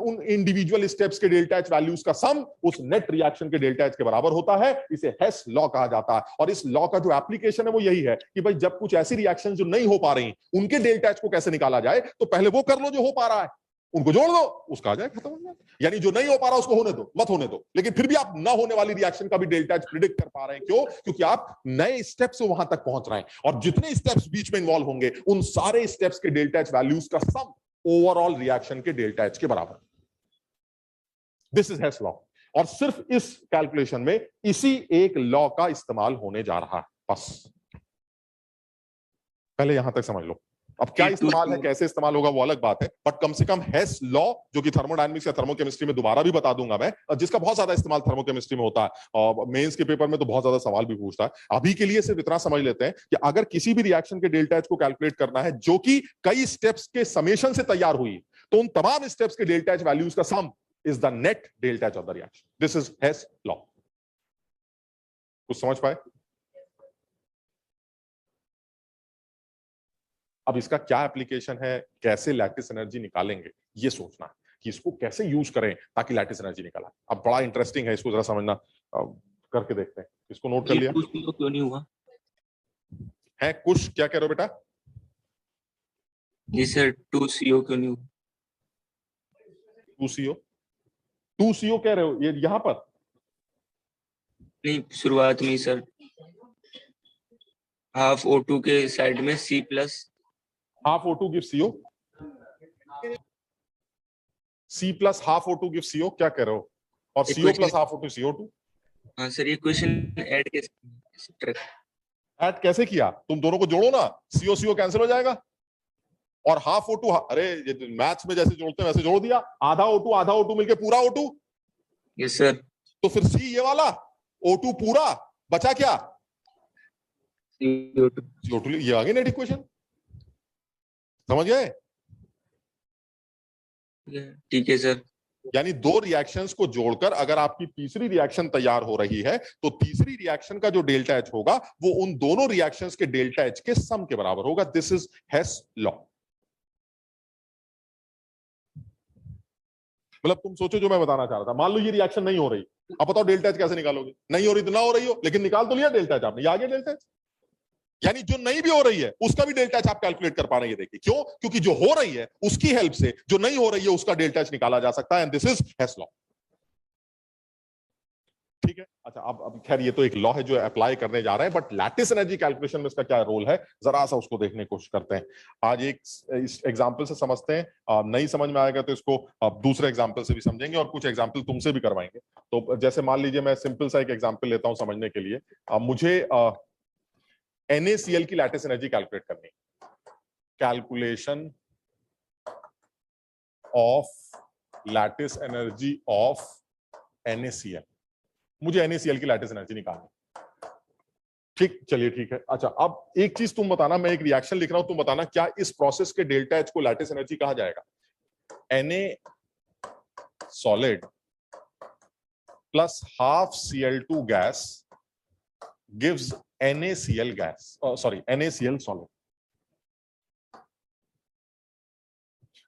Speaker 1: उन इंडिविजुअल स्टेप्स के डेल्टा H वैल्यूज का सम उस नेट रिएक्शन के डेल्टा H के बराबर होता है। इसे हेस लॉ कहा जाता है। और इस लॉ का जो एप्लीकेशन है वो यही है कि भाई जब कुछ ऐसी रिएक्शन जो नहीं हो पा रही उनके डेल्टा H को कैसे निकाला जाए, तो पहले वो कर लो जो हो पा रहा है, उनको जोड़ दो, उसका आ जाए, खत्म हो जाए। यानी जो नहीं हो पा रहा उसको होने दो, मत होने दो, लेकिन फिर भी आप ना होने वाली रिएक्शन का भी डेल्टा H प्रिडिक्ट कर पा रहे हैं। क्यों? क्योंकि आप नए स्टेप से वहां तक पहुंच रहे हैं और जितने स्टेप्स बीच में इन्वॉल्व होंगे उन सारे स्टेप्स के डेल्टा H वैल्यूज का सम ओवरऑल रिएक्शन के डेल्टा H के बराबर। This is Hess law. और सिर्फ इस कैलकुलेशन में इसी एक लॉ का इस्तेमाल होने जा रहा है, बस पहले यहां तक समझ लो। अब क्या इस्तेमाल है, कैसे इस्तेमाल होगा वो अलग बात है, बट कम से कम हेस लॉ, जो कि थर्मोडायनामिक्स या थर्मोकेमिस्ट्री में दोबारा भी बता दूंगा मैं, जिसका बहुत ज्यादा इस्तेमाल थर्मोकेमिस्ट्री में होता है और मेंस के पेपर में तो बहुत ज्यादा सवाल भी पूछता है। अभी के लिए सिर्फ इतना समझ लेते हैं कि अगर किसी भी रिएक्शन के डेल्टा H को कैलकुलेट करना है जो कि कई स्टेप्स के समेशन से तैयार हुई, तो उन तमाम स्टेप्स के डेल्टा H वैल्यूज का sum is the net delta H of the reaction. This is Hess law. कुछ समझ पाए? अब इसका क्या एप्लीकेशन है, कैसे लैटिस एनर्जी निकालेंगे, ये सोचना है कि इसको कैसे यूज करें ताकि लैटिस एनर्जी निकाला। अब बड़ा इंटरेस्टिंग है, इसको जरा समझना, करके देखते हैं। इसको नोट कर लिया?
Speaker 6: तो क्यों नहीं हुआ
Speaker 1: है कुछ, क्या कह रहे हो बेटा?
Speaker 6: जी सर, 2CO क्यों नहीं हुआ?
Speaker 1: 2CO कह रहे हो ये यहां पर?
Speaker 6: नहीं, शुरुआत में ही सर, हाफ O2 के साइड में C plus
Speaker 1: half O2 give CO, C plus half O2 give CO, क्या कह रहे हो? और CO plus half O2 CO2।
Speaker 6: हाँ सर, ये क्वेश्चन ऐड
Speaker 1: कैसे किया? तुम दोनों को जोड़ो ना, CO कैंसिल हो जाएगा और हाफ O2, अरे मैथ्स में जैसे जोड़ते हैं वैसे जोड़ दिया, आधा O2 मिलके पूरा O2।
Speaker 6: Yes sir.
Speaker 1: तो फिर C ये वाला, O2 पूरा, बचा क्या?
Speaker 6: CO2
Speaker 1: CO2, ये आ गई नेट इक्वेशन, समझ गए?
Speaker 6: ठीक है सर।
Speaker 1: यानी दो रिएक्शंस को जोड़कर अगर आपकी तीसरी रिएक्शन तैयार हो रही है तो तीसरी रिएक्शन का जो डेल्टा एच होगा वो उन दोनों रिएक्शंस के डेल्टा एच के सम के बराबर होगा। This is Hess law. मतलब तुम सोचो जो मैं बताना चाह रहा था, मान लो ये रिएक्शन नहीं हो रही, अब बताओ डेल्टा एच कैसे निकालोगे? नहीं हो रही तो ना हो रही हो, लेकिन निकाल तो लिया डेल्टा एच आपने, ये आ गया डेल्टा एच। यानी जो नहीं भी हो रही है उसका भी डेल्टा एच आप कैलकुलेट कर पा रहे हैं। देखिए क्यों? क्योंकि जो हो रही है उसकी हेल्प से जो नहीं हो रही है उसका डेल्टा एच निकाला जा सकता है, and this is Hess law. ठीक है, अच्छा अब खैर ये तो एक लॉ है जो अप्लाई करने जा रहे हैं, बट लैटिस एनर्जी कैलकुलेशन में इसका क्या रोल है जरा सा उसको देखने की कोशिश करते हैं। आज एक इस एग्जांपल से समझते हैं, नहीं समझ में आएगा तो इसको दूसरे एग्जांपल से भी समझेंगे और कुछ एग्जांपल तुमसे भी करवाएंगे। तो जैसे मान लीजिए मैं सिंपल सा एक एग्जांपल लेता हूं समझने के लिए। मुझे NaCl की लैटिस एनर्जी कैलकुलेट करनी है। Calculation of lattice energy of NaCl, मुझे NaCl की लैटिस एनर्जी निकालनी। ठीक, चलिए ठीक है। अच्छा अब एक चीज तुम बताना, मैं एक रिएक्शन लिख रहा हूं, तुम बताना क्या इस प्रोसेस के डेल्टा एच को लैटिस एनर्जी कहा जाएगा? Na solid plus half Cl2 gas gives NaCl gas, sorry NaCl solid.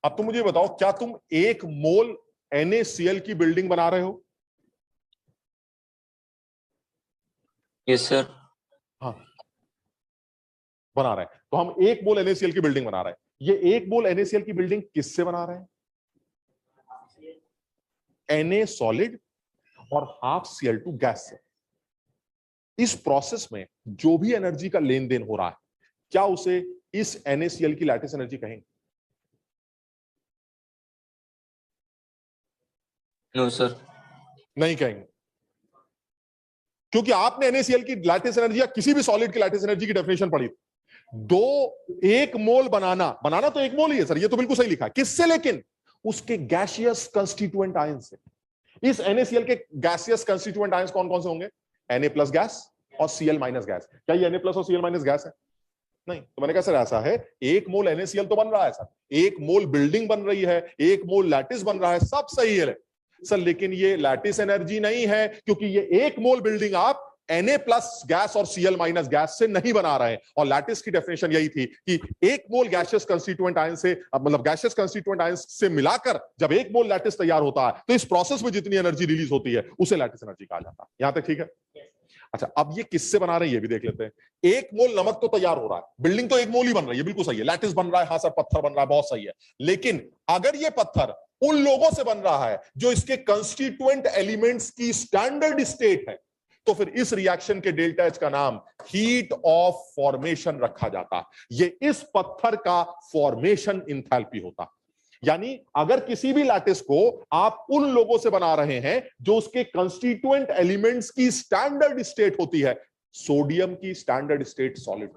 Speaker 1: अब तुम मुझे बताओ क्या तुम 1 मोल NaCl की बिल्डिंग बना रहे हो?
Speaker 6: Yes sir.
Speaker 1: हाँ बना रहे हैं। तो हम 1 मोल NaCl की बिल्डिंग बना रहे हैं। ये 1 मोल NaCl की बिल्डिंग किससे बना रहे हैं? Na सॉलिड और हाफ Cl2 गैस से। इस प्रोसेस में जो भी एनर्जी का लेन देन हो रहा है क्या उसे इस NaCl की लैटिस एनर्जी कहेंगे?
Speaker 6: No sir.
Speaker 1: नहीं कहेंगे, क्योंकि आपने NaCl की लैटिस एनर्जी या किसी भी सॉलिड की लैटिस एनर्जी की डेफिनेशन पढ़ी। 1 मोल बनाना तो 1 मोल ही है सर, ये तो बिल्कुल सही लिखा है। किससे? लेकिन उसके गैसियस कंस्टिट्यूएंट आयन से। इस NaCl के गैसियस कंस्टिट्यूएंट आयंस कौन कौन से होंगे? Na प्लस गैस और Cl माइनस गैस। क्या ये Na प्लस और Cl माइनस गैस है? नहीं। तो मैंने कहा सर ऐसा है, 1 मोल NaCl तो बन रहा है सर, 1 मोल बिल्डिंग बन रही है, 1 मोल लैटिस बन रहा है, सब सही है सर, लेकिन ये लैटिस एनर्जी नहीं है, क्योंकि ये 1 मोल बिल्डिंग आप Na प्लस गैस और Cl माइनस गैस से नहीं बना रहे हैं। और लैटिस की डेफिनेशन यही थी कि 1 मोल गैसियस कंस्टिट्यूएंट आयन से, मतलब गैसियस कंस्टिट्यूएंट आयन से मिलाकर जब 1 मोल लैटिस तैयार होता है तो इस प्रोसेस में जितनी एनर्जी रिलीज होती है उसे लैटिस एनर्जी कहा जाता है। यहां तक ठीक है? अच्छा अब ये किससे बना रहे हैं ये भी देख लेते हैं। 1 मोल नमक तो तैयार हो रहा है, बिल्डिंग तो 1 मोल ही बन रही है, बिल्कुल सही है। लैटिस बन रहा है, हाँ सर पत्थर बन रहा है, बहुत सही है। लेकिन अगर ये पत्थर उन लोगों से बन रहा है जो इसके कंस्टिट्यूएंट एलिमेंट्स की स्टैंडर्ड स्टेट है, तो फिर इस रिएक्शन के डेल्टा एच का नाम हीट ऑफ फॉर्मेशन रखा जाता। ये इस पत्थर का फॉर्मेशन इंथैल्पी होता। यानी अगर किसी भी लैटिस को आप उन लोगों से बना रहे हैं जो उसके कंस्टिट्यूएंट एलिमेंट्स की स्टैंडर्ड स्टेट होती है, सोडियम की स्टैंडर्ड स्टेट सॉलिड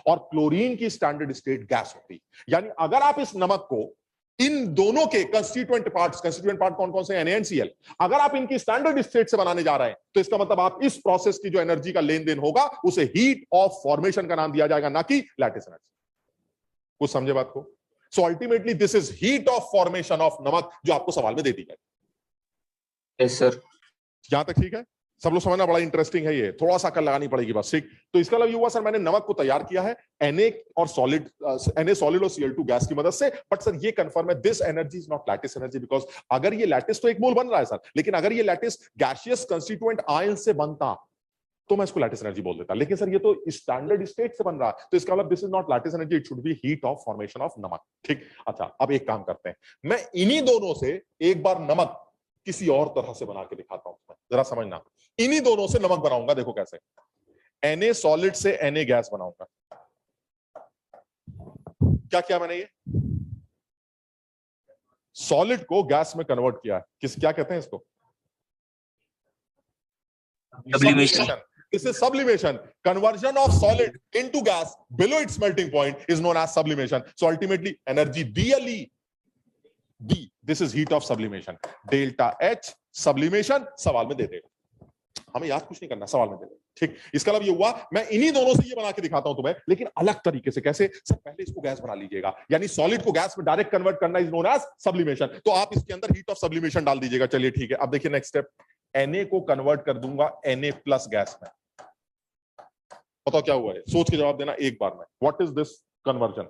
Speaker 1: और क्लोरीन की स्टैंडर्ड स्टेट गैस होती। यानी अगर आप इस नमक को इन दोनों के कंस्टिट्यूएंट पार्ट कौन कौन से? NaCl, अगर आप इनकी स्टैंडर्ड स्टेट से बनाने जा रहे हैं तो इसका मतलब आप इस प्रोसेस की जो एनर्जी का लेन देन होगा उसे हीट ऑफ फॉर्मेशन का नाम दिया जाएगा, ना कि लैटिस एनर्जी। कुछ समझे बात को? So ultimately this is heat of formation of नमक जो आपको सवाल में दे दी जाए।
Speaker 6: Yes sir.
Speaker 1: यहां तक ठीक है? सब लोग समझना बड़ा इंटरेस्टिंग है, ये थोड़ा सा अकल लगानी पड़ेगी बस। ठीक, तो इसका मतलब ये हुआ सर मैंने नमक को तैयार किया है Na और सॉलिड और Cl2 गैस की मदद से, बट सर ये कंफर्म है this energy is not lattice energy, because अगर ये लैटिस तो 1 मोल बन रहा है सर, लेकिन अगर ये लैटिस गैसियस कंस्टिट्यूएंट आयन से बनता तो मैं इसको लैटिस एनर्जी बोल देता। लेकिन सर ये तो स्टैंडर्ड स्टेट से बन रहा है, तो इसका मतलब this is not lattice energy, it should B heat of formation of नमक। ठीक, अच्छा अब एक काम करते हैं, मैं इन्हीं दोनों से एक बार नमक किसी और तरह से बना के दिखाता हूं, जरा समझना। इन्हीं दोनों से नमक बनाऊंगा, देखो कैसे। Na सॉलिड से Na गैस बनाऊंगा। क्या किया मैंने? ये सॉलिड को गैस में कन्वर्ट किया है। क्या कहते हैं इसको?
Speaker 6: Sublimation.
Speaker 1: This is sublimation. Conversion of solid into gas below its melting point is known as sublimation. So ultimately, energy DLE, D. This is heat of sublimation. Delta H sublimation सवाल में दे देगा। हमें याद कुछ नहीं करना, सवाल में दे दो। ठीक, इसका मतलब ये हुआ मैं इन्हीं दोनों से ये बना के दिखाता हूं तुम्हें, लेकिन अलग तरीके से। कैसे? सर पहले इसको गैस बना लीजिएगा, यानी सॉलिड को गैस में डायरेक्ट कन्वर्ट करना इज नोन एज सब्लिमेशन। तो आप इसके अंदर हीट ऑफ सब्लिमेशन डाल दीजिएगा। चलिए ठीक है, अब देखिए नेक्स्ट स्टेप, Na को कन्वर्ट कर दूंगा Na प्लस गैस में। बताओ क्या हुआ है, सोच के जवाब देना एक बार में। What is this conversion?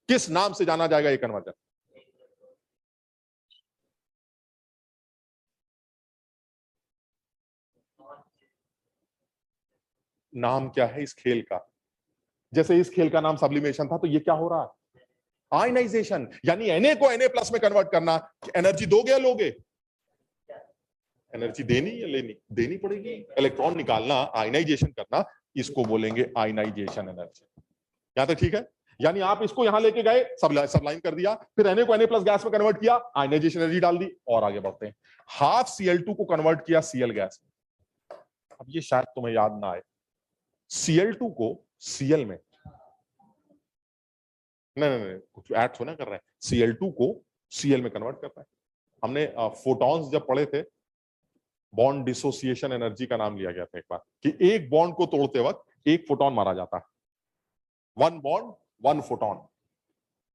Speaker 1: किस नाम से जाना जाएगा ये कन्वर्जन? नाम क्या है इस खेल का? जैसे इस खेल का नाम सब्लिमेशन था, तो ये क्या हो रहा है? आयनाइजेशन। यानी Na को Na प्लस में कन्वर्ट करना। एनर्जी दोगे या लोगे? एनर्जी देनी या लेनी? देनी पड़ेगी। इलेक्ट्रॉन निकालना, आयनाइजेशन करना, इसको बोलेंगे आयनाइजेशन एनर्जी। यहां तक ठीक है? यानी आप इसको यहां लेके गए, सबलाइन कर दिया, फिर Na को Na प्लस गैस में कन्वर्ट किया, आयनाइजेशन एनर्जी डाल दी, और आगे बढ़ते हैं। हाफ Cl2 को कन्वर्ट किया Cl गैस में। अब ये शायद तुम्हें याद ना आए, Cl2 को Cl में नहीं कुछ ऐड थोड़ा कर रहे हैं, Cl2 को Cl में कन्वर्ट करता है। हमने फोटॉन्स जब पढ़े थे, बॉन्ड डिसोसिएशन एनर्जी का नाम लिया गया था एक बार, कि एक बॉन्ड को तोड़ते वक्त एक फोटॉन मारा जाता है। One bond one photon.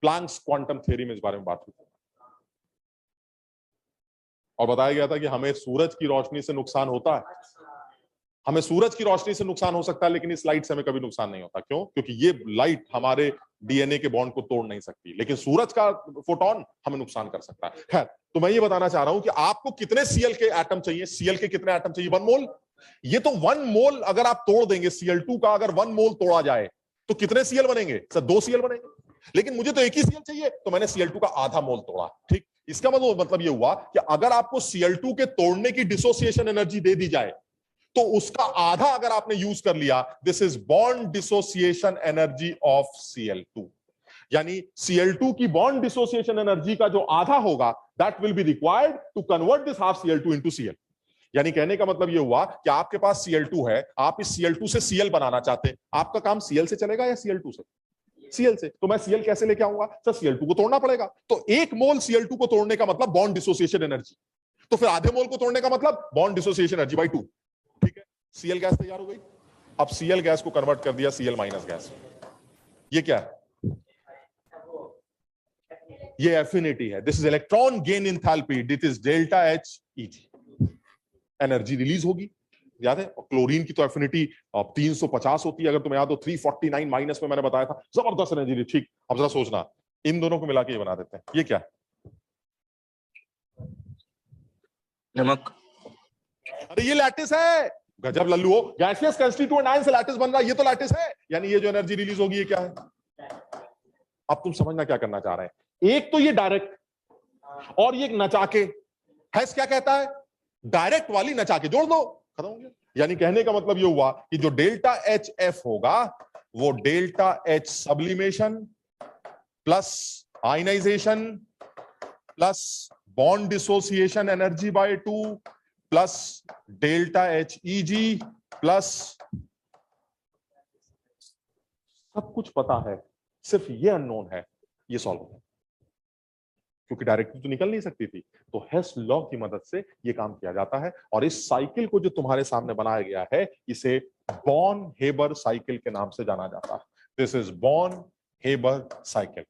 Speaker 1: Planck's quantum theory में इस बारे में बात हुई थी, और बताया गया था कि हमें सूरज की रोशनी से नुकसान होता है। हमें सूरज की रोशनी से नुकसान हो सकता है, लेकिन इस लाइट से हमें कभी नुकसान नहीं होता। क्यों? क्योंकि ये लाइट हमारे डीएनए के बॉन्ड को तोड़ नहीं सकती, लेकिन सूरज का फोटोन हमें नुकसान कर सकता है। खैर, तो मैं ये बताना चाह रहा हूं कि आपको कितने Cl के एटम चाहिए? Cl के कितने एटम चाहिए? 1 मोल। ये तो 1 मोल अगर आप तोड़ देंगे, Cl2 का अगर 1 मोल तोड़ा जाए तो कितने Cl बनेंगे? सर 2 Cl बनेंगे। लेकिन मुझे तो एक ही Cl चाहिए, तो मैंने Cl2 का आधा मोल तोड़ा। ठीक, इसका मतलब ये हुआ कि अगर आपको Cl2 के तोड़ने की डिसोसिएशन एनर्जी दे दी जाए, तो उसका आधा अगर आपने यूज कर लिया, this is bond dissociation energy of Cl2। यानी Cl2 की बॉन्ड डिसोसिएशन एनर्जी का जो आधा होगा, that will be required to convert this half Cl2 into Cl। यानी कहने का मतलब ये हुआ कि आपके पास Cl2 है, आप इस Cl2 से Cl बनाना चाहते हैं। आपका काम Cl से चलेगा या Cl2 से? Cl से। तो मैं Cl कैसे लेके आऊंगा? सर Cl2 को तोड़ना पड़ेगा। तो 1 मोल Cl2 को तोड़ने का मतलब बॉन्ड डिसोसिएशन एनर्जी, तो फिर आधे मोल को तोड़ने का मतलब बॉन्ड डिसोसिएशन एनर्जी बाई 2। ठीक है, Cl गैस तैयार हो गई। अब Cl गैस को कन्वर्ट कर दिया Cl माइनस गैस। ये क्या है? ये एफिनिटी है। This is electron gain enthalpy, this is delta H Eg। Energy release होगी, याद है? और क्लोरीन की तो एफिनिटी 350 होती है, अगर तुम्हें याद हो 349 माइनस में मैंने बताया था, जबरदस्त एनर्जी। ठीक, अब जरा सोचना, इन दोनों को मिला के ये बना देते हैं। ये क्या है?
Speaker 6: नमक।
Speaker 1: अरे ये लैटिस है। गजब लल्लू हो, गैसियस कंस्टिट्यूएंट आयन से लैटिस बन रहा है, ये तो लैटिस है। यानी ये जो एनर्जी रिलीज होगी, ये क्या है? अब तुम समझना क्या करना चाह रहे हैं। एक तो ये डायरेक्ट, और ये नचा के। हैस क्या कहता है? डायरेक्ट वाली नचा के जोड़ दो, खत्म हो गया। यानी कहने का मतलब ये हुआ कि जो डेल्टा HF होगा, वो delta H sublimation plus ionization plus bond dissociation energy by 2 plus delta H Eg plus, सब कुछ पता है, सिर्फ ये अननोन है। ये सॉल्व होता है, क्योंकि डायरेक्टली तो निकल नहीं सकती थी। तो हेस लॉ की मदद से ये काम किया जाता है। और इस साइकिल को जो तुम्हारे सामने बनाया गया है, इसे बॉर्न हेबर साइकिल के नाम से जाना जाता है। This is Born Haber cycle.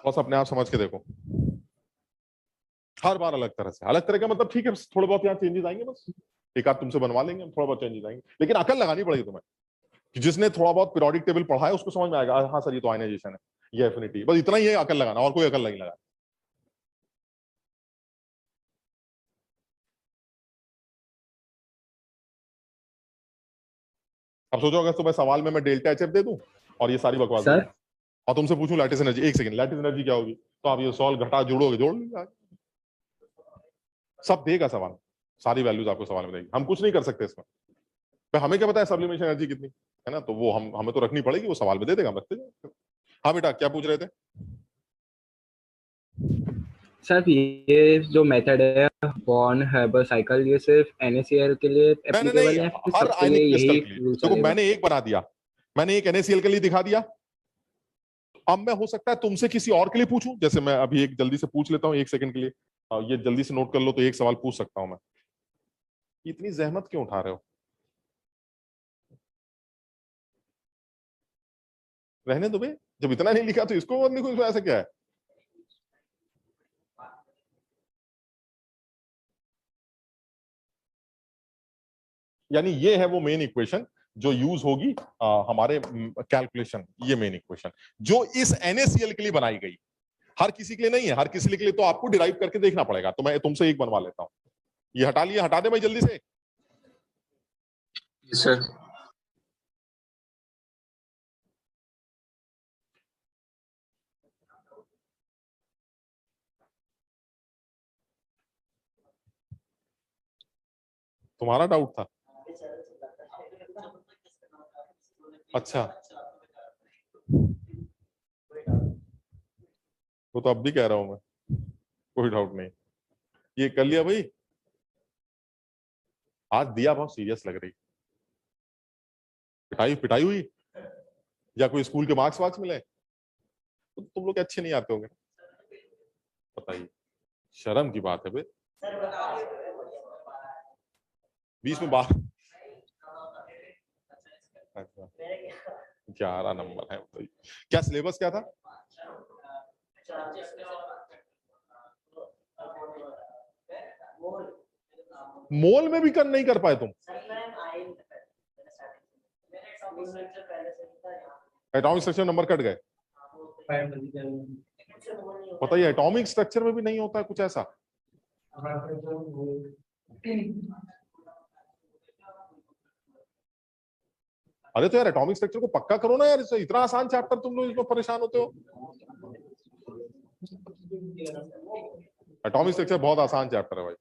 Speaker 1: बस अपने आप समझ के देखो, हर बार अलग तरह से। अलग तरह का मतलब ठीक है, थोड़े बहुत यहाँ चेंजेस आएंगे, बस एक आध तुमसे बनवा लेंगे हम, थोड़ा बहुत चेंजेस आएंगे, लेकिन अकल लगानी पड़ेगी तुम्हें। कि जिसने थोड़ा बहुत पीरियोडिक टेबल पढ़ा है उसको समझ में आएगा, हाँ सर ये तो आयनाइजेशन है, ये एफिनिटी, बस इतना ही है अकल लगाना, और कोई अकल नहीं लगाना। अब सोचो अगर तुम्हें सवाल में मैं डेल्टा HF दे दूं और ये सारी बकवास
Speaker 3: सर?
Speaker 1: और तुमसे पूछूं लैटिस एनर्जी, एक सेकंड, लैटिस एनर्जी क्या होगी, तो आप ये सॉल्व घटा जोड़ोगे, जोड़ लीजिए, सब देगा सवाल, सारी वैल्यूज आपको सवाल में देगी। हम कुछ नहीं कर सकते इसमें, तो हमें क्या पता है सब्लिमेशन एनर्जी कितनी है ना, तो वो हमें तो रखनी पड़ेगी, वो सवाल में दे देगा, हम रखते जाएंगे। हाँ बेटा क्या पूछ रहे थे?
Speaker 3: सर ये जो मेथड है बॉर्न हेबर साइकिल, ये सिर्फ NaCl के लिए एप्लीकेबल है,
Speaker 1: हर आयनिक क्रिस्टल के लिए। देखो मैंने एक बना दिया, मैंने एक NaCl के लिए दिखा दिया। अब मैं हो सकता है तुमसे किसी और के लिए पूछूं, जैसे मैं अभी एक जल्दी से पूछ लेता हूं 1 सेकंड के लिए। ये जल्दी से नोट कर लो, तो एक सवाल पूछ सकता हूं मैं। इतनी जहमत क्यों उठा रहे हो? रहने दो बे, जब इतना नहीं लिखा तो इसको मत लिखो, इसमें ऐसा क्या है? यानी ये है वो मेन इक्वेशन जो यूज होगी हमारे कैलकुलेशन। ये मेन इक्वेशन जो इस NaCl के लिए बनाई गई, हर किसी के लिए नहीं है। हर किसी के लिए तो आपको डिराइव करके देखना पड़ेगा। तो मैं तुमसे एक बनवा लेता हूं। ये हटा लिया, हटा दे भाई जल्दी से।
Speaker 6: Yes sir.
Speaker 1: तुम्हारा डाउट था? अच्छा, वो तो अब भी कह रहा हूं मैं, कोई डाउट नहीं। ये कर लिया भाई? आज दिया बहुत सीरियस लग रही। पिटाई पिटाई हुई या कोई स्कूल के मार्क्स वार्क्स मिले? तो तुम लोग अच्छे नहीं आते होंगे, बताइए। शर्म की बात है बे, बीच में बात। अच्छा, 11 नंबर है बताइए। क्या सिलेबस क्या था? मोल में भी कर नहीं कर पाए तुम? एटॉमिक स्ट्रक्चर नंबर कट गए? बताइए, एटॉमिक स्ट्रक्चर में भी नहीं होता है कुछ ऐसा? अरे तो यार एटॉमिक स्ट्रक्चर को पक्का करो ना यार, इससे इतना आसान चैप्टर तुम लोग इसमें परेशान होते हो। एटॉमिक स्ट्रक्चर बहुत आसान चैप्टर है भाई।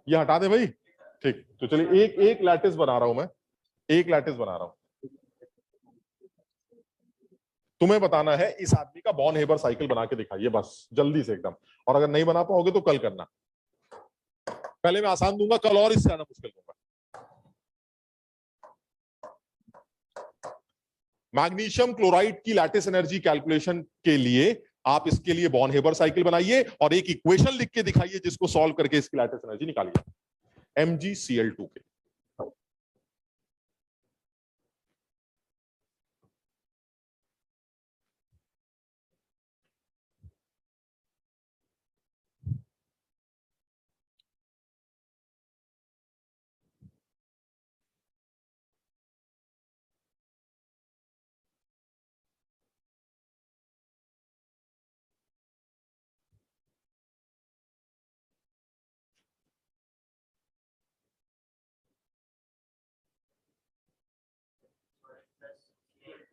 Speaker 1: ये हटा दे भाई। ठीक, तो चलिए एक एक लैटिस बना रहा हूं मैं, एक लैटिस बना रहा हूं। तुम्हें बताना है इस आदमी का बॉर्न हेबर साइकिल बना के दिखाइए बस, जल्दी से एकदम। और अगर नहीं बना पाओगे तो कल करना। पहले मैं आसान दूंगा, कल और इससे ज्यादा मुश्किल दूंगा। मैग्नीशियम क्लोराइड की लैटिस एनर्जी कैलकुलेशन के लिए आप इसके लिए बॉर्न हेबर साइकिल बनाइए और एक इक्वेशन लिख के दिखाइए जिसको सॉल्व करके इसकी लैटिस एनर्जी निकालिए MgCl2 के।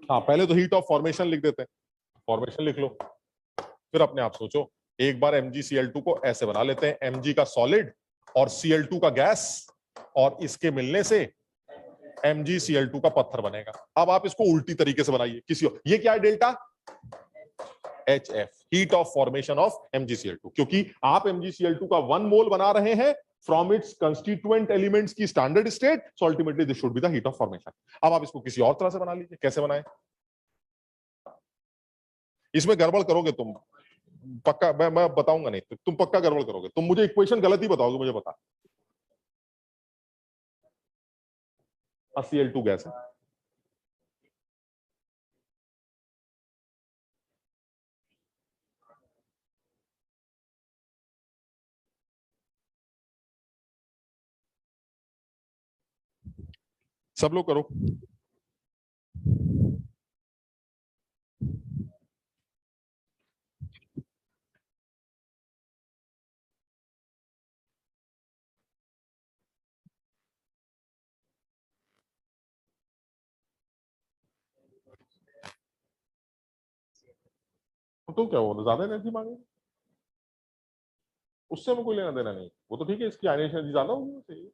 Speaker 1: हाँ, पहले तो हीट ऑफ फॉर्मेशन लिख देते हैं। फॉर्मेशन लिख लो, फिर अपने आप सोचो। एक बार MgCl2 को ऐसे बना लेते हैं, Mg का सॉलिड और Cl2 का गैस, और इसके मिलने से MgCl2 का पत्थर बनेगा। अब आप इसको उल्टी तरीके से बनाइए किसी और। ये क्या है? Delta HF, heat of formation of MgCl2। क्योंकि आप MgCl2 का 1 मोल बना रहे हैं फ्रॉम इट्स कंस्टिट्यूएंट एलिमेंट्स की standard state, so ultimately this should be the heat of formation. अब आप इसको किसी और तरह से बना लीजिए। कैसे बनाएं? इसमें गड़बड़ करोगे तुम पक्का, मैं बताऊंगा नहीं, तुम पक्का गड़बड़ करोगे। तुम मुझे इक्वेशन गलत ही बताओगे, मुझे पता। Cl2 गैस है। सब लोग करो। तो क्या हुआ, ज्यादा एनर्जी मांगे? उससे हमें कोई लेना देना नहीं। वो तो ठीक है, इसकी आयनिक एनर्जी ज्यादा होगी सही।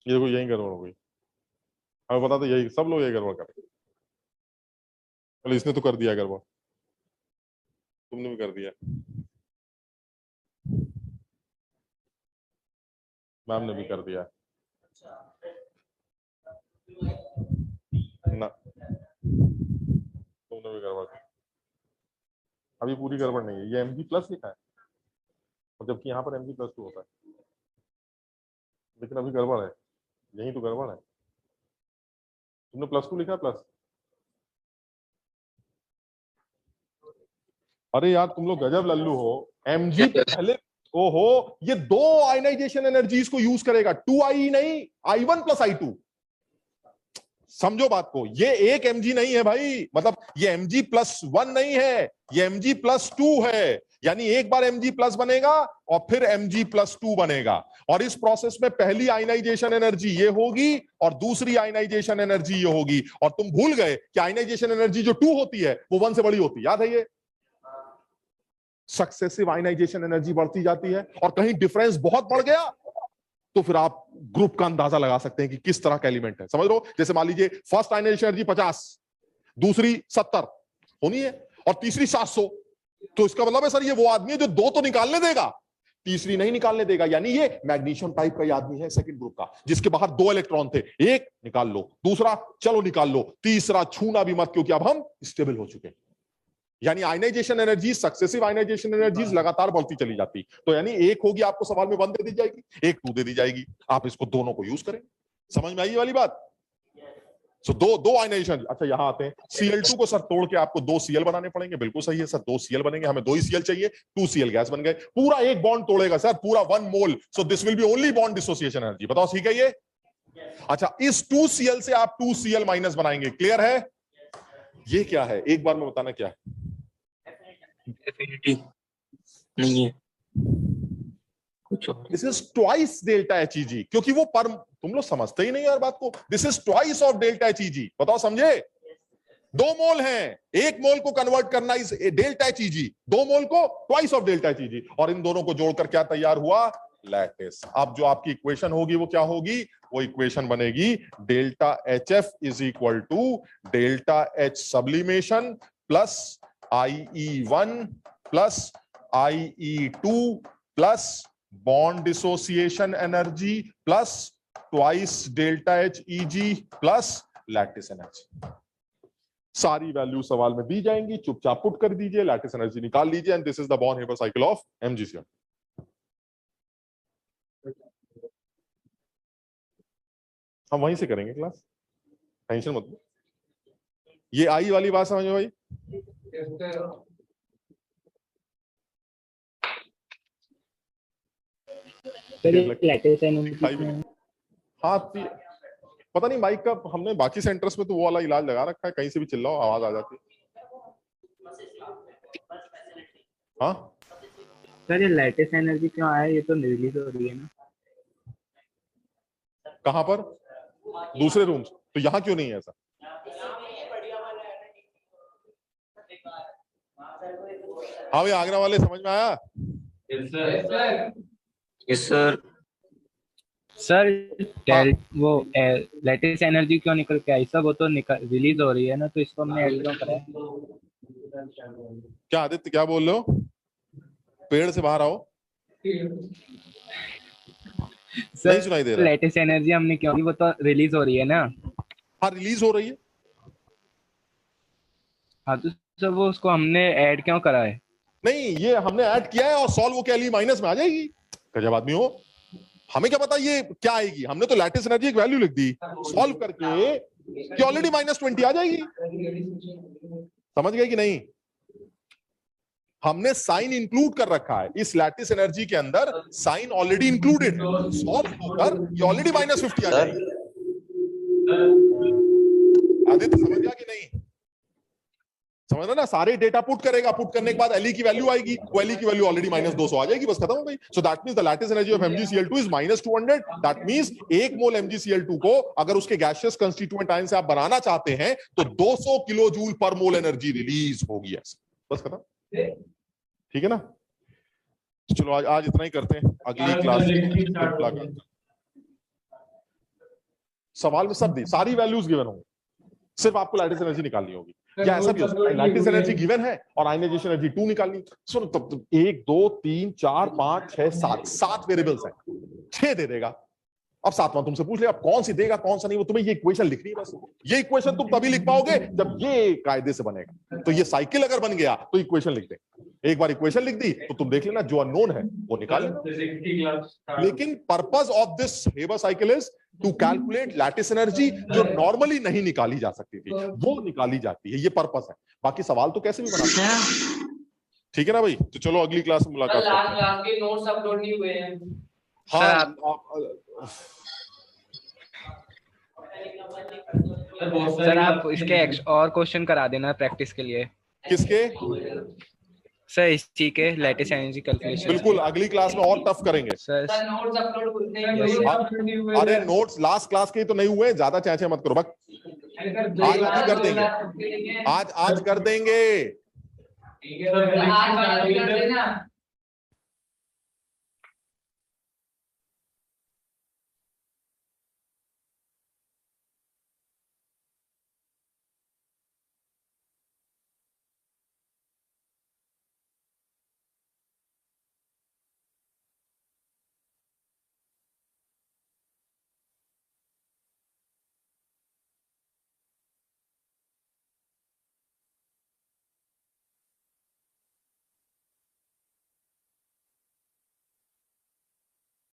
Speaker 1: ये कोई यही गड़बड़ हो गई। हमें पता तो यही, सब लोग यही गड़बड़ कर रहे हैं। बोले इसने तो कर दिया गड़बड़, तुमने भी कर दिया, मैम ने भी कर दिया ना, तुमने भी गड़बड़, अभी पूरी गड़बड़ नहीं है, ये mg प्लस लिखा है और जबकि यहाँ पर mg प्लस 2 होता है, लेकिन अभी गड़बड़ है, यही तो गड़बड़ है, तुमने प्लस 2 लिखा प्लस, अरे यार तुम लोग गजब लल्लू हो, mg पे पहले, ओहो ये दो आयनाइजेशन एनर्जीज को यूज करेगा, 2i नहीं i1 प्लस i2, समझो बात को, ये एक mg नहीं है भाई, मतलब ये mg प्लस 1 नहीं है, ये mg प्लस 2 है, यानी एक बार mg प्लस बनेगा और फिर mg प्लस 2 बनेगा, और इस प्रोसेस में पहली आयनाइजेशन एनर्जी ये होगी और दूसरी आयनाइजेशन एनर्जी ये होगी, और तुम भूल गए कि आयनाइजेशन एनर्जी जो 2 होती है वो 1 से बड़ी होती है, याद है ये, सक्सेसिव आयनाइजेशन एनर्जी बढ़ती जाती है, और कहीं डिफरेंस बहुत बढ़ गया तो फिर आप ग्रुप का अंदाजा लगा सकते हैं कि किस तरह का एलिमेंट है, समझ लो, जैसे मान लीजिए फर्स्ट आयनाइजेशन एनर्जी 50, दूसरी 70 होनी है और तीसरी 700, तो इसका मतलब है सर ये वो आदमी है जो 2 तो निकालने देगा, तीसरी नहीं निकालने देगा, यानी ये मैग्नीशियम टाइप का आदमी है सेकंड ग्रुप का, जिसके बाहर 2 इलेक्ट्रॉन थे, एक निकाल लो, दूसरा चलो निकाल लो, तीसरा छूना भी मत, क्योंकि अब हम स्टेबल हो चुके हैं, यानी ionization energy, successive ionization energies लगातार बढ़ती चली जाती, तो यानी एक होगी आपको सवाल में 1 दे दी जाएगी, एक 2 दे दी जाएगी, आप इसको दोनों को यूज करें, समझ में आई ये वाली बात, सो दो आयनाइजेशन, अच्छा यहां आते हैं, Cl2 को सर तोड़ के आपको 2 Cl बनाने पड़ेंगे, बिल्कुल सही है सर, 2 Cl बनेंगे, हमें 2 ही Cl चाहिए, 2 Cl गैस बन गए, पूरा एक बॉन्ड तोड़ेगा सर, पूरा 1 mole, so this will be only bond dissociation energy, बताओ ठीक है ये, अच्छा इस 2 Cl से आप 2 Cl माइनस बनाएंगे, क्लियर है, ये क्या है एक बार में बताना क्या है,
Speaker 6: एफिनिटी नहीं है, कुछ और,
Speaker 1: this is twice delta HEG, क्योंकि वो पर, तुम लोग समझते ही नहीं यार बात को, this is twice of delta HEG, बताओ समझे, 2 मोल हैं, 1 मोल को कन्वर्ट करना इस डेल्टा HEG, 2 मोल को ट्वाइस ऑफ डेल्टा HEG, और इन दोनों को जोड़कर क्या तैयार हुआ, लैटिस। अब जो आपकी इक्वेशन होगी वो क्या होगी, वो इक्वेशन बनेगी delta HF is equal to delta H sublimation plus IE1 plus IE2 plus bond dissociation energy plus twice delta HEG plus lattice energy, सारी वैल्यू सवाल में दी जाएंगी, चुपचाप पुट कर दीजिए, लैटिस एनर्जी निकाल लीजिए, and this is the Born Haber cycle of MgCl। हम वहीं से करेंगे क्लास, टेंशन मत लो, ये आई वाली बात समझ में भाई, हाँ पता नहीं माइक का, हमने बाकी सेंटर्स में तो वो वाला इलाज लगा रखा है, कहीं से भी चिल्लाओ आवाज आ जाती है, हाँ
Speaker 3: सर ये लैटिस एनर्जी क्यों आया, ये तो रिलीज हो रही है ना,
Speaker 1: कहां पर, दूसरे रूम्स, तो यहाँ क्यों नहीं है ऐसा, हाँ भाई आगरा वाले समझ में आया,
Speaker 6: यस सर,
Speaker 3: सर वो लैटिस एनर्जी क्यों निकल के आई सर, वो तो रिलीज हो रही है ना, तो इसको हमने ऐड क्यों करा है,
Speaker 1: क्या आदित्य क्या बोल रहे हो, पेड़ से बाहर आओ, नहीं सुनाई दे रहा,
Speaker 3: लैटिस एनर्जी हमने क्यों, वो तो रिलीज हो रही है ना,
Speaker 1: हाँ रिलीज हो रही है,
Speaker 3: हाँ तो सर वो उसको हमने ऐड क्यों करा है,
Speaker 1: नहीं ये हमने ऐड किया है और सॉल्व होके एली माइनस में आ जाएगी, गजब आदमी हो, हमें क्या पता ये क्या आएगी, हमने तो लैटिस एनर्जी एक वैल्यू लिख दी, सॉल्व करके कि ऑलरेडी -20 आ जाएगी, समझ गए कि नहीं, हमने साइन इंक्लूड कर रखा है इस लैटिस एनर्जी के अंदर, साइन ऑलरेडी इंक्लूडेड, सॉल्व होकर ये ऑलरेडी -50 आ जाएगी, आदित्य समझ गया कि नहीं, समझ रहे ना, सारे डेटा पुट करेगा, पुट करने के बाद एली की वैल्यू आएगी, वो एली की वैल्यू ऑलरेडी -200 आ जाएगी, बस खत्म हो गई, so that means the lattice energy of MgCl2 is -200, that means 1 mole MgCl2 को अगर उसके गैसियस कंस्टिट्यूएंट आयन से आप बनाना चाहते हैं तो 200 किलो जूल पर मोल एनर्जी रिलीज होगी, ऐसे बस खत्म, ठीक है ना, चलो आज इतना ही करते हैं, अगली क्लास सवाल में सब दी सारी वैल्यूज गिवन होंगी, सिर्फ आपको लैटिस एनर्जी निकालनी होगी, या ऐसा भी हो सकता है लैटिस एनर्जी गिवन है और आयनाइजेशन एनर्जी 2 निकालनी। सुनो तब 1 2 3 4 5 6 7 वेरिएबल्स हैं, 6 दे देगा। अब सातवां तुमसे पूछ ले अब कौन सी देगा कौन सा नहीं, वो तुम्हें ये इक्वेशन लिखनी है बस। ये इक्वेशन तुम तभी लिख पाओगे जब ये कायदे से बनेगा। तो ये साइकिल अगर बन गया तो इक्वेशन लिख दे। एक बार इक्वेशन लिख दी तो तुम देख लेना जो अननोन है वो निकाल लेना। लेकिन purpose of this Haber cycle is to calculate lattice energy जो नॉर्मली नहीं निकाली जा सकती थी, वो निकाली जाती है, ये पर्पस है। बाकी सवाल तो कैसे भी बना सकते हैं। ठीक है ना भाई, तो चलो अगली क्लास में मुलाकात करते हैं।
Speaker 7: क्लास के नोट्स अपलोड नहीं हुए हैं।
Speaker 1: हाँ
Speaker 3: सर आप इसके और क्वेश्चन करा देना प्रैक्टिस के लिए।
Speaker 1: किसके?
Speaker 3: सर इसी के लैटिस एनर्जी कैलकुलेशन।
Speaker 1: बिल्कुल अगली क्लास में और टफ करेंगे
Speaker 3: सर।
Speaker 7: नोट्स अपलोड नहीं हुए।
Speaker 1: अरे नोट्स लास्ट क्लास के तो नहीं हुए, ज्यादा चैचे मत करो। बक आज कर देंगे, आज कर देंगे।
Speaker 7: आज कर देना।